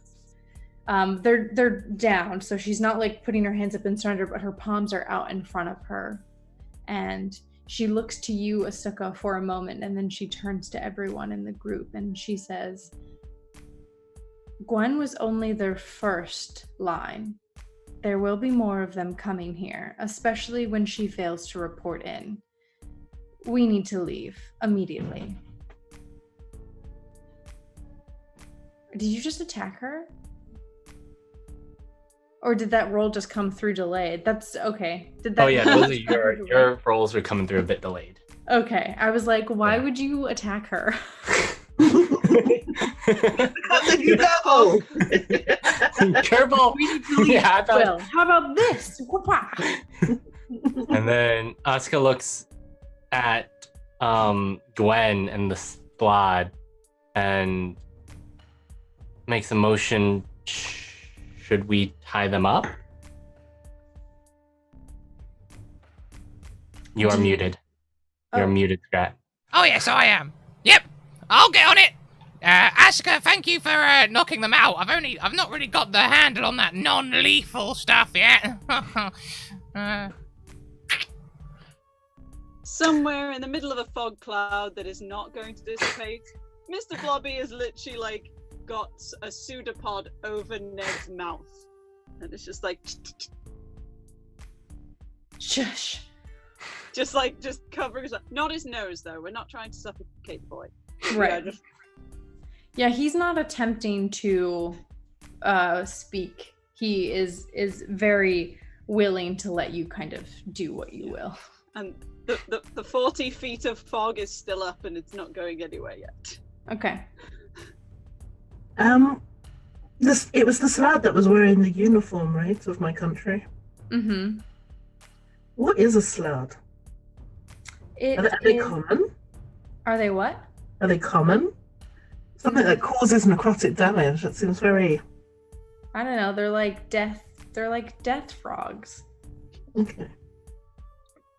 They're down, so she's not like putting her hands up in surrender, but her palms are out in front of her. And she looks to you, Asuka, for a moment, and then she turns to everyone in the group, and she says, Gwen was only their first line. There will be more of them coming here, especially when she fails to report in. We need to leave immediately. Did you just attack her? Or did that roll just come through delayed? That's okay. Did that?
Oh yeah, those are your rolls are coming through a bit delayed.
Okay, I was like, why would you attack her?
Gerbil. Yeah, I thought...
Well, how about this?
And then Asuka looks at Gwen and the slod and makes a motion. Should we tie them up? You are muted. You're muted, Scrat.
Oh yes, I am. Yep, I'll get on it. Asuka, thank you for knocking them out. I've not really got the handle on that non-lethal stuff yet.
Somewhere in the middle of a fog cloud that is not going to dissipate, Mr. Blobby has literally like got a pseudopod over Ned's mouth, and it's just like
Shush.
just covering his, not his nose though. We're not trying to suffocate the boy.
Right. Yeah, he's not attempting to speak. he is very willing to let you kind of do what you will.
And the 40 feet of fog is still up and it's not going anywhere yet.
Okay.
It was the Slad that was wearing the uniform, right, of my country.
Mm-hmm.
What is a Slad? Are they common?
Are they what?
Are they common? Something that causes necrotic damage. That seems very.
I don't know. They're like death. They're like death frogs.
Okay.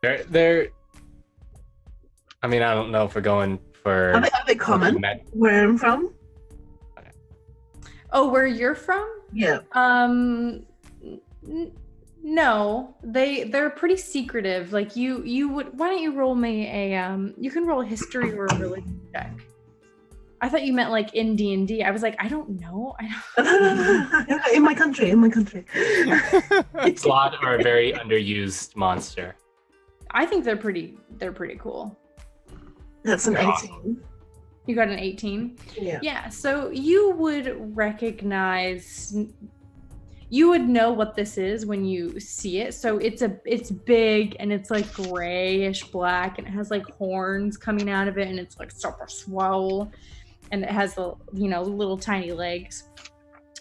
They're. I mean, I don't know if we're going for.
Are they common? Where I'm from?
Oh, where you're from?
Yeah.
No, they're pretty secretive. Like you would. Why don't you roll me a You can roll a history or a religion check. I thought you meant like in D&D. I was like, I don't know.
In my country.
Slot are a very underused monster.
I think they're pretty cool.
That's an 18.
You got an 18?
Yeah.
Yeah, so you would recognize, you would know what this is when you see it. So it's big and it's like grayish black and it has like horns coming out of it and it's like super swole and it has the, little tiny legs.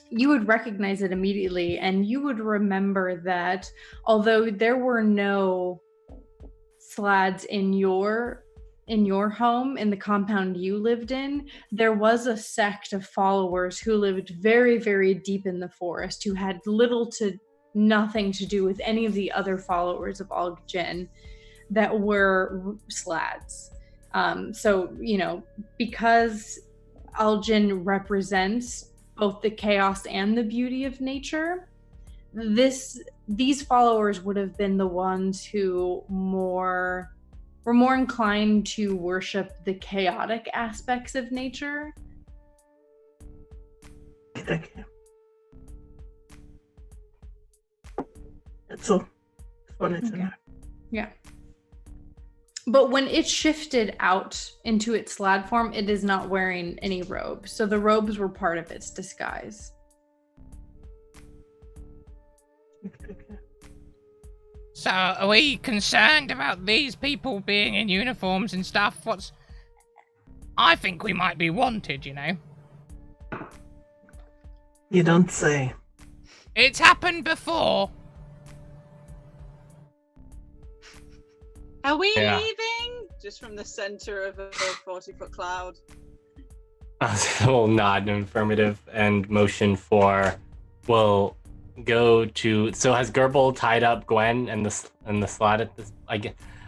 You would recognize it immediately and you would remember that although there were no Slads in your home, in the compound you lived in, there was a sect of followers who lived very, very deep in the forest, who had little to nothing to do with any of the other followers of Algjin that were Slads. So, because Algjin represents both the chaos and the beauty of nature, these followers would have been the ones who were more inclined to worship the chaotic aspects of nature.
Thank you. That's all. Just wanted to know.
Yeah. But when it shifted out into its Slad form, it is not wearing any robes. So the robes were part of its disguise.
Okay.
So, are we concerned about these people being in uniforms and stuff? I think we might be wanted,
You don't say.
It's happened before.
Are we
Yeah.
leaving? Just from the center of a 40-foot cloud.
We'll nod in affirmative and motion for. We'll go to. So has Gerbil tied up Gwen and the Slot at this? I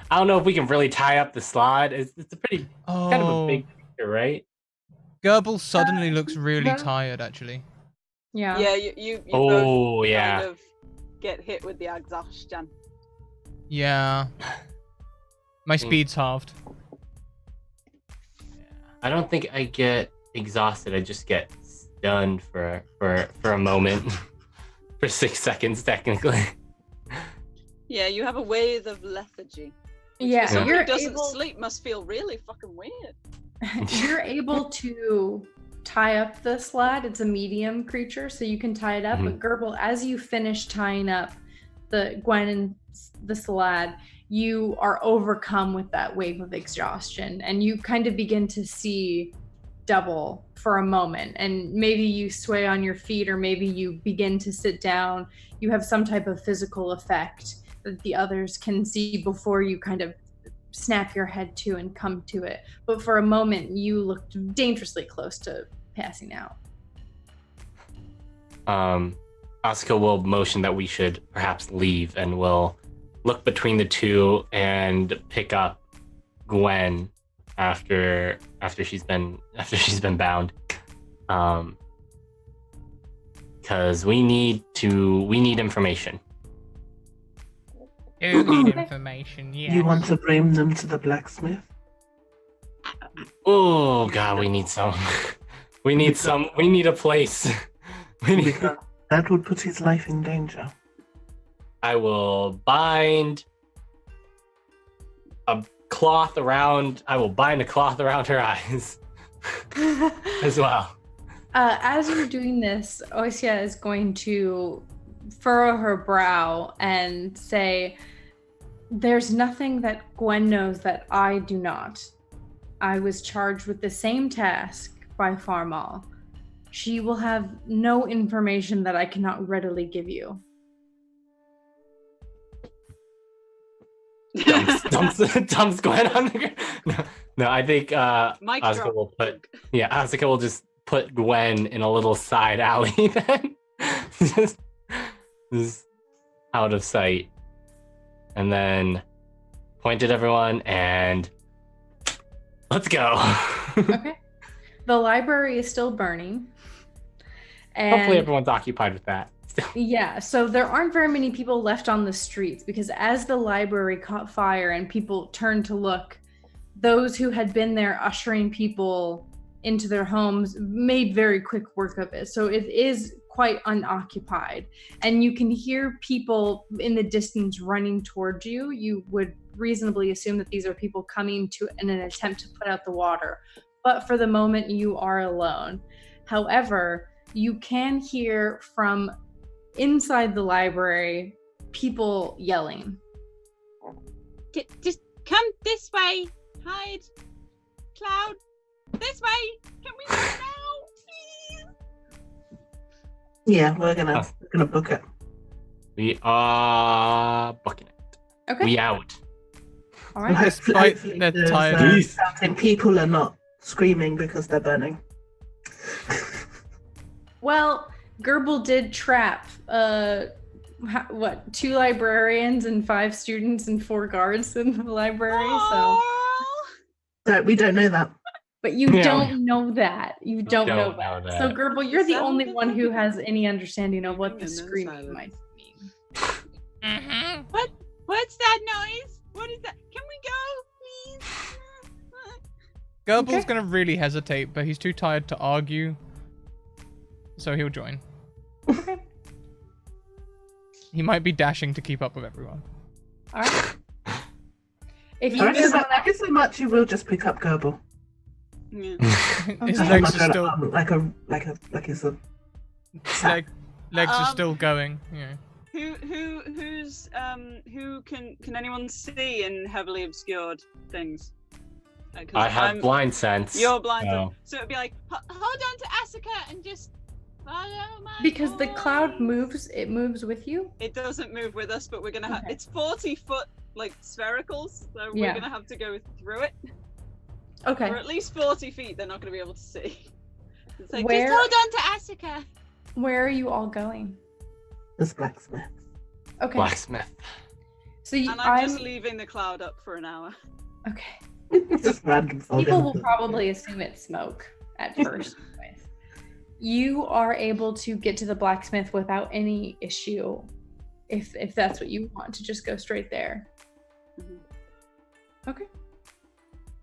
don't know if we can really tie up the Slot. It's a pretty kind of a big picture, right?
Gerbil suddenly looks really tired, actually.
Yeah.
Yeah, you
Oh,
both
yeah.
kind of get hit with the exhaustion.
Yeah. My speed's halved.
I don't think I get exhausted. I just get stunned for a moment, for 6 seconds technically.
Yeah, you have a wave of lethargy.
Yeah,
Someone
you're
who doesn't
able,
sleep must feel really fucking weird.
you're able to tie up the Slad. It's a medium creature, so you can tie it up. But Gerbil, as you finish tying up the Gwen and the Slad, you are overcome with that wave of exhaustion and you kind of begin to see double for a moment, and maybe you sway on your feet or maybe you begin to sit down. You have some type of physical effect that the others can see before you kind of snap your head to and come to it. But for a moment you looked dangerously close to passing out.
Asuka will motion that we should perhaps leave, and we'll look between the two and pick up Gwen after she's been bound, because we need information.
Do need information, yeah.
You want to bring them to the blacksmith?
Oh god, we need some. We need a place.
Because that would put his life in danger.
I will bind a cloth around her eyes as well.
As you're doing this, Oisia is going to furrow her brow and say, "There's nothing that Gwen knows that I do not. I was charged with the same task by Farmal. She will have no information that I cannot readily give you."
Dumps Gwen on the ground. No, I think
Mic
Asuka
drop.
will Asuka will just put Gwen in a little side alley then. just out of sight. And then point at everyone and let's go.
Okay. The library is still burning. And
Hopefully everyone's occupied with that.
yeah, so there aren't very many people left on the streets because as the library caught fire and people turned to look, those who had been there ushering people into their homes made very quick work of it. So it is quite unoccupied. And you can hear people in the distance running towards you. You would reasonably assume that these are people coming to in an attempt to put out the water. But for the moment, you are alone. However, you can hear from inside the library people yelling.
Just come this way. Hide. Cloud. This way. Can we go now, please?
Yeah, we're gonna book it.
We are booking it.
Okay.
We out.
All right.
Despite
Hopefully
they're
those,
tired.
Peace.
shouting people are not screaming because they're burning.
Well, Gerbil did trap 2 librarians and 5 students and 4 guards in the library. So,
We don't know that.
but you don't know that. You don't know
know
that.
that.
So, Gerbil, you're the
Sound
only
of
one who
the-
has any understanding of what the
And then
screaming
silence.
might mean.
Mm-hmm.
What's that noise? What is that? Can we go, please?
Gerbil's
Okay.
gonna really hesitate, but he's too tired to argue, so he'll join.
Okay.
He might be dashing to keep up with everyone.
All right. If you
I reckon
miss
that I guess so much you will just pick up Gerbil.
Yeah.
His
Okay.
legs are still
Like it's a
legs are
Um,
still going. Yeah.
Who can anyone see in heavily obscured things? 'Cause
I have blind sense.
You're blind,
so-
so it'd be like, hold on to Asuka and just follow my
because the cloud
voice."
moves, it moves with you.
It doesn't move with us, but we're gonna have.
Okay.
It's 40-foot like sphericals, so
Yeah.
we're gonna have to go through it.
Okay.
For at least 40 feet, they're not gonna be able to see. It's like,
Where-
just hold on to Asuka.
Where are you all going?
this blacksmith.
Okay.
Blacksmith.
So you,
And I'm just leaving the cloud up for an hour.
okay.
Just random folk.
People will probably assume it's smoke at first. anyways. You are able to get to the blacksmith without any issue, if that's what you want to just go straight there.
Mhm.
Okay.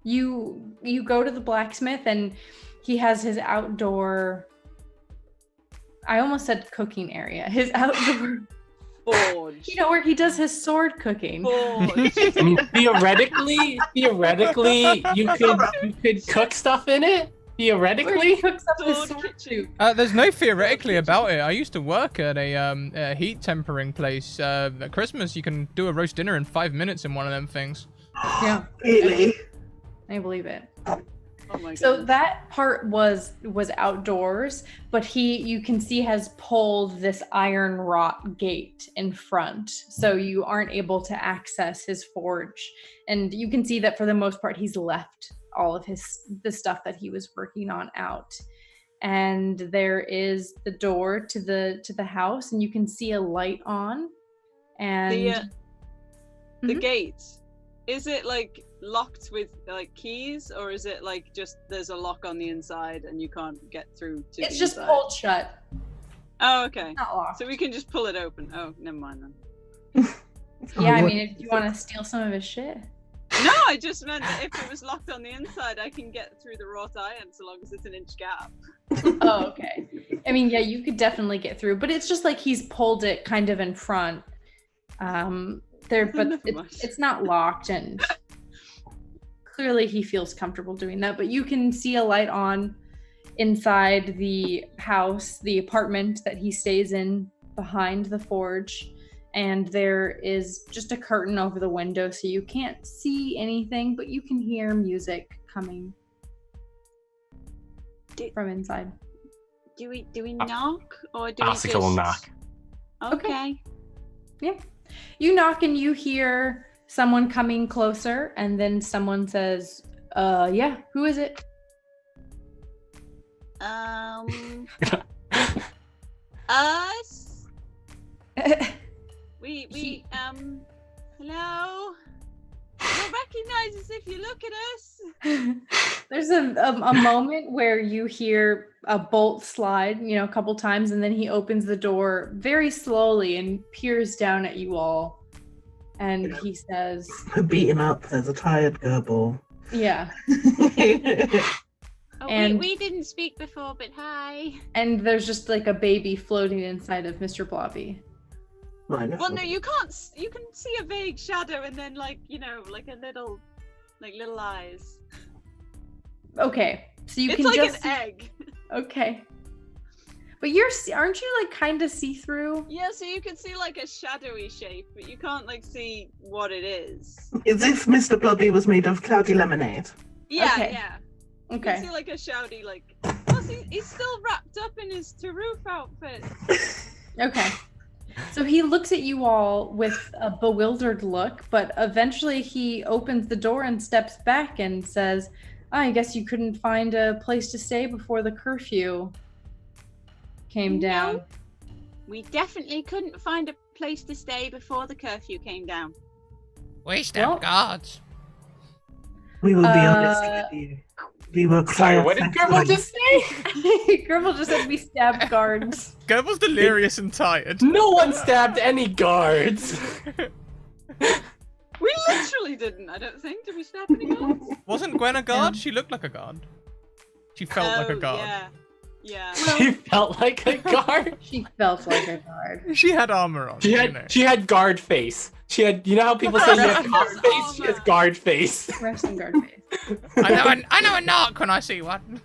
You go to the blacksmith and he has his outdoor. I almost said cooking area. His outdoor,
Forge.
you know, where he does his sword cooking.
Forge.
I mean, theoretically, you could cook stuff in it.
Where he
Theoretically,
cooks up his
Sword
sword
kitchen.
soup.
There's no theoretically about it. I used to work at a heat tempering place. At Christmas, you can do a roast dinner in 5 minutes in one of them things.
Yeah,
Really?
I believe it.
Oh my god.
So that part was outdoors, but you can see has pulled this iron wrought gate in front, so you aren't able to access his forge. And you can see that for the most part he's left all of the stuff that he was working on out. And there is the door to the house, and you can see a light on. And
the
Mhm.
gate, is it like locked with like keys, or is it like just there's a lock on the inside and you can't get through to
it's
the
just
inside?
pulled shut,
Oh, okay.
not locked.
So we can just pull it open. Oh, never mind then.
Yeah, I mean, if you want to steal some of his shit.
No, I just meant that if it was locked on the inside, I can get through the wrought iron so long as it's an inch gap.
Oh, okay. I mean, yeah, you could definitely get through, but it's just like he's pulled it kind of in front. But
Never mind.
it's not locked, and clearly he feels comfortable doing that. But you can see a light on inside the house, the apartment that he stays in behind the forge, and there is just a curtain over the window, so you can't see anything, but you can hear music coming from inside.
Do we knock or do we
Asuka
just...
will knock.
Okay.
Yeah. You knock and you hear someone coming closer, and then someone says, yeah, who is it?
Us? We hello? You'll recognize us if you look at us.
There's a moment where you hear a bolt slide, a couple times, and then he opens the door very slowly and peers down at you all. And he says,
Beat him up. There's a tired Gerbil.
yeah.
We didn't speak before, but hi.
And there's just like a baby floating inside of Mr. Blobby.
Wonderful.
Well, no, you can't. You can see a vague shadow, and then like a little eyes.
Okay, so you
It's
can
like
just
an egg.
Okay, but aren't you like kind of see through?
Yeah, so you can see like a shadowy shape, but you can't like see what it is.
As if Mr. Blobby was made of cloudy lemonade.
Yeah,
Okay.
yeah. You
Okay.
can see like a shouty like. Plus, he's still wrapped up in his Taroof outfit.
Okay. So he looks at you all with a bewildered look, but eventually he opens the door and steps back and says, I guess you couldn't find a place to stay before the curfew came down.
No. We definitely couldn't find a place to stay before the curfew came down.
We stabbed guards.
We will be honest with you. We were
Sorry, what did Gerbil just say?
Gerbil just said we stabbed guards.
Gerbil's delirious and tired.
No one stabbed any guards.
We literally didn't, I don't think. Did we stab any guards?
Wasn't Gwen a guard? She looked like a guard. She felt like a guard.
Yeah. Yeah.
She felt like a guard.
She felt like a guard.
She had armor on.
She had guard face. She had, you know how people say you have guard face? She has guard face.
Resting guard face.
I know a narc when I see one.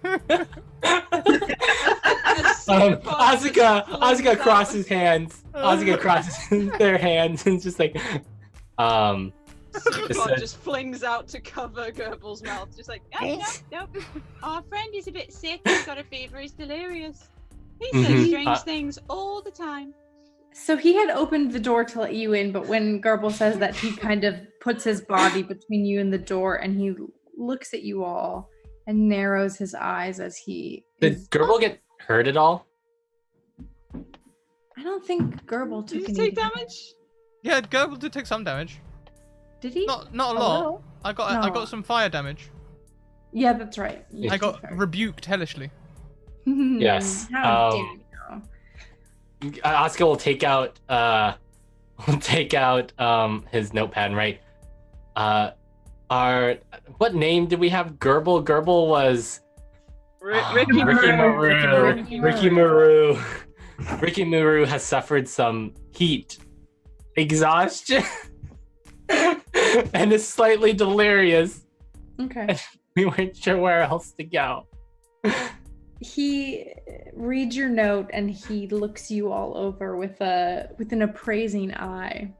Asuka crosses hands. Asuka crosses their hands and just like,
Superbot just flings out to cover Gerbil's mouth, just like, no. Our friend is a bit sick. He's got a fever. He's delirious. He says strange things all the time.
So he had opened the door to let you in, but when Gerbil says that, he kind of puts his body between you and the door, and he looks at you all and narrows his eyes as he...
Did Gerbil get hurt at all?
I don't think Gerbil took
Did
any
you take damage?
Yeah, Gerbil did take some damage.
Did he?
Not a lot. I got some fire damage.
Yeah, that's right.
I got rebuked hellishly.
Yes.
How dare you?
Asuka will take out his notepad and write what name did we have? Gerbil was
Ricky Maru.
Ricky Maru. Ricky Maru has suffered some heat exhaustion and is slightly delirious.
Okay.
We weren't sure where else to go.
He reads your note and he looks you all over with an appraising eye.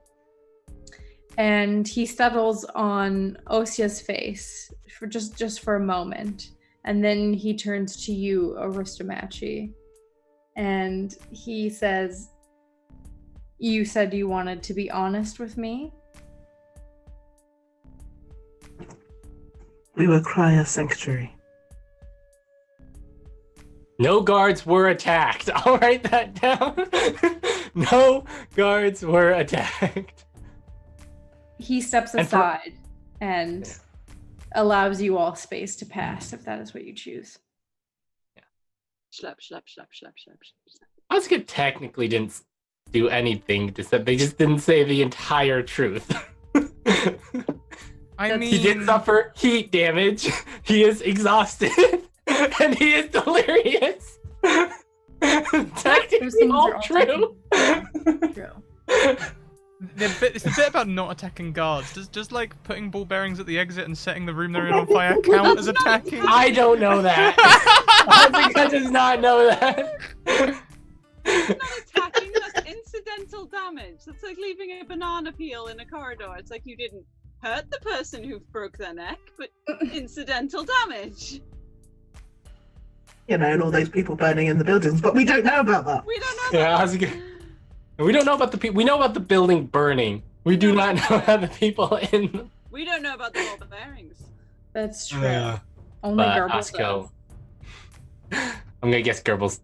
And he settles on Osia's face for just for a moment. And then he turns to you, Aristomachi. And he says, you said you wanted to be honest with me?
We were Cryo Sanctuary.
No guards were attacked. I'll write that down. No guards were attacked.
He steps aside and allows you all space to pass, if that is what you choose.
Schlep, schlep, schlep, schlep, schlep, schlep.
Asuka technically didn't do anything to say. They just didn't say the entire truth.
I mean,
he did suffer heat damage. He is exhausted. And he is delirious. Technically all true.
It's the bit about not attacking guards. Does like putting ball bearings at the exit and setting the room they're in on fire count as attacking?
I don't know that. Asuka does not know that.
That's not attacking, that's damage. That's like leaving a banana peel in a corridor. It's like you didn't hurt the person who broke their neck, but incidental damage.
You know, and all those people burning in the buildings, but we don't know about that.
We don't know.
Yeah, we don't know about the people. We know about the building burning. We do not know about the people in.
We don't know about the ball bearings.
That's true. Only
But
Gerbil
Osco,
does.
I'm gonna guess Gerbil's.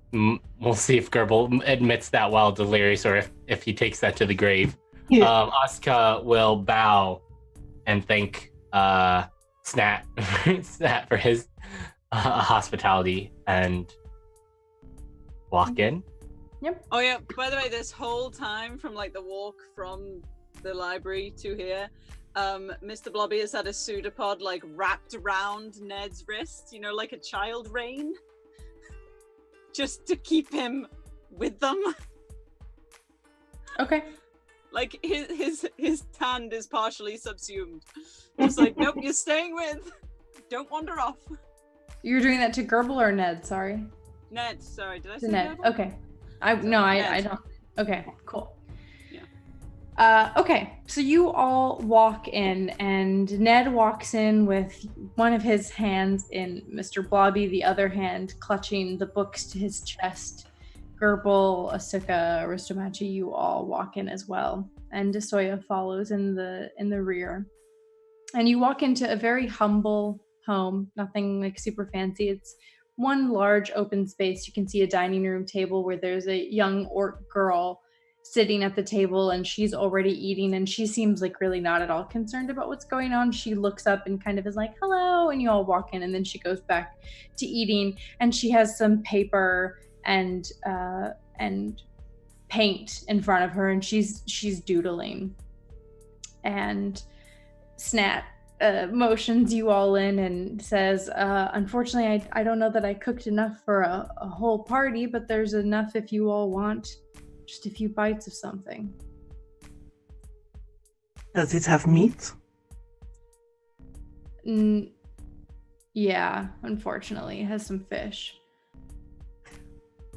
We'll see if Gerbil admits that while delirious, or if he takes that to the grave.
Yeah.
Oscar will bow and thank Snat Snat for his hospitality and walk in.
Yep.
Oh yeah, by the way, this whole time from like the walk from the library to here, Mr. Blobby has had a pseudopod like wrapped around Ned's wrist, you know, like a child rein, just to keep him with them.
Okay.
Like his hand is partially subsumed. Just like, nope, you're staying with. Don't wander off.
You're doing that to Gerbil or Ned? Sorry.
Ned, sorry, did I
To
say
Ned.
Gerbil?
Okay. I don't. Okay. Cool. Okay, so you all walk in, and Ned walks in with one of his hands in Mr. Blobby, the other hand clutching the books to his chest. Gerbil, Asuka, Aristomachi, you all walk in as well, and Desoya follows in the rear. And you walk into a very humble home, nothing like super fancy. It's one large open space. You can see a dining room table where there's a young orc girl sitting at the table, and she's already eating, and she seems like really not at all concerned about what's going on. She looks up and kind of is like, hello, and you all walk in, and then she goes back to eating, and she has some paper and paint in front of her, and she's doodling. And Snat motions you all in and says, unfortunately, I don't know that I cooked enough for a whole party, but there's enough if you all want just a few bites of something.
Does it have meat?
Yeah, unfortunately, it has some fish.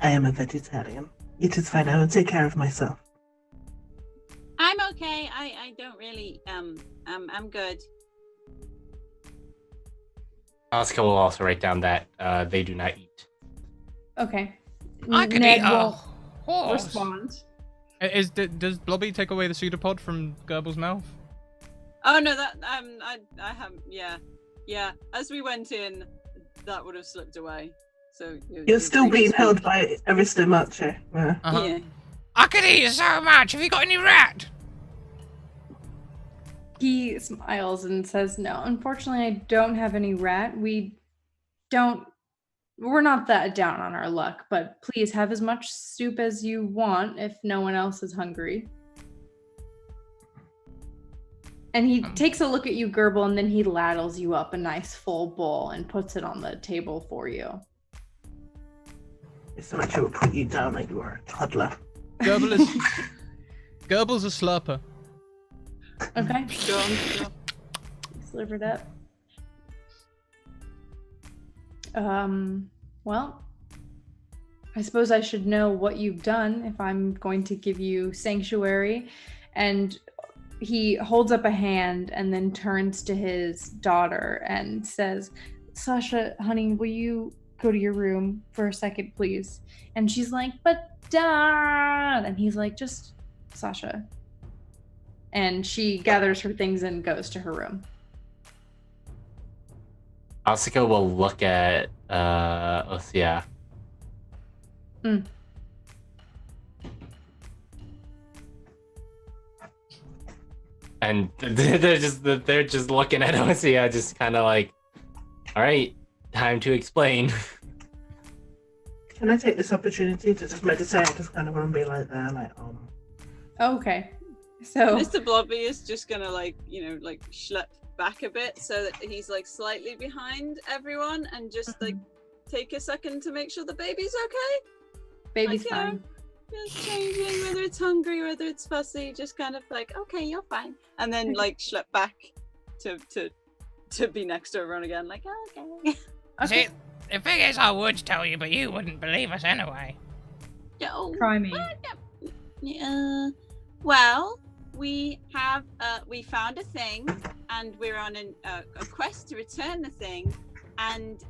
I am a vegetarian. It is fine. I will take care of myself.
I'm okay. I don't really I'm good.
Oscar will also write down that they do not eat.
Okay.
I could
Ned
eat a
will
horse.
respond.
Does Blobby take away the pseudopod from Gerbil's mouth?
Oh no, that I have yeah. As we went in, that would have slipped away. So
You're still being held by Aristomache. Yeah.
Uh-huh.
Yeah.
I could eat so much. Have you got any rat?
He smiles and says, no, unfortunately, I don't have any rat. We're not that down on our luck, but please have as much soup as you want if no one else is hungry. And he takes a look at you, Gerbil, and then he ladles you up a nice full bowl and puts it on the table for you.
Aristomache will put you down like you are a toddler.
Gerbil's a slurper.
Okay.
Go on.
Slivered up. Well, I suppose I should know what you've done if I'm going to give you sanctuary. And he holds up a hand and then turns to his daughter and says, Sasha, honey, will you go to your room for a second, please? And she's like, but Dad! And he's like, just Sasha. And she gathers her things and goes to her room.
Asuka will look at Osia. And they're just looking at Osia, just kind of like, all right, time to explain.
Can I take this opportunity to just meditate? I just kind of want to be like there, like,
Okay. So
Mr. Blobby is just gonna like schlep back a bit so that he's like slightly behind everyone and just like take a second to make sure the baby's okay.
baby's
like,
fine.
Just changing, whether it's hungry, whether it's fussy, just kind of like, okay, you're fine. And then like schlep back to be next to everyone again, like, okay.
See, the thing is, I would tell you, but you wouldn't believe us anyway.
Yeah,
Try me.
Well, we found a thing, and we're on a quest to return the thing. And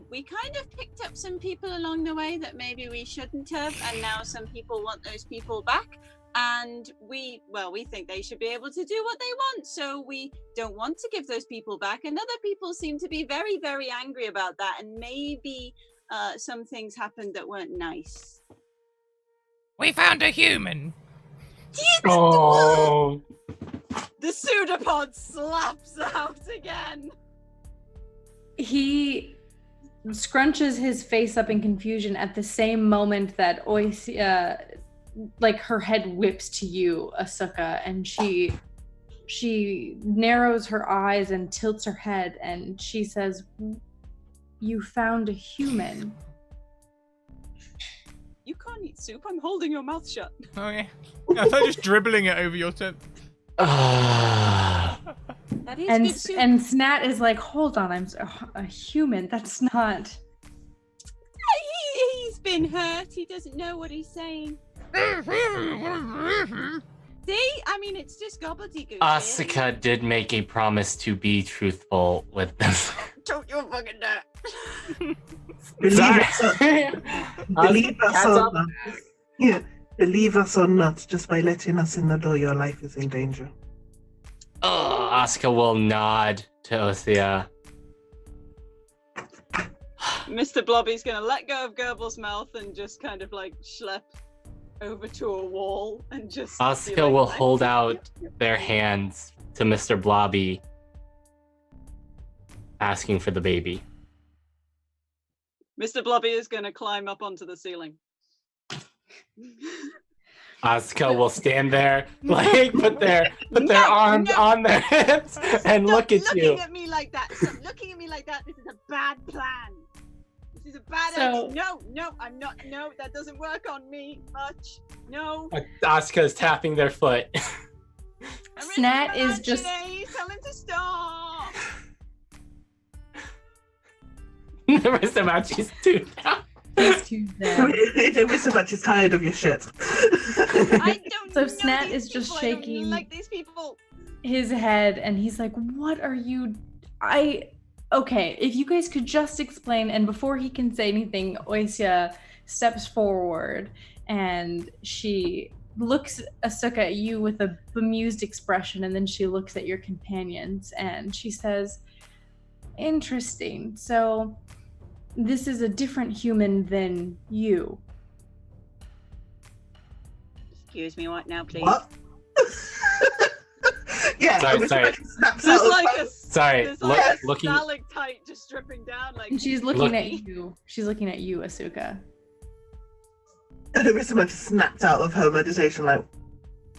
we kind of picked up some people along the way that maybe we shouldn't have, and now some people want those people back. And we think they should be able to do what they want, so we don't want to give those people back. And other people seem to be very, very angry about that, and maybe some things happened that weren't nice.
We found a human.
Oh.
The pseudopod slaps out again.
He scrunches his face up in confusion at the same moment that like her head whips to you, Asuka, and she narrows her eyes and tilts her head, and she says, "You found a human."
You can't eat soup. I'm holding your mouth shut.
Oh yeah. I thought just dribbling it over your tip.
That is good soup.
And Snat is like, "Hold on, I'm a human. That's not."
He's been hurt. He doesn't know what he's saying. See? I mean, it's just gobbledygook.
Asuka did make a promise to be truthful with this.
Don't you fucking dare.
Believe us or not. Yeah, believe us or not, just by letting us in the door, your life is in danger.
Oh, Asuka will nod to Othia.
Mr. Blobby's gonna let go of Goebbels' mouth and just kind of like schlep over to a wall and just.
Asuka will hold out their hands to Mr. Blobby, asking for the baby.
Mr. Blobby is gonna climb up onto the ceiling.
Asuka will stand there, like put their arms on their hips and look at you.
Stop looking at me like that. Stop looking at me like that. This is a bad plan. This is a bad idea. No, I'm not. No, that doesn't work on me much. No.
Asuka's tapping their foot.
Snat is just.
Tell him to stop.
Mr. Machi's too down.
Mr. Match is tired of your shit.
I don't
So
know
Snat
these
is just
people. I don't
shaking
like these people.
his head, and he's like, "What are you? Okay, if you guys could just explain." And before he can say anything, Oisia steps forward and she looks Asuka at you with a bemused expression, and then she looks at your companions and she says, "Interesting. So this is a different human than you."
Excuse me, what now, please?
What? Yeah,
Sorry.
There's like a
Looking.
stalactite just dripping down. Like
And she's looking at you. She's looking at you, Asuka.
And Mr. Match snapped out of her meditation, like.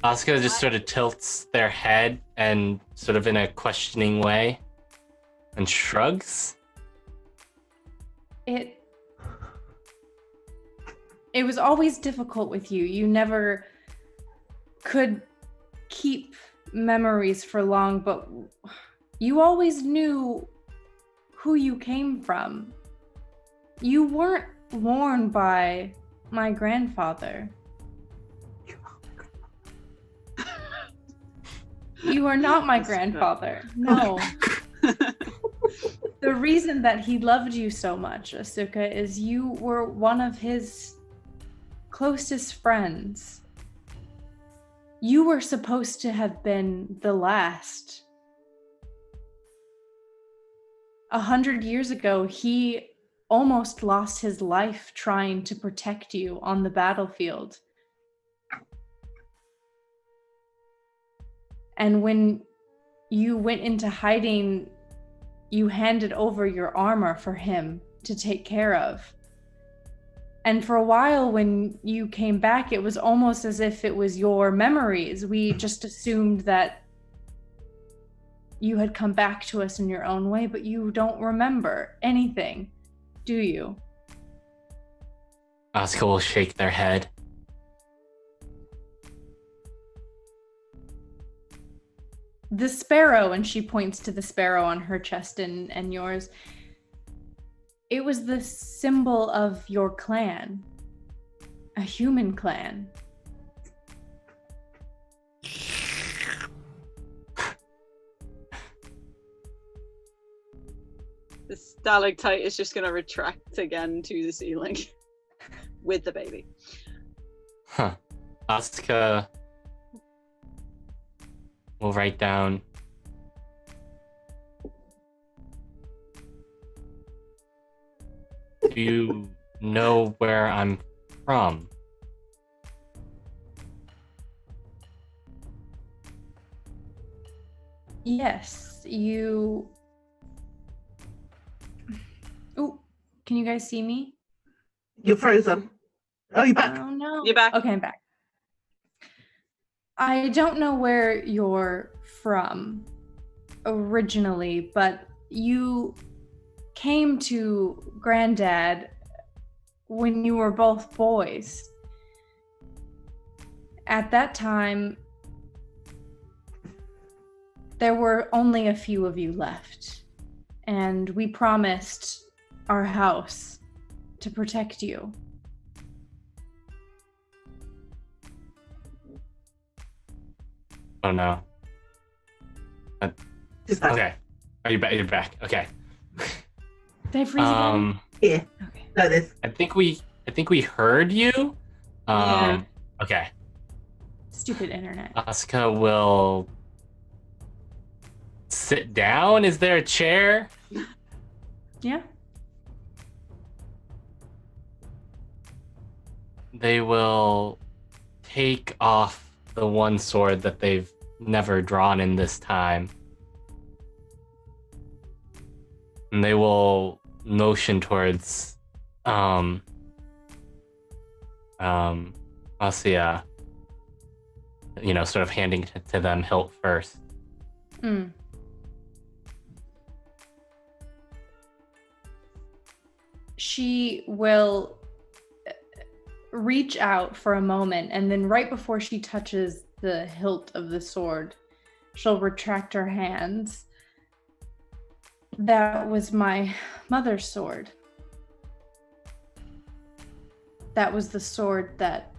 Asuka just sort of tilts their head and sort of in a questioning way and shrugs.
It was always difficult with you. You never could keep memories for long, but you always knew who you came from. You weren't born by my grandfather. You are not my grandfather. No. The reason that he loved you so much, Asuka, is you were one of his closest friends. You were supposed to have been the last. 100 years ago, he almost lost his life trying to protect you on the battlefield. And when you went into hiding, you handed over your armor for him to take care of. And for a while, when you came back, it was almost as if it was your memories. We just assumed that you had come back to us in your own way, but you don't remember anything, do you?
Asuka will shake their head.
The sparrow, and she points to the sparrow on her chest and yours. It was the symbol of your clan, a human clan.
The stalactite is just going to retract again to the ceiling with the baby.
Huh. Asuka will write down. Do you know where I'm from?
Yes, you. Oh, can you guys see me?
You're frozen. Oh, you're back.
Oh no.
You're back.
Okay, I'm back. I don't know where you're from originally, but you came to Granddad when you were both boys. At that time, there were only a few of you left, and we promised our house to protect you.
Oh no.
She's back.
Okay. Are you back? You're back. Okay.
Did I freeze again?
Yeah.
Okay.
No, this.
I think we heard you.
Yeah.
Okay.
Stupid internet.
Asuka will sit down. Is there a chair?
Yeah.
They will take off the one sword that they've never drawn in this time. And they will motion towards Asia, sort of handing it to them hilt first.
Mm. She will reach out for a moment, and then right before she touches the hilt of the sword, she'll retract her hands. That was my mother's sword. That was the sword that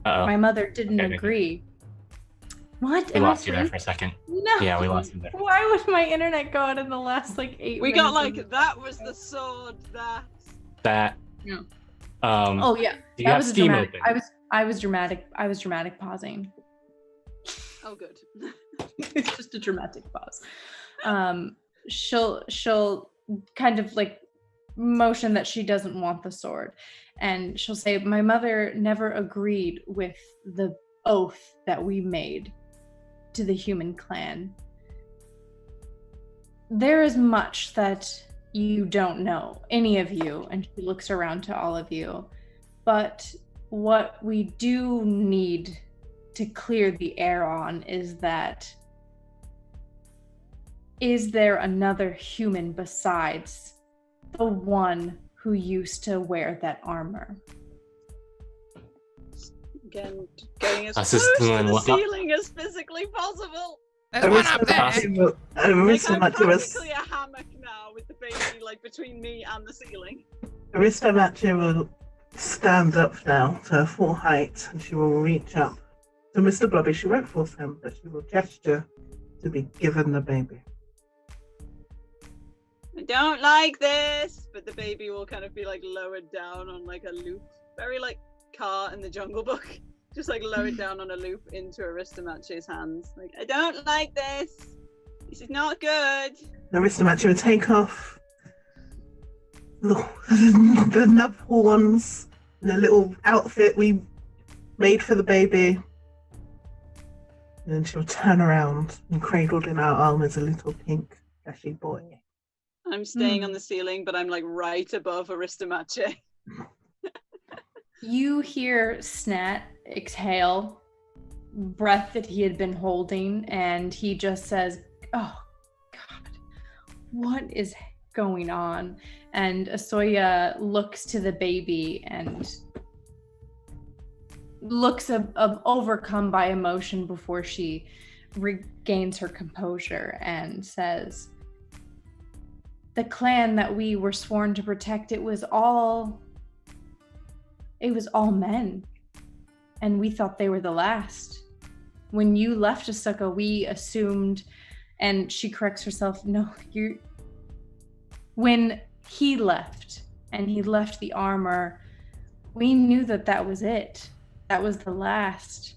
Uh-oh.
my mother didn't
Okay.
agree. What?
We
Am I
lost you there
freezing?
for a second.
No.
Yeah, we lost you there.
Why would my internet go out in the last 8
We
minutes?
got that was the sword that.
That.
Yeah.
Oh
yeah.
You
That
have
was a
Steam
dramatic.
open.
I was dramatic pausing.
Oh, good.
It's just a dramatic pause. She'll kind of motion that she doesn't want the sword, and she'll say, my mother never agreed with the oath that we made to the human clan. There is much that you don't know, any of you, and she looks around to all of you, but what we do need to clear the air on is that, is there another human besides the one who used to wear that armor?
Again, getting as
Us
close
is
to
doing
the
what up?
ceiling as physically possible.
There's one up there.
I'm practically a hammock now with the baby between me and the ceiling.
Aristomatia will stand up now to her full height, and she will reach up to Mr. Blobby. She won't force him, but she will gesture to be given the baby.
I don't like this, but the baby will kind of be lowered down on a loop, very Car in the Jungle Book, just lowered down on a loop into Aristomache's hands. I don't like this. This is not good.
Aristomatia will take off the nub horns and a little outfit we made for the baby. And then she'll turn around, and cradled in our arm is a little pink fleshy boy.
I'm staying on the ceiling, but I'm right above Aristomache.
You hear Snat exhale, breath that he had been holding, and he just says, oh, God, what is going on? And Asoya looks to the baby and looks overcome by emotion before she regains her composure and says, the clan that we were sworn to protect, it was all men, and we thought they were the last. when you left Asuka, we assumed, and she corrects herself, no, when he left and he left the armor, we knew that was it. That was the last.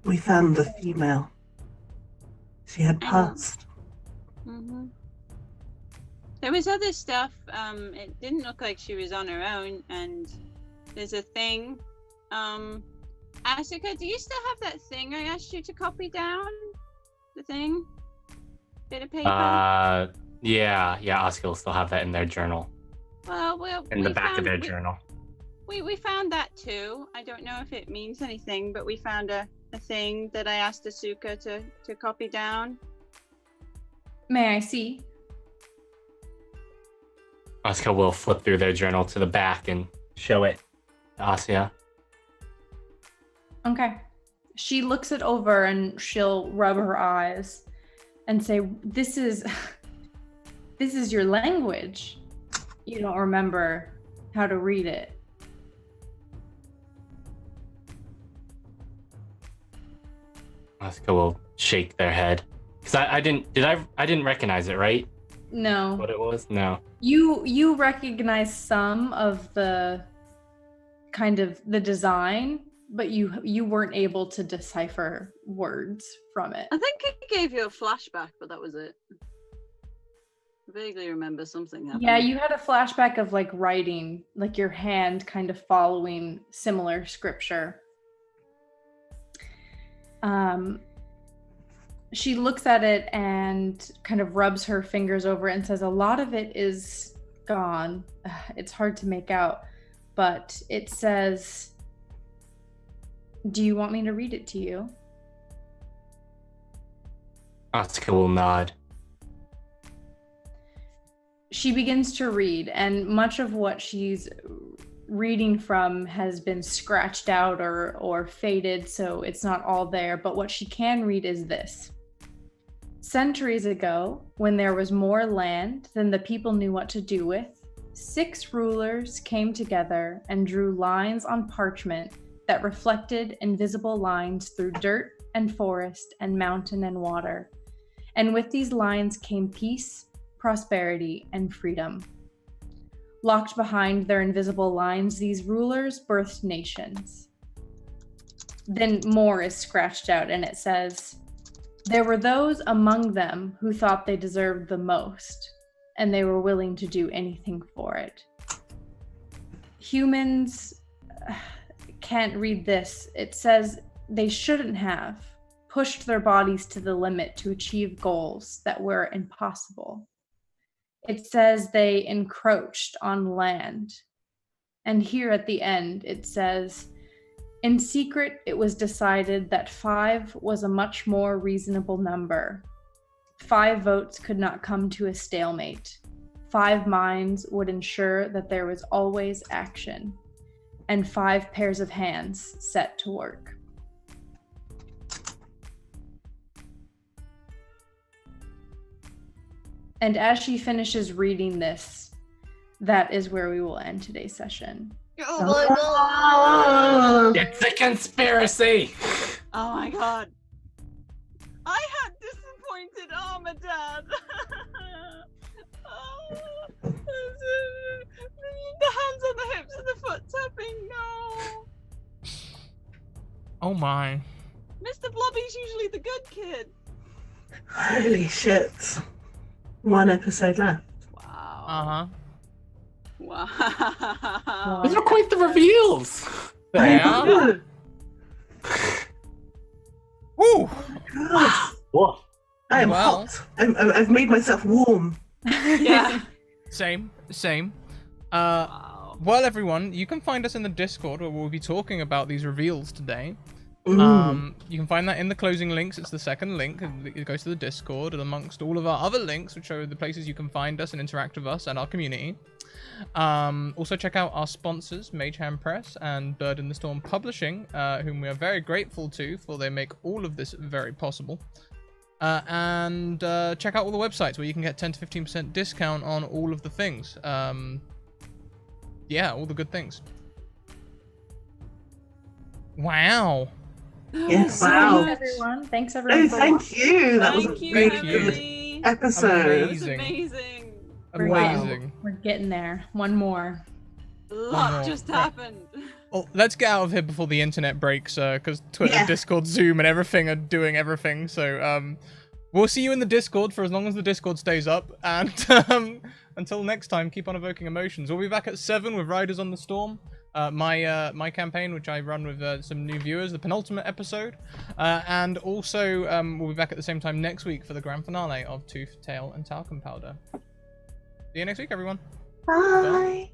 We found the female. She had passed.
Mm-hmm. There was other stuff. It didn't look like she was on her own. And there's a thing. Asuka, do you still have that thing I asked you to copy down? The thing? Bit of paper?
Yeah, Asuka will still have that in their journal.
Well,
In the back of their journal.
We found that too. I don't know if it means anything, but we found a thing that I asked Asuka to copy down.
May I see?
Asuka will flip through their journal to the back and show it to Asya.
Okay. She looks it over and she'll rub her eyes and say, this is your language. You don't remember how to read it.
Asuka will shake their head. Because I didn't recognize it, right?
No.
What it was? No.
You recognize some of the kind of the design, but you weren't able to decipher words from it.
I think it gave you a flashback, but that was it. I vaguely remember something happening.
Yeah, you had a flashback of like writing, like your hand kind of following similar scripture. She looks at it and kind of rubs her fingers over it and says, a lot of it is gone. It's hard to make out, but it says, do you want me to read it to you?
Asuka will nod.
She begins to read, and much of what she's reading from has been scratched out or faded, so it's not all there, but what she can read is this. Centuries ago, when there was more land than the people knew what to do with, 6 rulers came together and drew lines on parchment that reflected invisible lines through dirt and forest and mountain and water. And with these lines came peace, prosperity, and freedom. Locked behind their invisible lines, these rulers birthed nations. Then more is scratched out, and it says, there were those among them who thought they deserved the most, and they were willing to do anything for it. Humans can't read this. It says they shouldn't have pushed their bodies to the limit to achieve goals that were impossible. It says they encroached on land. And here at the end, it says, in secret, it was decided that 5 was a much more reasonable number. 5 votes could not come to a stalemate. 5 minds would ensure that there was always action. And 5 pairs of hands set to work. And as she finishes reading this, that is where we will end today's session.
Oh my god!
It's a conspiracy!
Oh my god! I had disappointed armor, Dad! Oh, the hands on the hips and the foot tapping, no!
Oh my.
Mr. Blobby's usually the good kid.
Holy shit. 1 episode left.
Wow.
Uh-huh.
Wow.
These are quite the reveals!
Yeah. Woo!
God.
Whoa.
I am
Well.
hot. I've made myself warm.
Yeah.
Same.
Wow.
Well, everyone, you can find us in the Discord where we'll be talking about these reveals today.
Mm.
You can find that in the closing links. It's the second link. It goes to the Discord and amongst all of our other links, which are the places you can find us and interact with us and our community. Also check out our sponsors, Mage Hand Press and Bird in the Storm Publishing, whom we are very grateful to, for they make all of this very possible. And check out all the websites where you can get 10 to 15% discount on all of the things. Yeah, all the good things. Wow.
Yes,
So
wow.
much.
Everyone, thanks everyone.
Oh,
for
thank you. That was a
Thank you,
really
Thank you.
good
Emily.
episode.
It was
Amazing.
amazing.
We're
Amazing.
We're getting there. One more.
A
One
lot
more.
just
Right.
happened.
Well, let's get out of here before the internet breaks, because Twitter,
Yeah.
Discord, Zoom, and everything are doing everything. So, we'll see you in the Discord for as long as the Discord stays up. And until next time, keep on evoking emotions. We'll be back at 7 with Riders on the Storm. My campaign, which I run with some new viewers, the penultimate episode. And also, we'll be back at the same time next week for the grand finale of Tooth, Tail, and Talcum Powder. See you next week, everyone.
Bye.